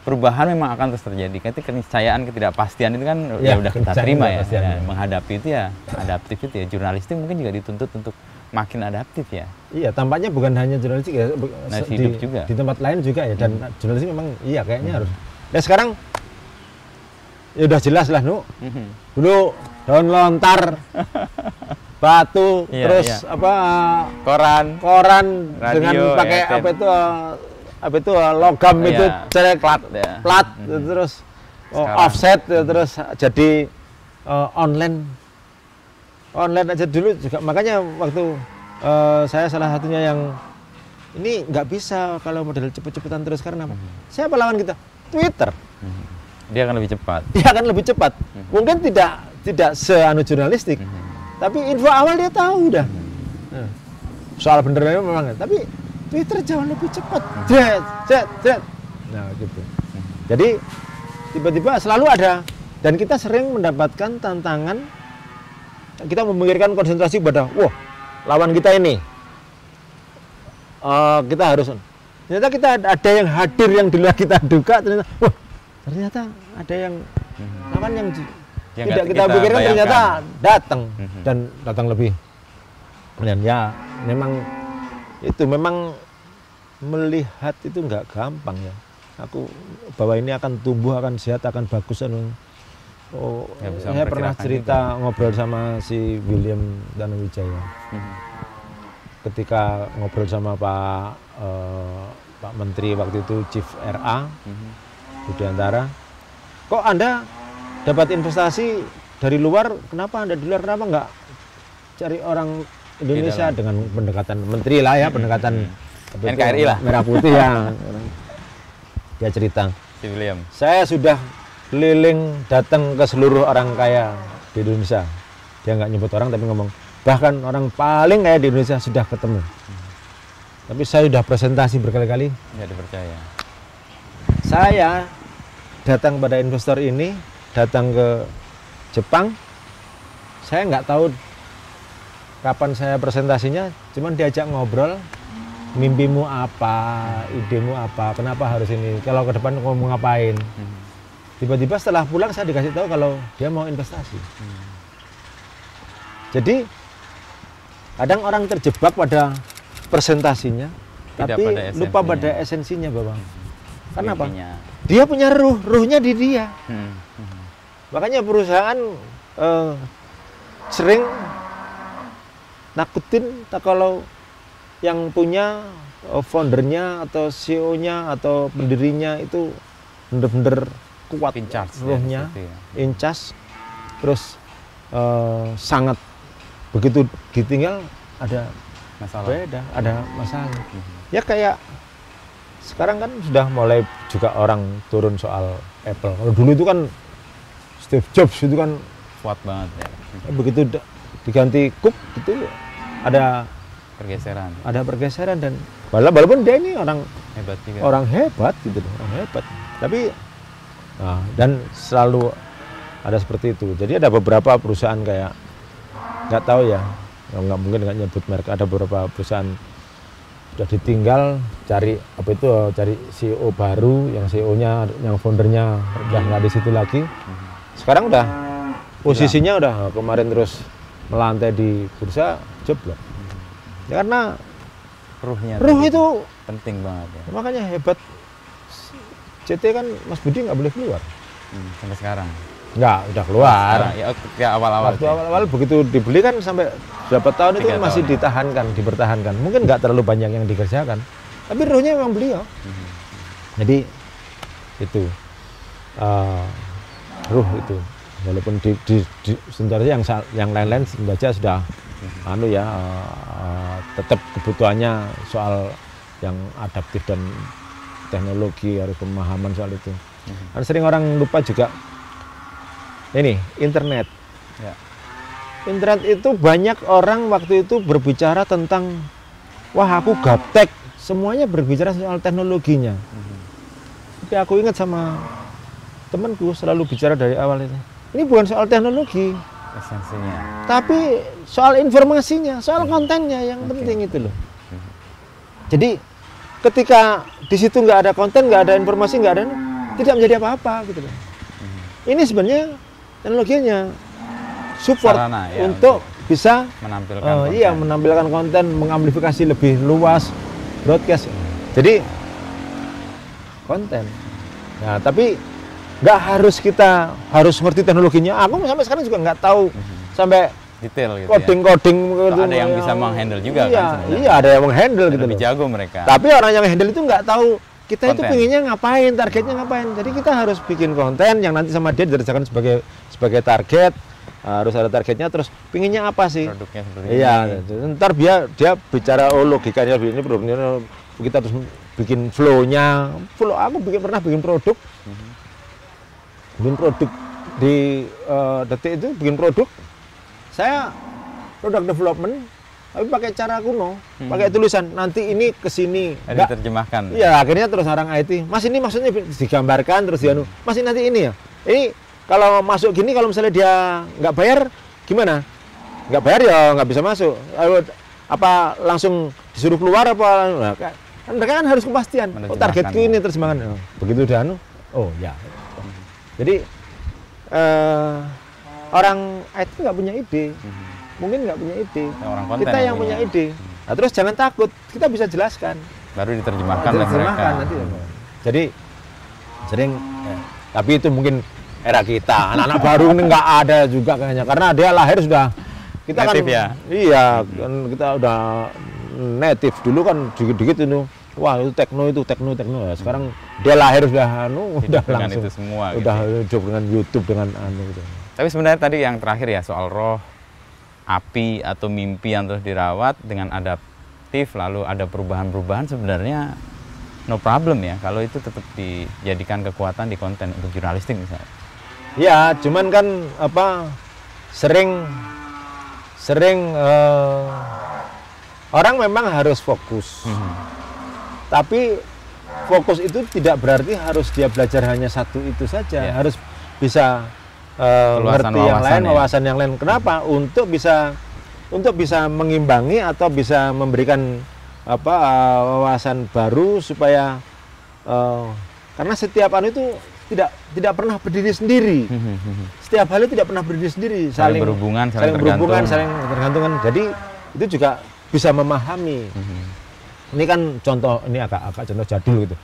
perubahan memang akan terus terjadi. Keniscayaan, ketidakpastian itu kan ya udah kita terima ya. Ya. Menghadapi itu ya adaptif itu ya. Jurnalistik mungkin juga dituntut untuk makin adaptif ya. Iya, tampaknya bukan hanya jurnalistik ya, Nah, hidup juga. di tempat lain juga ya. Dan jurnalistik memang iya kayaknya harus. Dan sekarang ya udah jelas lah, dulu daun lontar, batu, Iya, terus iya. apa Koran, dengan radio, pakai FM. apa itu logam Iya, itu celek plat ya. plat terus Sekarang. offset terus jadi online aja dulu juga. Makanya waktu saya salah satunya yang ini nggak bisa kalau model cepet-cepetan terus karena apa? Siapa lawan kita? Twitter. Dia akan lebih cepat. Dia akan lebih cepat. Mungkin tidak seanu jurnalistik, tapi info awal dia tahu udah. Soal benernya memang, tapi Twitter jauh lebih cepat. Jet. Nah gitu. Jadi tiba-tiba selalu ada, dan kita sering mendapatkan tantangan. Kita memikirkan konsentrasi pada, wah lawan kita ini. Kita harus. Ternyata kita ada yang hadir yang di luar kita duga. Ternyata ada yang lawan yang tidak kita pikirkan ternyata datang, dan datang lebih. Dan ya memang itu memang melihat itu nggak gampang ya. Aku bahwa ini akan tumbuh, akan sehat, akan bagus. Saya pernah cerita ngobrol sama si William Danuwijaya. Ketika ngobrol sama Pak Menteri waktu itu, Chief RA Budiantara, kok Anda dapat investasi dari luar, kenapa Anda di luar, kenapa nggak cari orang Indonesia dengan pendekatan menteri lah ya, pendekatan NKRI lah, merah putih ya. Dia cerita, si William, saya sudah keliling datang ke seluruh orang kaya di Indonesia. Dia nggak nyebut orang tapi ngomong, bahkan orang paling kaya di Indonesia sudah ketemu. Tapi saya sudah presentasi berkali-kali. nggak dipercaya. Saya datang pada investor ini, datang ke Jepang, saya nggak tahu kapan saya presentasinya, cuman diajak ngobrol, mimpimu apa, idemu apa, kenapa harus ini, kalau ke depan mau ngapain. Tiba-tiba setelah pulang saya dikasih tahu kalau dia mau investasi. Jadi Kadang orang terjebak pada presentasinya, Tidak tapi pada lupa esensinya. pada esensinya, Bapak. Karena apa? Intinya. Dia punya ruhnya di dia. Hmm. Makanya perusahaan sering nakutin kalau yang punya foundernya atau CEO-nya atau pendirinya itu bener-bener kuat In charge ya, ruhnya, di situ ya. in charge, terus sangat begitu ditinggal ada Masalah. beda, ada masalah. Ya kayak sekarang kan sudah mulai juga orang turun soal Apple. Kalau dulu itu kan Steve Jobs itu kan Kuat banget ya. begitu diganti Cook itu ada Pergeseran. dan walaupun dia ini orang Hebat juga. hebat gitu loh, orang hebat. Tapi dan selalu ada seperti itu. Jadi ada beberapa perusahaan kayak nggak tahu ya, nggak mungkin nggak nyebut merek. Ada beberapa perusahaan sudah ditinggal cari cari CEO baru, yang CEO-nya, yang foundernya udah nggak di situ lagi. Sekarang udah posisinya udah kemarin terus melantai di bursa jeblok. Ya, karena Ruhnya ruh tadi itu penting banget ya. makanya hebat. CT kan Mas Budi nggak boleh keluar. Sampai sekarang. Nggak, udah keluar. Sekarang, ya ketika awal-awal. Waktu sih. awal-awal begitu dibeli kan sampai berapa tahun itu 3 masih tahun, ya. dipertahankan. Mungkin nggak terlalu banyak yang dikerjakan, tapi ruhnya memang beliau. Jadi itu ruh itu, walaupun di sebenarnya yang lain-lain saja sudah tetap kebutuhannya soal yang adaptif dan teknologi, harus pemahaman soal itu. Kan sering orang lupa juga ini internet. Ya. Internet itu banyak orang waktu itu berbicara tentang wah aku gaptek, semuanya berbicara soal teknologinya. Tapi aku ingat sama temanku selalu bicara dari awal ini bukan soal teknologi, Esensinya. tapi soal informasinya, soal kontennya yang penting itu loh. Jadi ketika di situ nggak ada konten, nggak ada informasi, nggak ada, tidak menjadi apa-apa gitu loh. Ini sebenarnya teknologinya support Sarana, ya, untuk bisa Menampilkan konten. iya menampilkan konten, mengamplifikasi lebih luas, broadcast. Jadi konten. Nah, tapi nggak harus kita harus ngerti teknologinya. Aku sampai sekarang juga nggak tahu sampai Detail gitu coding ya. Ada yang bisa menghandle juga iya, kan sebenarnya. iya, ada yang menghandle gitu Lebih loh. jago mereka. Tapi orang yang handle itu nggak tahu kita itu Konten. pengennya ngapain, targetnya ngapain. Jadi kita harus bikin konten yang nanti sama dia dikerjakan sebagai target. Harus ada targetnya, terus pinginnya apa sih? Produknya seperti Iya, ini. ntar dia bicara logikanya ini produknya, kita harus bikin flow-nya. Aku pernah bikin produk. Bikin produk di detik itu bikin produk. Saya produk development tapi pakai cara kuno, pakai tulisan nanti ini ke sini. Diterjemahkan. Iya, akhirnya terus orang IT, Mas ini maksudnya digambarkan terus dianu. Mas nanti ini ya. Ini kalau masuk gini, kalau misalnya dia nggak bayar gimana? Nggak bayar ya nggak bisa masuk. Lalu apa langsung disuruh keluar apa? Nah, kan mereka kan harus kepastian. Oh, targetku ini terjemahan. Oh, begitu udah anu. Oh ya. Jadi orang IT nggak punya ide, mungkin nggak punya ide. Orang konten Kita yang punya ide. Nah, terus jangan takut, kita bisa jelaskan. Baru diterjemahkan oleh mereka. Nanti. Jadi sering, tapi itu mungkin era kita. Anak-anak baru ini nggak ada juga kayaknya, karena dia lahir sudah kita Native kan, ya? Iya, kan kita udah native dulu kan dikit-dikit itu. Wah itu tekno. Ya, sekarang dia lahir sudah udah dengan langsung itu semua udah gitu. hidup dengan YouTube dengan gitu. Tapi sebenarnya tadi yang terakhir ya soal roh, api atau mimpi yang terus dirawat dengan adaptif, lalu ada perubahan-perubahan, sebenarnya no problem ya kalau itu tetap dijadikan kekuatan di konten untuk jurnalistik misalnya. Ya, cuman kan sering orang memang harus fokus. Tapi fokus itu tidak berarti harus dia belajar hanya satu itu saja. Ya. Harus bisa Keluasan ngerti yang lain, ya. wawasan yang lain. Kenapa? Untuk bisa mengimbangi atau bisa memberikan wawasan baru supaya karena setiap anu itu tidak pernah berdiri sendiri. Setiap hal itu tidak pernah berdiri sendiri, Saling berhubungan, saling saling tergantungan. Jadi itu juga bisa memahami. Ini kan contoh, ini agak contoh jadul gitu.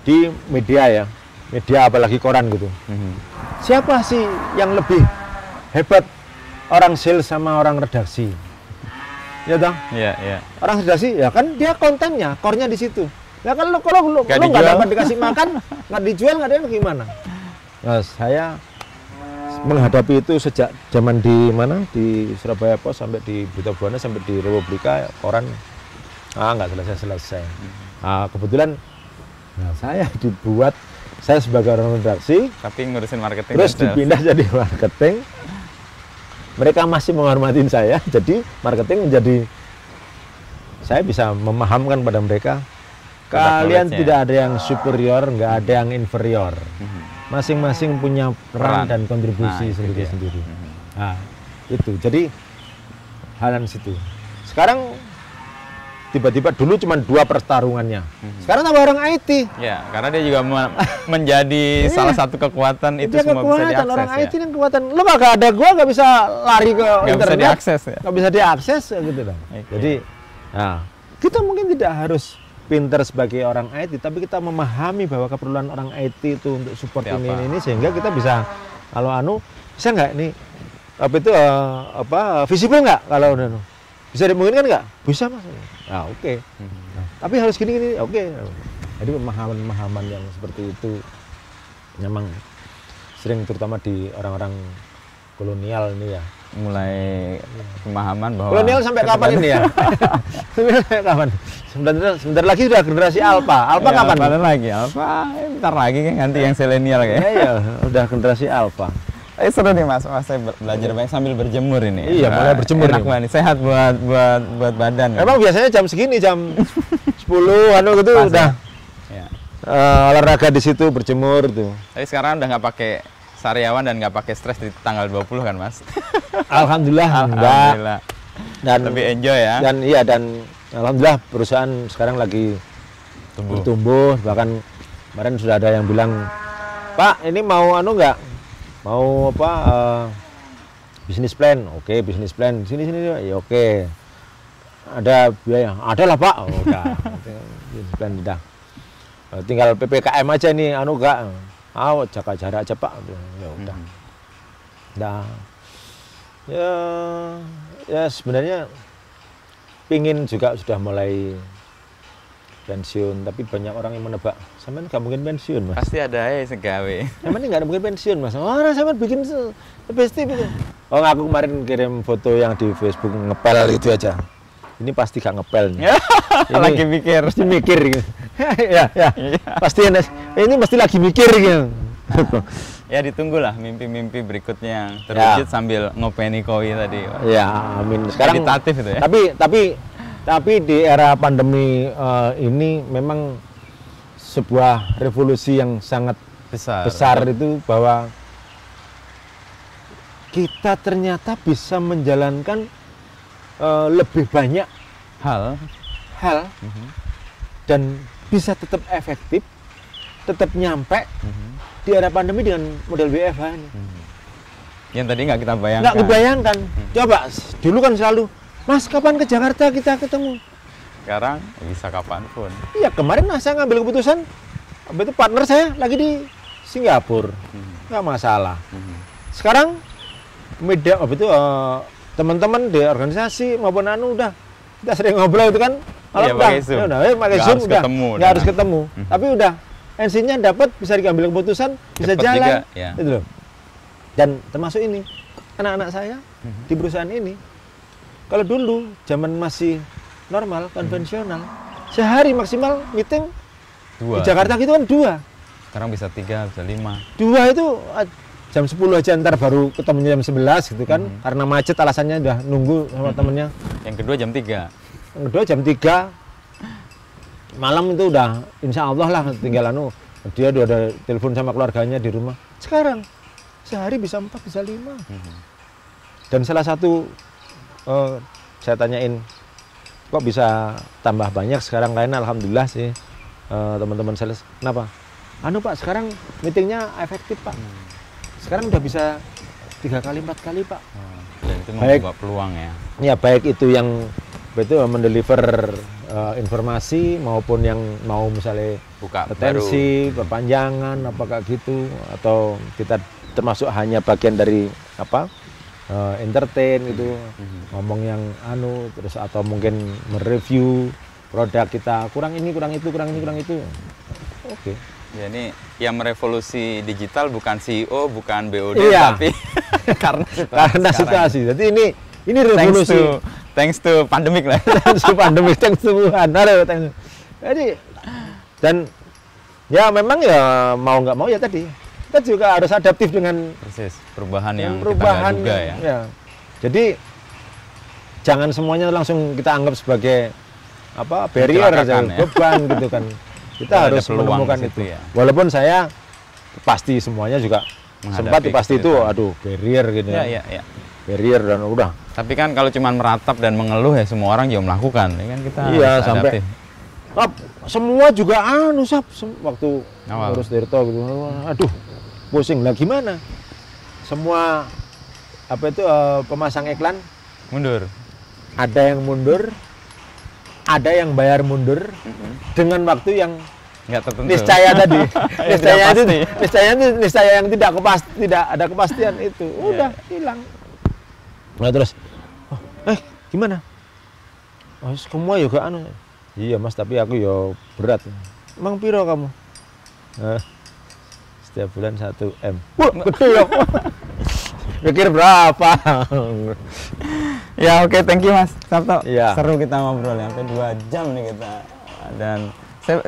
Di media ya, media apalagi koran gitu. Siapa sih yang lebih hebat, orang sales sama orang redaksi? Ya toh? Iya. Orang redaksi ya kan dia kontennya, core-nya di situ. Ya kan kalau lu nggak dapat dikasih makan, nggak dijual, nggak ada yang gimana? Nah, saya menghadapi itu sejak zaman di mana, di Surabaya Pos sampai di Berita Buana sampai di Republika koran, nggak selesai. Kebetulan saya sebagai orang redaksi, tapi ngurusin marketing terus dipindah jadi marketing. Mereka masih menghormatin saya, jadi marketing menjadi, saya bisa memahamkan pada mereka, kalian tidak ada yang superior, nggak ada yang inferior. Masing-masing punya peran dan kontribusi sendiri-sendiri. Nah, itu. Jadi halan situ. Sekarang tiba-tiba dulu cuma 2 pertarungannya. Sekarang tambah orang IT. Ya, karena dia juga menjadi salah satu kekuatan itu semua bisa diakses. Orang IT kan kekuatan. Lu nggak ada gua nggak bisa lari ke internet. Bisa diakses ya. Nggak bisa diakses gitu dong. Jadi, nah, kita mungkin tidak harus pinter sebagai orang IT, tapi kita memahami bahwa keperluan orang IT itu untuk support ini sehingga kita bisa, kalau bisa nggak nih visible nggak kalau bisa dimungkinkan nggak? Bisa mas. Nah, oke. Nah, tapi harus gini oke. Jadi pemahaman yang seperti itu memang sering terutama di orang-orang kolonial ini ya. Mulai pemahaman bahwa kolonial sampai kapan ini ya? Kapan? Sebentar lagi sudah generasi Alpha. Alpha kapan? Kapan lagi? Alpha bentar lagi kan ganti yang milenial kayaknya. Iya, udah generasi Alpha. Seru nih mas, saya belajar banyak sambil berjemur ini. Iya, mulai berjemur. Enak banget, sehat buat badan. Emang biasanya jam segini, jam 10 gitu pas, udah ya. Olahraga di situ, berjemur tuh. Tapi sekarang udah nggak pakai sariawan dan nggak pakai stres di tanggal 20 kan mas? Alhamdulillah enggak. Dan lebih enjoy ya. Dan alhamdulillah perusahaan sekarang lagi bertumbuh. Bahkan kemarin sudah ada yang bilang, Pak ini mau nggak? Mau bisnis plan? Oke, bisnis plan sini ya oke. Ada biaya? Ada lah Pak. Oh, udah. Bisnis plan udah. Tinggal PPKM aja nih enggak. Jaga jarak aja Pak. Ya udah. Nah, ya sebenarnya pingin juga sudah mulai pensiun, tapi banyak orang yang menebak, sampean nggak mungkin pensiun mas. Pasti ada ya segawe. Sampean nggak mungkin pensiun mas. Sampean bikin pasti bikin. Aku kemarin kirim foto yang di Facebook ngepel itu aja. Ini pasti gak ngepel nih. Ini lagi mikir. Pasti mikir gitu. ya. Pasti ini pasti lagi mikir gitu. Ya ditunggulah mimpi-mimpi berikutnya yang terwujud sambil ngopeni koi tadi. Ya, amin. Sekarang meditatif itu ya. Tapi di era pandemi ini memang sebuah revolusi yang sangat besar itu bahwa kita ternyata bisa menjalankan lebih banyak hal dan bisa tetap efektif, tetap nyampe di era pandemi dengan model WFH ini. Yang tadi nggak kita bayangkan. Nggak kebayangkan. Coba dulu kan selalu, Mas kapan ke Jakarta kita ketemu? Sekarang bisa kapanpun. Iya, kemarin saya ngambil keputusan, itu partner saya lagi di Singapura, nggak masalah. Sekarang media, teman-teman di organisasi maupun udah kita sering ngobrol itu kan, kalau pakai Zoom, nggak harus ketemu, tapi udah NC-nya dapat, bisa diambil keputusan, bisa jalan, juga, ya. Itu loh. Dan termasuk ini anak-anak saya di perusahaan ini. Kalau dulu zaman masih normal, konvensional, sehari maksimal meeting 2. Di Jakarta gitu kan 2. Sekarang bisa 3, bisa 5. 2 itu jam 10 aja, ntar baru ketemunya jam 11 gitu kan, karena macet alasannya udah nunggu sama temennya. Yang kedua jam 3. Yang kedua jam 3 malam itu udah insya Allah lah tinggal dia udah ada telepon sama keluarganya di rumah. Sekarang sehari bisa 4, bisa 5. Dan salah satu saya tanyain, kok bisa tambah banyak sekarang lain? Alhamdulillah sih teman-teman sales. Kenapa? Pak sekarang meetingnya efektif Pak. Sekarang udah bisa 3 kali 4 kali Pak. Dan itu membuka peluang ya. Ya baik itu yang mendeliver informasi maupun yang mau misalnya Buka retensi, perpanjangan, apakah gitu, atau kita termasuk hanya bagian dari apa entertain gitu, ngomong yang terus atau mungkin mereview produk kita, kurang ini, kurang itu, kurang ini, kurang itu. Oke. Ya, ini yang merevolusi digital bukan CEO, bukan BOD, Iya. tapi karena Karena sekarang. situasi. Jadi ini revolusi. Thanks to pandemik lah. Thanks to pandemi, thanks to Wuhan. Jadi dan ya memang ya mau nggak mau ya tadi kita juga harus adaptif dengan Persis, perubahan yang perubahan kita nggak duga ya. Jadi jangan semuanya langsung kita anggap sebagai apa barrier aja, Mencelakakan, ya. beban gitu kan. Kita Ada harus peluang menemukan di situ itu. ya. Walaupun saya pasti semuanya juga sempat Menghadapi pasti itu kesulitan. aduh barrier gitu Ya, kan. ya, ya. Barrier dan udah. Tapi kan kalau cuma meratap dan mengeluh ya semua orang juga melakukan, ya kan kita Iya, harus sampai adaptif. Semua juga waktu Awal. ngurus Tirto gitu. Aduh, pusing lah gimana? Semua apa itu pemasang iklan Mundur. ada yang mundur, ada yang bayar mundur dengan waktu yang Nggak tertentu. niscaya tadi. niscaya itu pasti. niscaya yang tidak ada kepastian itu. Udah hilang. Nah terus gimana? Oh, semua juga Iya Mas, tapi aku ya berat. Emang piro kamu? Setiap bulan 1 M. Wah, gede ya. Pikir berapa? Ya oke, thank you Mas Sabto. Iya. Seru kita ngobrol ya, sampai 2 jam nih kita. Dan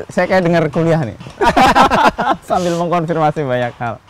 saya kayak dengar kuliah nih. Sambil mengkonfirmasi banyak hal.